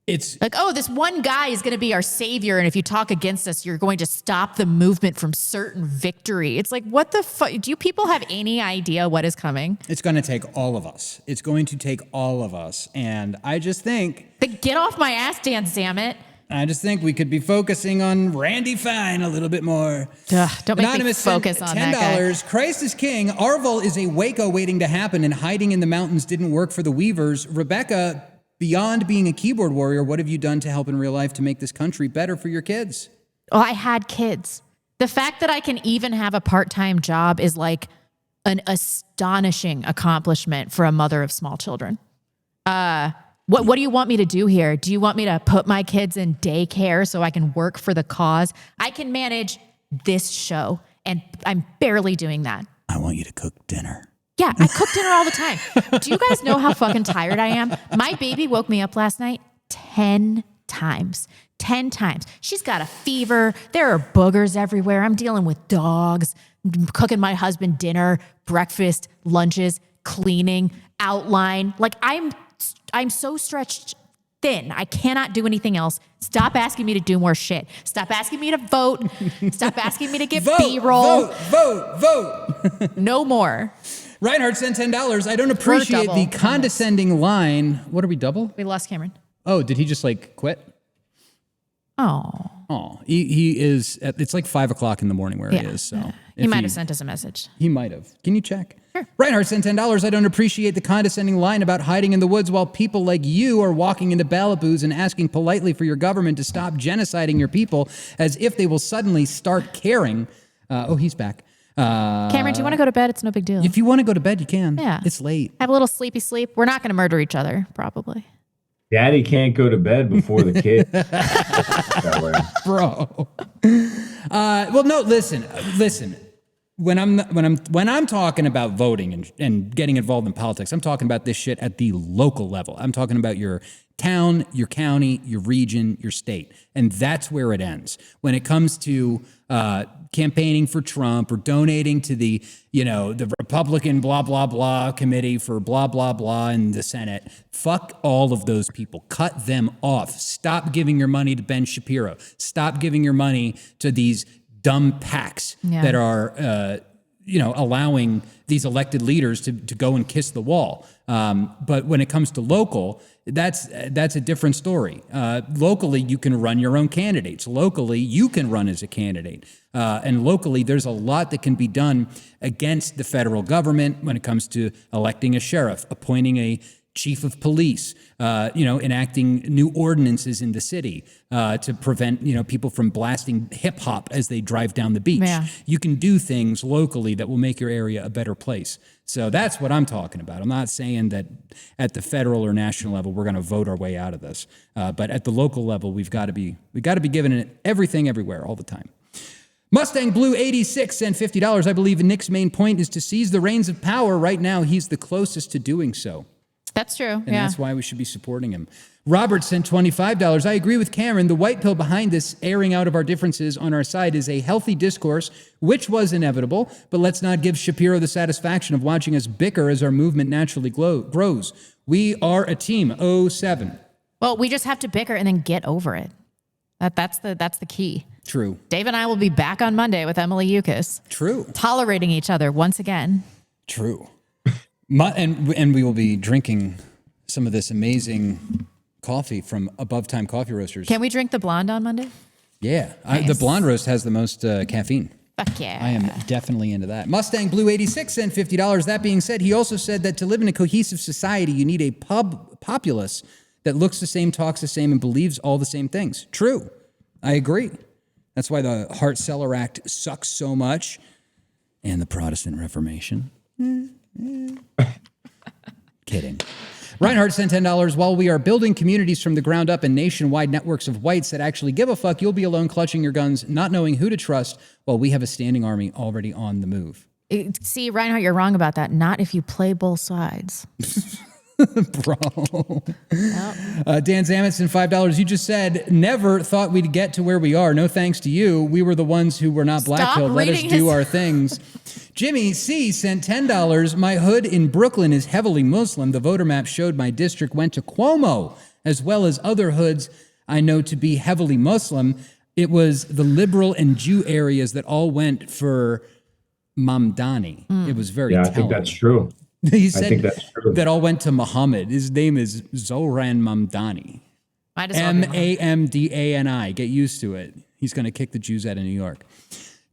It's like, oh, this one guy is going to be our savior, and if you talk against us, you're going to stop the movement from certain victory. It's like, what the fuck? Do you people have any idea what is coming? It's going to take all of us. It's going to take all of us. And I just think... Get off my ass, Dan Zammit. I just think we could be focusing on Randy Fine a little bit more. Don't make me focus on that guy. $10. Christ is king. Arvel is a Waco waiting to happen, and hiding in the mountains didn't work for the Weavers. Rebecca, beyond being a keyboard warrior, what have you done to help in real life to make this country better for your kids? Oh, I had kids. The fact that I can even have a part-time job is like an astonishing accomplishment for a mother of small children. What do you want me to do here? Do you want me to put my kids in daycare so I can work for the cause? I can manage this show, and I'm barely doing that. I want you to cook dinner. Yeah, I cook dinner all the time. Do you guys know how fucking tired I am? My baby woke me up last night 10 times. 10 times. She's got a fever. There are boogers everywhere. I'm dealing with dogs, cooking my husband dinner, breakfast, lunches. cleaning, outline. Like I'm so stretched thin. I cannot do anything else. Stop asking me to do more shit. Stop asking me to vote. Stop asking me to get B-roll. Vote. No more. Reinhardt sent $10. I don't appreciate the condescending line. What are we, double? We lost Cameron. Oh, did he just like quit? Oh, he is. It's like 5 o'clock in the morning where he is. So he might have sent us a message. He might have. Can you check? Sure. Reinhardt sent $10. I don't appreciate the condescending line about hiding in the woods while people like you are walking into Balaboo's and asking politely for your government to stop genociding your people as if they will suddenly start caring. He's back. Cameron, do you want to go to bed? It's no big deal. If you want to go to bed, you can. Yeah. It's late. Have a little sleepy sleep. We're not going to murder each other, probably. Daddy can't go to bed before the kid. Bro. Well, no, listen. When I'm talking about voting and getting involved in politics, I'm talking about this shit at the local level. I'm talking about your town, your county, your region, your state. And that's where it ends. When it comes to campaigning for Trump or donating to the Republican blah, blah, blah committee for blah, blah, blah in the Senate, fuck all of those people. Cut them off. Stop giving your money to Ben Shapiro. Stop giving your money to these dumb PACs that are, allowing these elected leaders to go and kiss the wall. But when it comes to local, that's a different story. Locally, you can run your own candidates. Locally, you can run as a candidate. And locally, there's a lot that can be done against the federal government when it comes to electing a sheriff, appointing a chief of police, enacting new ordinances in the city to prevent, people from blasting hip hop as they drive down the beach. Yeah. You can do things locally that will make your area a better place. So that's what I'm talking about. I'm not saying that at the federal or national level we're going to vote our way out of this, but at the local level we've got to be giving it everything everywhere all the time. Mustang Blue 86 and $50. I believe Nick's main point is to seize the reins of power. Right now, he's the closest to doing so. That's true. And that's why we should be supporting him. Robert sent $25. I agree with Cameron. The white pill behind this airing out of our differences on our side is a healthy discourse, which was inevitable, but let's not give Shapiro the satisfaction of watching us bicker as our movement naturally grows. We are a team. 07. Well, we just have to bicker and then get over it. That's the key. True. Dave and I will be back on Monday with Emily Yukis. True. Tolerating each other once again. True. And we will be drinking some of this amazing coffee from Above Time Coffee Roasters. Can we drink the blonde on Monday? Yeah. Nice. The blonde roast has the most caffeine. Fuck yeah. I am definitely into that. Mustang Blue 86 and $50. That being said, he also said that to live in a cohesive society, you need a populace that looks the same, talks the same, and believes all the same things. True. I agree. That's why the Hart-Celler Act sucks so much. And the Protestant Reformation. Kidding. Reinhardt sent $10. While we are building communities from the ground up and nationwide networks of whites that actually give a fuck, you'll be alone clutching your guns, not knowing who to trust, while we have a standing army already on the move. See, Reinhardt, you're wrong about that. Not if you play both sides. Bro. Dan Zametson, $5. You just said, never thought we'd get to where we are. No thanks to you. We were the ones who were not blackpilled. Let us do our things. Jimmy C. sent $10. My hood in Brooklyn is heavily Muslim. The voter map showed my district went to Cuomo, as well as other hoods I know to be heavily Muslim. It was the liberal and Jew areas that all went for Mamdani. It was very telling. I think that's true. He said that all went to Muhammad. His name is Zohran Mamdani. Mamdani. Get used to it. He's going to kick the Jews out of New York.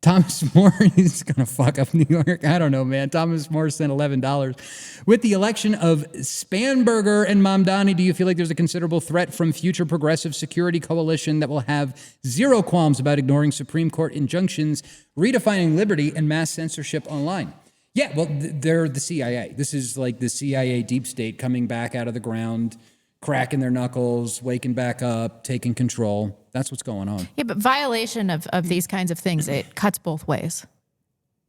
Thomas More, he's going to fuck up New York. I don't know, man. Thomas More sent $11. With the election of Spanberger and Mamdani, do you feel like there's a considerable threat from future progressive security coalition that will have zero qualms about ignoring Supreme Court injunctions, redefining liberty, and mass censorship online? Yeah, well, they're the CIA. This is like the CIA deep state coming back out of the ground, cracking their knuckles, waking back up, taking control. That's what's going on. Yeah, but violation of these kinds of things, it cuts both ways.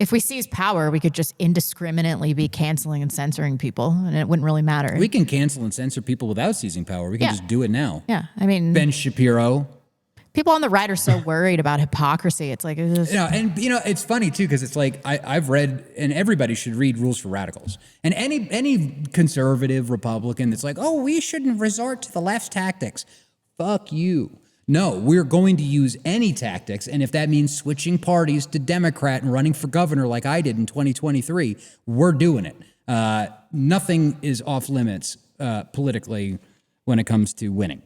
If we seize power, we could just indiscriminately be canceling and censoring people, and it wouldn't really matter. We can cancel and censor people without seizing power. We can just do it now. Yeah, I mean... Ben Shapiro. People on the right are so worried about hypocrisy. It's like, and it's funny too, because it's like I've read, and everybody should read Rules for Radicals. And any conservative Republican that's like, oh, we shouldn't resort to the left's tactics. Fuck you. No, we're going to use any tactics. And if that means switching parties to Democrat and running for governor like I did in 2023, we're doing it. Nothing is off limits politically when it comes to winning.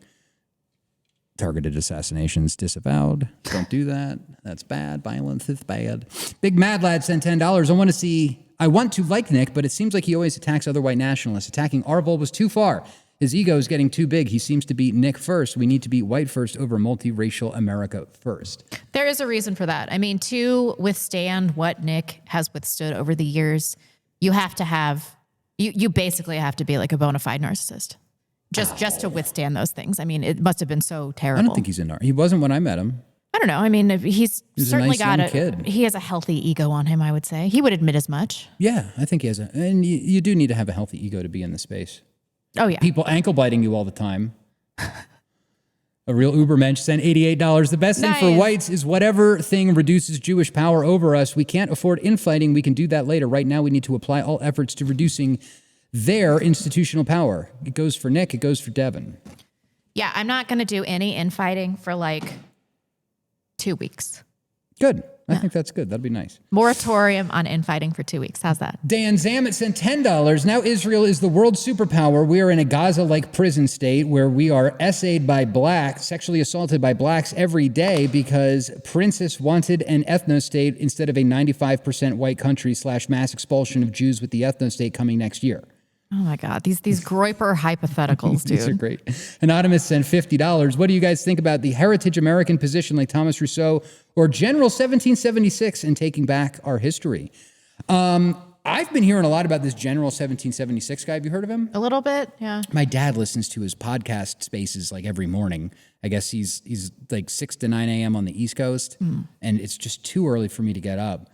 Targeted assassinations disavowed. Don't do that. That's bad. Violence is bad. Big Mad Lad sent $10. I want to like Nick, but it seems like he always attacks other white nationalists. Attacking Arvol was too far. His ego is getting too big. He seems to beat Nick first. We need to beat white first over multiracial America first. There is a reason for that. I mean, to withstand what Nick has withstood over the years, you have to have, you basically have to be like a bona fide narcissist. Just to withstand those things. I mean, it must have been so terrible. I don't think he's a narc. He wasn't when I met him. I don't know. I mean, he's certainly a nice got young kid. He has a healthy ego on him, I would say. He would admit as much. Yeah, I think he has and you do need to have a healthy ego to be in the space. Oh, yeah. People ankle biting you all the time. A real Ubermensch sent $88. The best thing for whites is whatever thing reduces Jewish power over us. We can't afford infighting. We can do that later. Right now, we need to apply all efforts to reducing their institutional power. It goes for Nick. It goes for Devin. Yeah, I'm not going to do any infighting for like 2 weeks. Good. I think that's good. That'd be nice. Moratorium on infighting for 2 weeks. How's that? Dan Zamet sent $10. Now Israel is the world superpower. We are in a Gaza-like prison state where we are essayed by blacks, sexually assaulted by blacks every day because Princess wanted an ethno-state instead of a 95% white country / mass expulsion of Jews with the ethno-state coming next year. Oh my God, these Groyper hypotheticals, dude. These are great. Anonymous sent $50. What do you guys think about the heritage American position like Thomas Rousseau or General 1776 in taking back our history? I've been hearing a lot about this General 1776 guy. Have you heard of him? A little bit, yeah. My dad listens to his podcast spaces like every morning. I guess he's like 6 to 9 a.m. on the East Coast, and it's just too early for me to get up.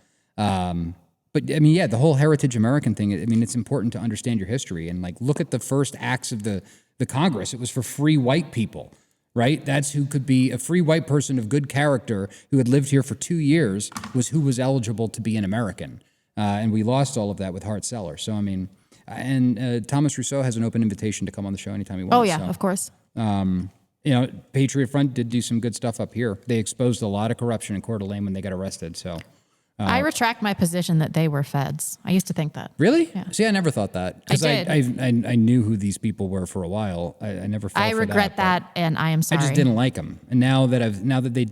But I mean, yeah, the whole heritage American thing, I mean, it's important to understand your history and like look at the first acts of the Congress. It was for free white people, right? That's who could be a free white person of good character who had lived here for 2 years was who was eligible to be an American. And we lost all of that with Hart-Celler. So, I mean, and Thomas Rousseau has an open invitation to come on the show anytime he wants. Oh, yeah, of course. Patriot Front did do some good stuff up here. They exposed a lot of corruption in Coeur d'Alene when they got arrested, so... I retract my position that they were feds. I used to think that. Really? Yeah. See, I never thought that. Because I knew who these people were for a while. I never fell for that. I regret that, and I am sorry. I just didn't like them. And now that they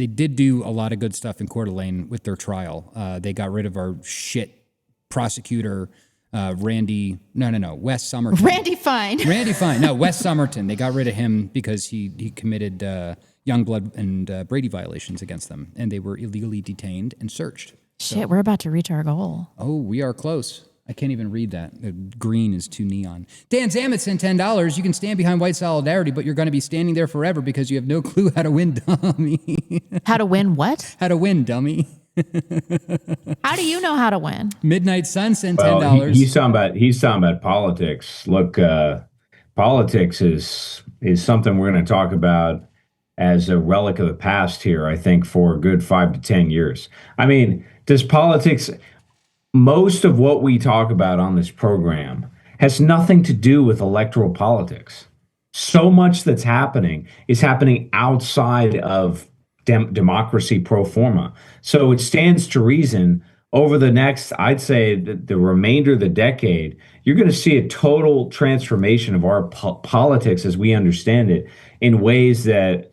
did do a lot of good stuff in Coeur d'Alene with their trial. They got rid of our shit prosecutor, Wes Somerton. Randy Fine. No, Wes Somerton. They got rid of him because he committed Youngblood and Brady violations against them, and they were illegally detained and searched. Shit, we're about to reach our goal. Oh, we are close. I can't even read that. The green is too neon. Dan Zamet sent $10. You can stand behind white solidarity, but you're going to be standing there forever because you have no clue how to win, dummy. How to win what? How to win, dummy. How do you know how to win? Midnight Sun sent $10. Well, he's talking about politics. Look, politics is something we're going to talk about as a relic of the past here, I think, for a good 5 to 10 years. I mean, does politics, most of what we talk about on this program has nothing to do with electoral politics. So much that's happening is happening outside of democracy pro forma. So it stands to reason over the next, I'd say, the remainder of the decade, you're going to see a total transformation of our politics as we understand it in ways that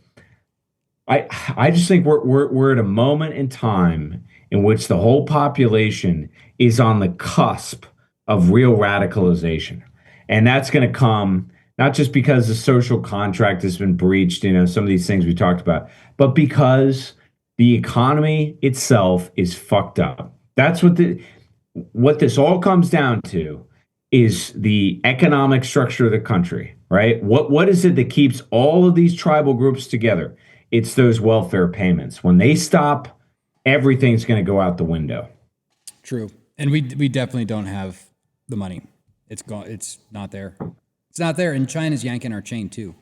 I just think we're at a moment in time in which the whole population is on the cusp of real radicalization. And that's going to come not just because the social contract has been breached, some of these things we talked about, but because the economy itself is fucked up. That's what this all comes down to is the economic structure of the country, right? What is it that keeps all of these tribal groups together? It's those welfare payments. When they stop, everything's going to go out the window. True. And we definitely don't have the money. It's gone. It's not there. It's not there. And China's yanking our chain too.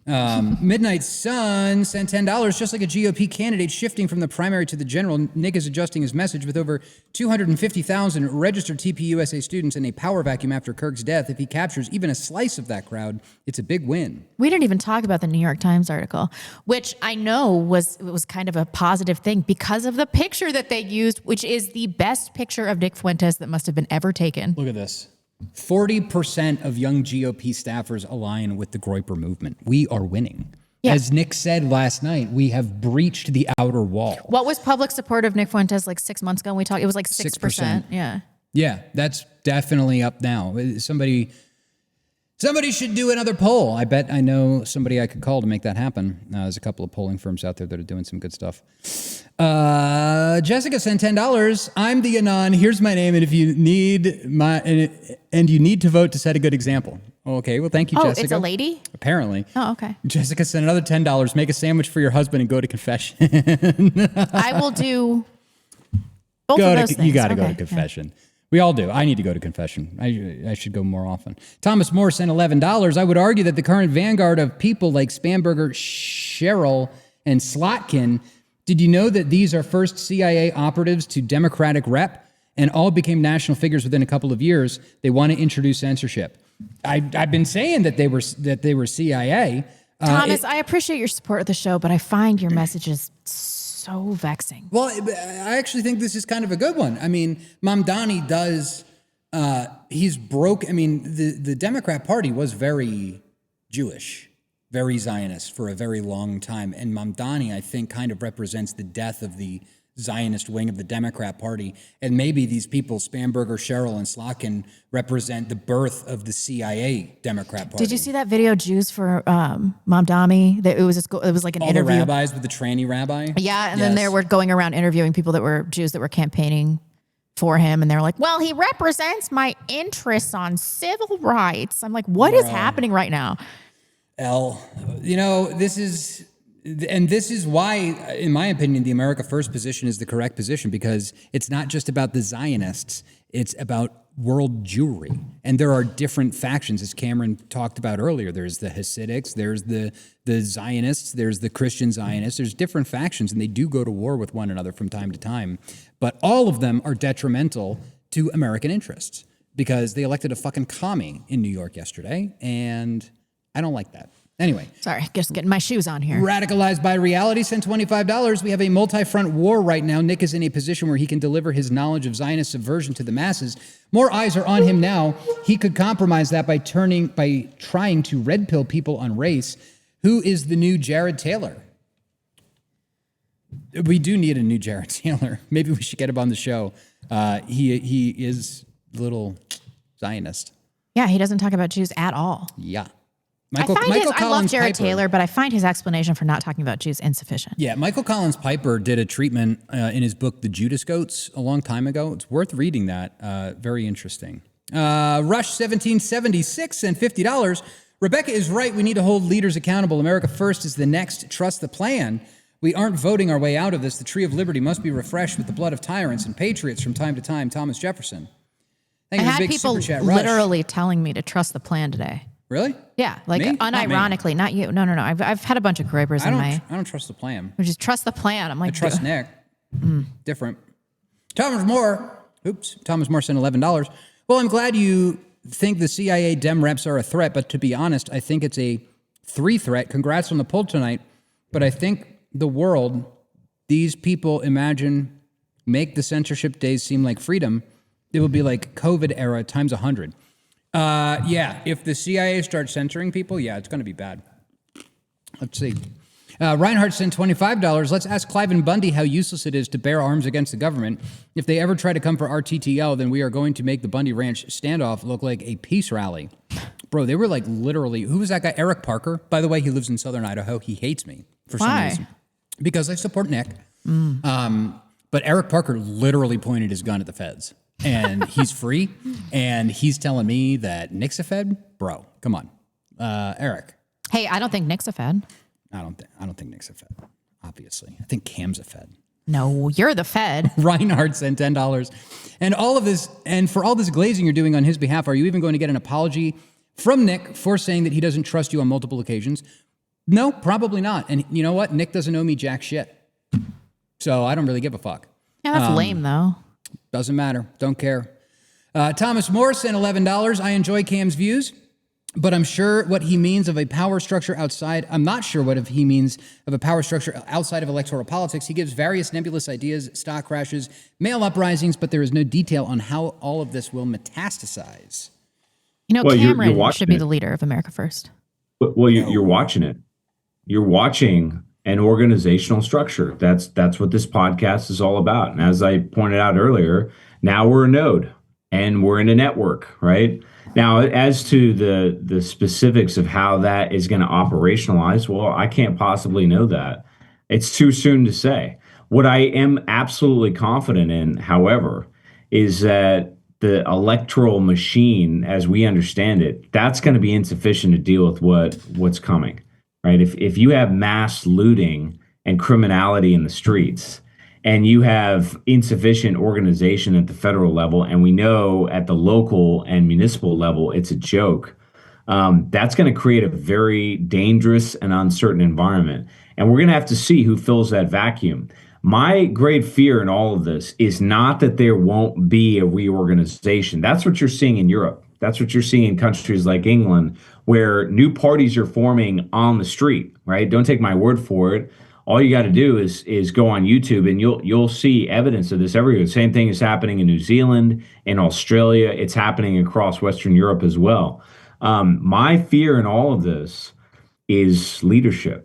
Midnight Sun sent $10. Just like a GOP candidate shifting from the primary to the general, Nick is adjusting his message with over 250,000 registered TPUSA students in a power vacuum after Kirk's death. If he captures even a slice of that crowd, it's a big win. We didn't even talk about the New York Times article, which I know was kind of a positive thing because of the picture that they used, which is the best picture of Nick Fuentes that must have been ever taken. Look at this. 40% of young GOP staffers align with the Groyper movement. We are winning. Yeah. As Nick said last night, we have breached the outer wall. What was public support of Nick Fuentes like 6 months ago when we talked? It was like 6%. Yeah. Yeah, that's definitely up now. Somebody should do another poll. I bet I know somebody I could call to make that happen. There's a couple of polling firms out there that are doing some good stuff. Jessica sent $10. I'm the Anon. Here's my name, and if you need you need to vote to set a good example. Okay, well, thank you, Jessica. Oh, it's a lady? Apparently. Oh, okay. Jessica sent another $10. Make a sandwich for your husband and go to confession. I will do both of those things. You got to go to confession. Yeah. We all do. I need to go to confession. I should go more often. Thomas Moore sent $11. I would argue that the current vanguard of people like Spamberger, Sherrill, and Slotkin, did you know that these are first CIA operatives to Democratic rep and all became national figures within a couple of years? They want to introduce censorship. I've been saying that they were CIA. Thomas, I appreciate your support of the show, but I find your messages so vexing. Well, I actually think this is kind of a good one. I mean, Mamdani does, he's broke. I mean, the Democrat Party was very Jewish, very Zionist for a very long time. And Mamdani, I think, kind of represents the death of the Zionist wing of the Democrat Party. And maybe these people, Spamberger, Sherrill, and Slotkin, represent the birth of the CIA Democrat Party. Did you see that video, Jews for Mamdani? That it was like an all interview. The rabbis with the tranny rabbi? Yeah, and then they were going around interviewing people that were Jews that were campaigning for him. And they were like, well, he represents my interests on civil rights. I'm like, what is happening right now? This is why, in my opinion, the America First position is the correct position, because it's not just about the Zionists, it's about world Jewry. And there are different factions, as Cameron talked about earlier. There's the Hasidics, there's the Zionists, there's the Christian Zionists, there's different factions, and they do go to war with one another from time to time. But all of them are detrimental to American interests, because they elected a fucking commie in New York yesterday, and I don't like that. Anyway. Sorry, just getting my shoes on here. Radicalized by Reality sent $25. We have a multi-front war right now. Nick is in a position where he can deliver his knowledge of Zionist subversion to the masses. More eyes are on him now. He could compromise that by trying to red pill people on race. Who is the new Jared Taylor? We do need a new Jared Taylor. Maybe we should get him on the show. He is a little Zionist. Yeah, he doesn't talk about Jews at all. Yeah. I love Jared Taylor, but I find his explanation for not talking about Jews insufficient. Yeah, Michael Collins Piper did a treatment in his book, The Judas Goats, a long time ago. It's worth reading that. Very interesting. Rush 1776 and $50. Rebecca is right. We need to hold leaders accountable. America First is the next. Trust the plan. We aren't voting our way out of this. The tree of liberty must be refreshed with the blood of tyrants and patriots from time to time. Thomas Jefferson. I had people literally telling me to trust the plan today. Really? Yeah, like me? unironically, not you. No. I've had a bunch of Groypers in my. I don't trust the plan. I just trust the plan. I'm like, I trust Nick. Different. Thomas Moore sent $11. Well, I'm glad you think the CIA Dem reps are a threat, but to be honest, I think it's a 3 threat. Congrats on the poll tonight, but I think the world, these people imagine, make the censorship days seem like freedom. It will be like COVID era times 100. Yeah, if the CIA starts censoring people, yeah, it's going to be bad. Let's see. Reinhardt sent $25. Let's ask Cliven Bundy how useless it is to bear arms against the government. If they ever try to come for RTTL, then we are going to make the Bundy Ranch standoff look like a peace rally. Bro, they were like literally, who was that guy? Eric Parker. By the way, he lives in southern Idaho. He hates me for some reason. Because I support Nick. But Eric Parker literally pointed his gun at the feds. And he's free, and he's telling me that Nick's a Fed? Bro, come on. Eric. Hey, I don't think Nick's a Fed. I don't think Nick's a Fed, obviously. I think Cam's a Fed. No, you're the Fed. Reinhardt sent $10. And all of this, and for all this glazing you're doing on his behalf, are you even going to get an apology From Nick for saying that he doesn't trust you on multiple occasions. No, probably not. And you know what? Nick doesn't owe me jack shit. So I don't really give a fuck. Yeah, that's lame, though. Doesn't matter. Don't care. Thomas Morse sent $11. I enjoy Cam's views, but I'm sure what he means of a power structure outside. I'm not sure what he means of a power structure outside of electoral politics. He gives various nebulous ideas, stock crashes, male uprisings, but there is no detail on how all of this will metastasize. You know, Well, you're Cameron should be watching the it. leader of America First. Well, you're watching it. You're watching an organizational structure. That's what this podcast is all about. And as I pointed out earlier, now we're a node and we're in a network, right? Now, as to the specifics of how that is going to operationalize, well, I can't possibly know that. It's too soon to say. What I am absolutely confident in, however, is that the electoral machine, as we understand it, that's going to be insufficient to deal with what's coming, right? If you have mass looting and criminality in the streets, and you have insufficient organization at the federal level, and we know at the local and municipal level it's a joke, that's going to create a very dangerous and uncertain environment. And we're going to have to see who fills that vacuum. My great fear in all of this is not that there won't be a reorganization. That's what you're seeing in Europe. That's what you're seeing in countries like England, where new parties are forming on the street, right? Don't take my word for it. All you got to do is go on YouTube and you'll see evidence of this everywhere. The same thing is happening in New Zealand, in Australia. It's happening across Western Europe as well. My fear in all of this is leadership.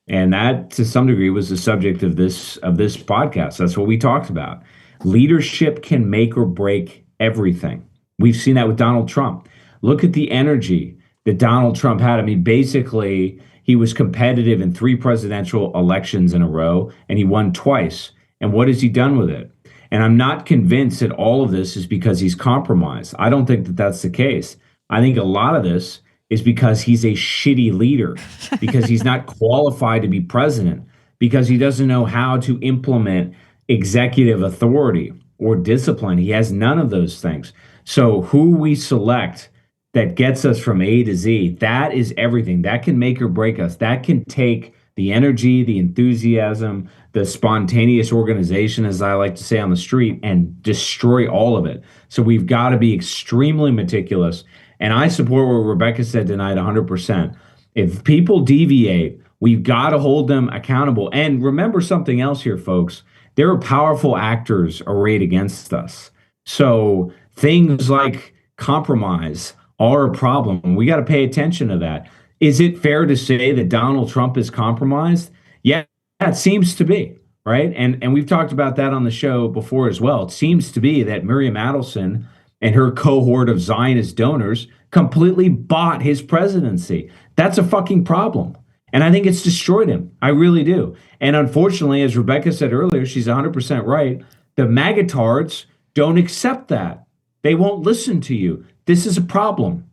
And that, to some degree, was the subject of this podcast. That's what we talked about. Leadership can make or break everything. We've seen that with Donald Trump. Look at the energy that Donald Trump had. I mean, basically, he was competitive in 3 presidential elections in a row, and he won twice. And what has he done with it? And I'm not convinced that all of this is because he's compromised. I don't think that that's the case. I think a lot of this is because he's a shitty leader, because he's not qualified to be president, because he doesn't know how to implement executive authority or discipline. He has none of those things. So who we select that gets us from A to Z, that is everything. That can make or break us. That can take the energy, the enthusiasm, the spontaneous organization, as I like to say on the street, and destroy all of it. So we've got to be extremely meticulous. And I support what Rebecca said tonight 100%. If people deviate, we've got to hold them accountable. And remember something else here, folks. There are powerful actors arrayed against us. So things like compromise are a problem. We got to pay attention to that. Is it fair to say that Donald Trump is compromised? Yeah, it seems to be, right? And we've talked about that on the show before as well. It seems to be that Miriam Adelson and her cohort of Zionist donors completely bought his presidency. That's a fucking problem. And I think it's destroyed him. I really do. And unfortunately, as Rebecca said earlier, she's 100% right. The magatards don't accept that. They won't listen to you. This is a problem.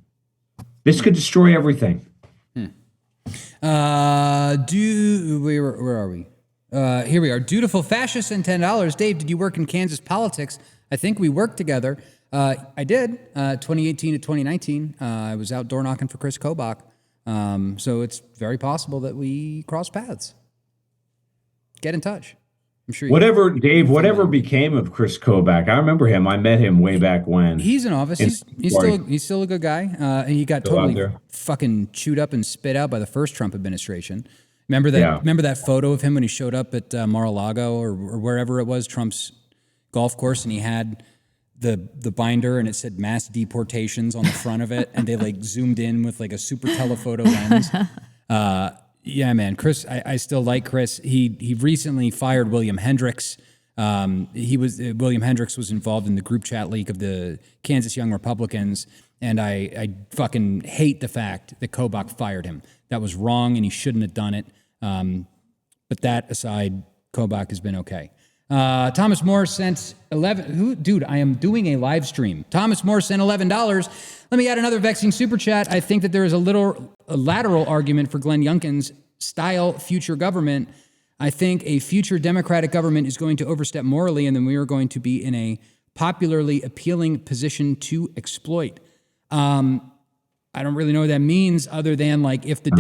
This could destroy everything. Where are we? Here we are. Dutiful Fascist and $10. Dave, did you work in Kansas politics? I think we worked together. I did, 2018 to 2019. I was out door knocking for Chris Kobach. So it's very possible that we cross paths. Get in touch. I'm sure. Whatever became of Chris Kobach? I remember him. I met him way back when. He's in office. He's still a good guy. He got totally fucking chewed up and spit out by the first Trump administration. Remember that? Yeah. Remember that photo of him when he showed up at Mar-a-Lago or wherever it was, Trump's golf course, and he had the binder and it said mass deportations on the front of it, and they like zoomed in with like a super telephoto lens. Yeah, man, Chris, I still like Chris. He recently fired William Hendricks. William Hendricks was involved in the group chat leak of the Kansas Young Republicans, and I fucking hate the fact that Kobach fired him. That was wrong, and he shouldn't have done it. But that aside, Kobach has been okay. Thomas Moore sent 11. Dude, I am doing a live stream. Thomas Moore sent $11. Let me add another vexing super chat. I think that there is a lateral argument for Glenn Youngkin's style future government. I think a future Democratic government is going to overstep morally, and then we are going to be in a popularly appealing position to exploit. I don't really know what that means other than like if the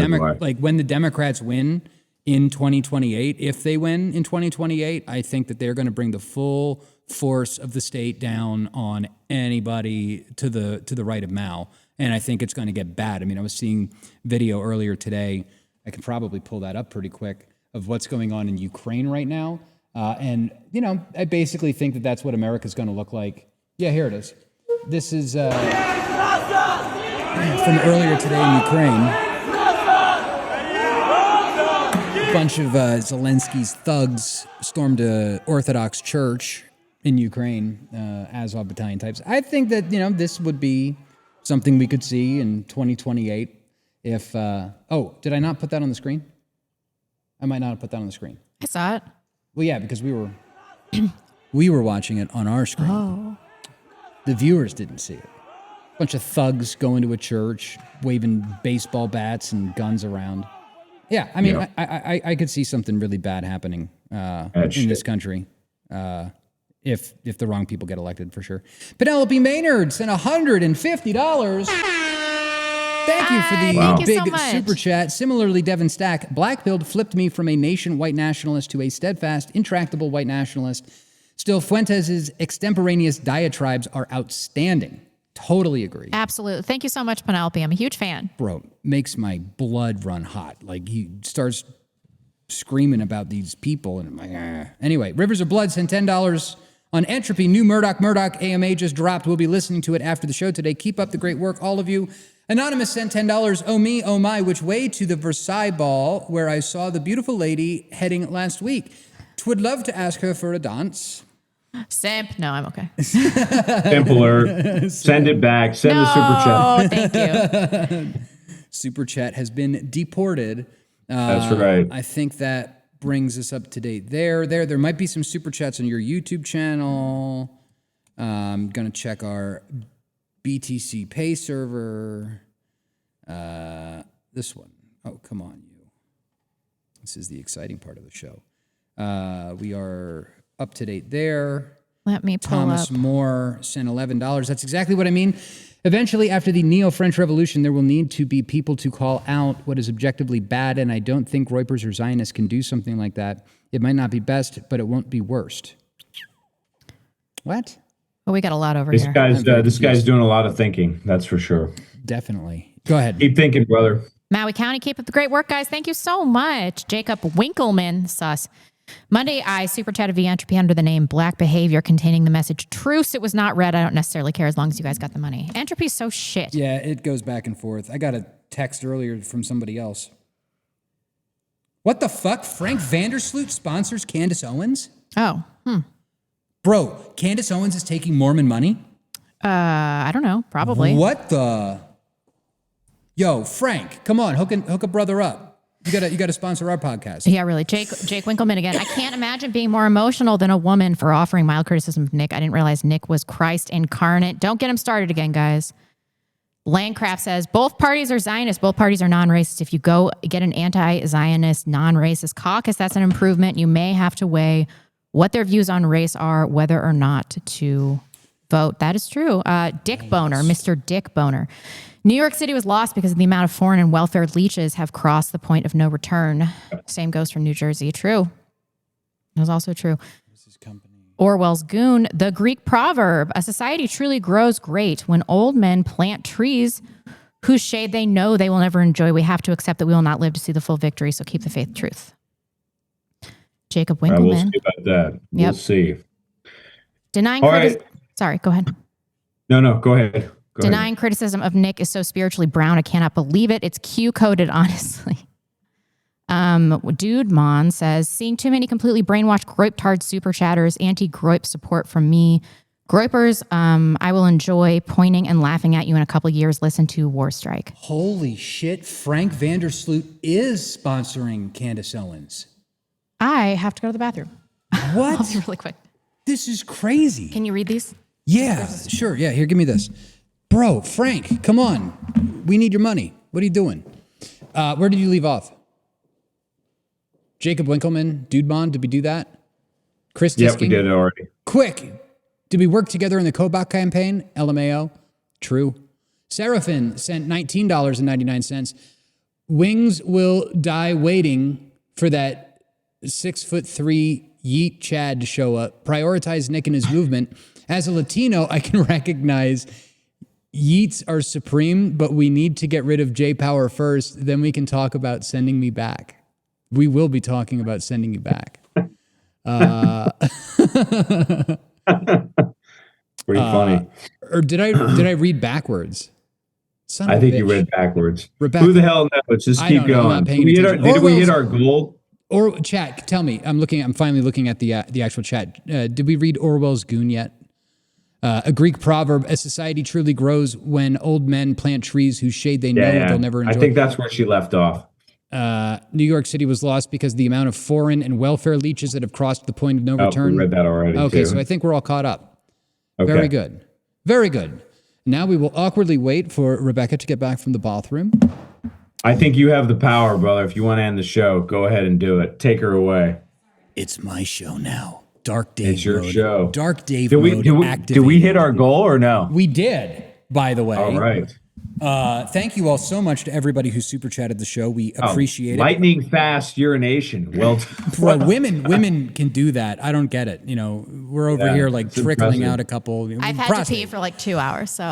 when the Democrats win in 2028, if they win in 2028, I think that they're going to bring the full force of the state down on anybody to the right of Mao. And I think it's going to get bad. I mean, I was seeing video earlier today. I can probably pull that up pretty quick of what's going on in Ukraine right now. And, you know, I basically think that that's what America's going to look like. Yeah, here it is. This is from earlier today in Ukraine. A bunch of Zelensky's thugs stormed an Orthodox church in Ukraine, Azov battalion types. I think that, you know, this would be something we could see in 2028 if, did I not put that on the screen? I might not have put that on the screen. I saw it. Well, yeah, because we were watching it on our screen. Oh. The viewers didn't see it. A bunch of thugs going to a church, waving baseball bats and guns around. Yeah, I mean, yeah. I could see something really bad happening in this country if the wrong people get elected, for sure. Penelope Maynard sent $150. Thank you for the big super chat. Similarly, Devin Stack, Blackpilled flipped me from a nation white nationalist to a steadfast, intractable white nationalist. Still, Fuentes' extemporaneous diatribes are outstanding. Totally agree. Absolutely. Thank you so much, Penelope. I'm a huge fan. Bro, makes my blood run hot. Like, he starts screaming about these people, and I'm like, ah. Anyway, Rivers of Blood sent $10 on Entropy. New Murdoch AMA just dropped. We'll be listening to it after the show today. Keep up the great work, all of you. Anonymous sent $10. Oh me, oh my, which way to the Versailles Ball, where I saw the beautiful lady heading last week. Twould love to ask her for a dance. Simp. No, I'm okay. Simpler. Send it back. Send the super chat. Oh, thank you. Super chat has been deported. That's right. I think that brings us up to date there. There might be some super chats on your YouTube channel. I'm going to check our BTC Pay server. This one. Oh, come on, you. This is the exciting part of the show. We are up to date there. Let me pull Thomas up. Moore sent $11. That's exactly what I mean. Eventually, after the Neo-French Revolution, there will need to be people to call out what is objectively bad, and I don't think Reupers or Zionists can do something like that. It might not be best, but it won't be worst. What? Well, we got a lot over this here. This guy's doing a lot of thinking, that's for sure. Definitely. Go ahead. Keep thinking, brother. Maui County, keep up the great work, guys. Thank you so much. Jacob Winkleman, sus. Monday, I super chatted via Entropy under the name Black Behavior containing the message Truce. It was not read. I don't necessarily care as long as you guys got the money. Entropy's so shit. Yeah, it goes back and forth. I got a text earlier from somebody else. What the fuck? Frank Vandersloot sponsors Candace Owens? Oh, Bro, Candace Owens is taking Mormon money? I don't know. Probably. What the? Yo, Frank, come on, hook a brother up. You gotta sponsor our podcast. Yeah, really. Jake Winkleman again. I can't imagine being more emotional than a woman for offering mild criticism of Nick. I didn't realize Nick was Christ incarnate. Don't get him started again, guys. Landcraft says, both parties are Zionists. Both parties are non-racist. If you go get an anti-Zionist, non-racist caucus, that's an improvement. You may have to weigh what their views on race are, whether or not to vote. That is true. Dick Boner, Mr. Dick Boner. New York City was lost because of the amount of foreign and welfare leeches have crossed the point of no return. Same goes for New Jersey. True. It was also true. Orwell's Goon, the Greek proverb, a society truly grows great when old men plant trees whose shade they know they will never enjoy. We have to accept that we will not live to see the full victory, so keep the faith, truth. Jacob Winkleman. We'll see about that. We'll see. Denying criticism. Sorry, go ahead. No, go ahead. Denying criticism of Nick is so spiritually brown, I cannot believe it. It's Q-coded, honestly. Dude Mon says, seeing too many completely brainwashed groip-tard super chatters, anti-groip support from me. Groipers, I will enjoy pointing and laughing at you in a couple of years. Listen to War Strike. Holy shit, Frank Vandersloot is sponsoring Candace Owens. I have to go to the bathroom. What? I'll be really quick. This is crazy. Can you read these? Yeah, sure. Yeah, here, give me this. Bro, Frank, come on. We need your money. What are you doing? Where did you leave off? Jacob Winkleman, Dude Bond, did we do that? Chris Disking? Yep, we did it already. Quick. Did we work together in the Kobach campaign? LMAO? True. Seraphin sent $19.99. Wings will die waiting for that 6'3" Yeet Chad to show up. Prioritize Nick and his movement. As a Latino, I can recognize Yeets are supreme, but we need to get rid of J Power first. Then we can talk about sending me back. We will be talking about sending you back. Pretty funny. Or did I read backwards? I think you read backwards. Rebecca, who the hell knows? Just keep going. Did we hit our goal? Or chat, tell me. I'm finally looking at the actual chat. Did we read Orwell's Goon yet? A Greek proverb: "A society truly grows when old men plant trees whose shade they know they'll never enjoy." I think that's where she left off. New York City was lost because of the amount of foreign and welfare leeches that have crossed the point of no return. We read that already. Okay, too. So I think we're all caught up. Okay. Very good. Very good. Now we will awkwardly wait for Rebecca to get back from the bathroom. I think you have the power, brother. If you want to end the show, go ahead and do it. Take her away. It's my show now. Dark Dave It's your mode. show. Dark Dave did mode activated. Did we hit our goal or no? We did, by the way. All right. Thank you all so much to everybody who super chatted the show. We appreciate it. Lightning fast urination. Well, well, women can do that. I don't get it. You know, we're over here like trickling impressive. out a couple. I've had to pee for like 2 hours, so.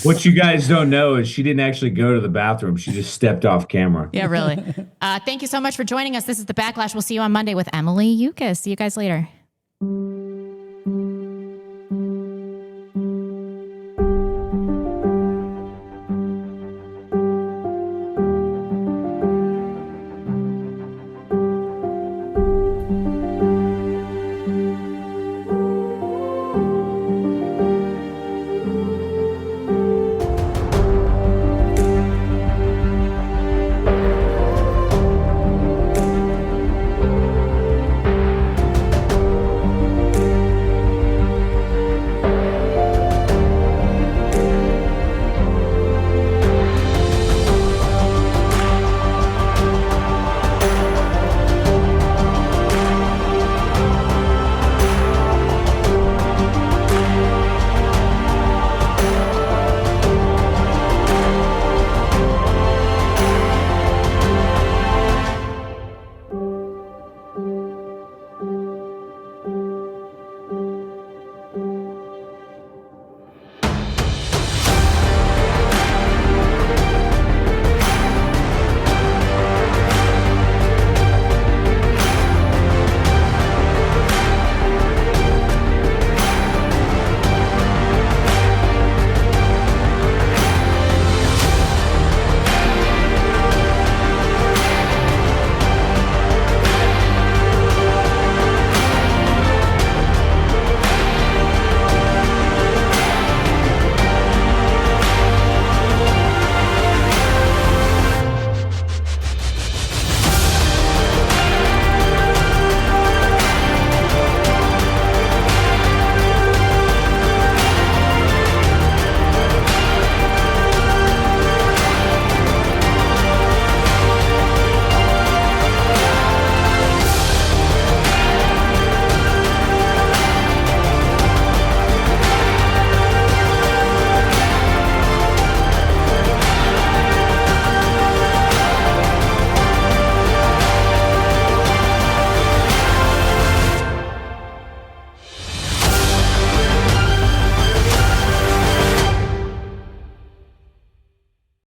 What you guys don't know is she didn't actually go to the bathroom. She just stepped off camera. Yeah, really. Thank you so much for joining us. This is The Backlash. We'll see you on Monday with Emily Yukas. See you guys later.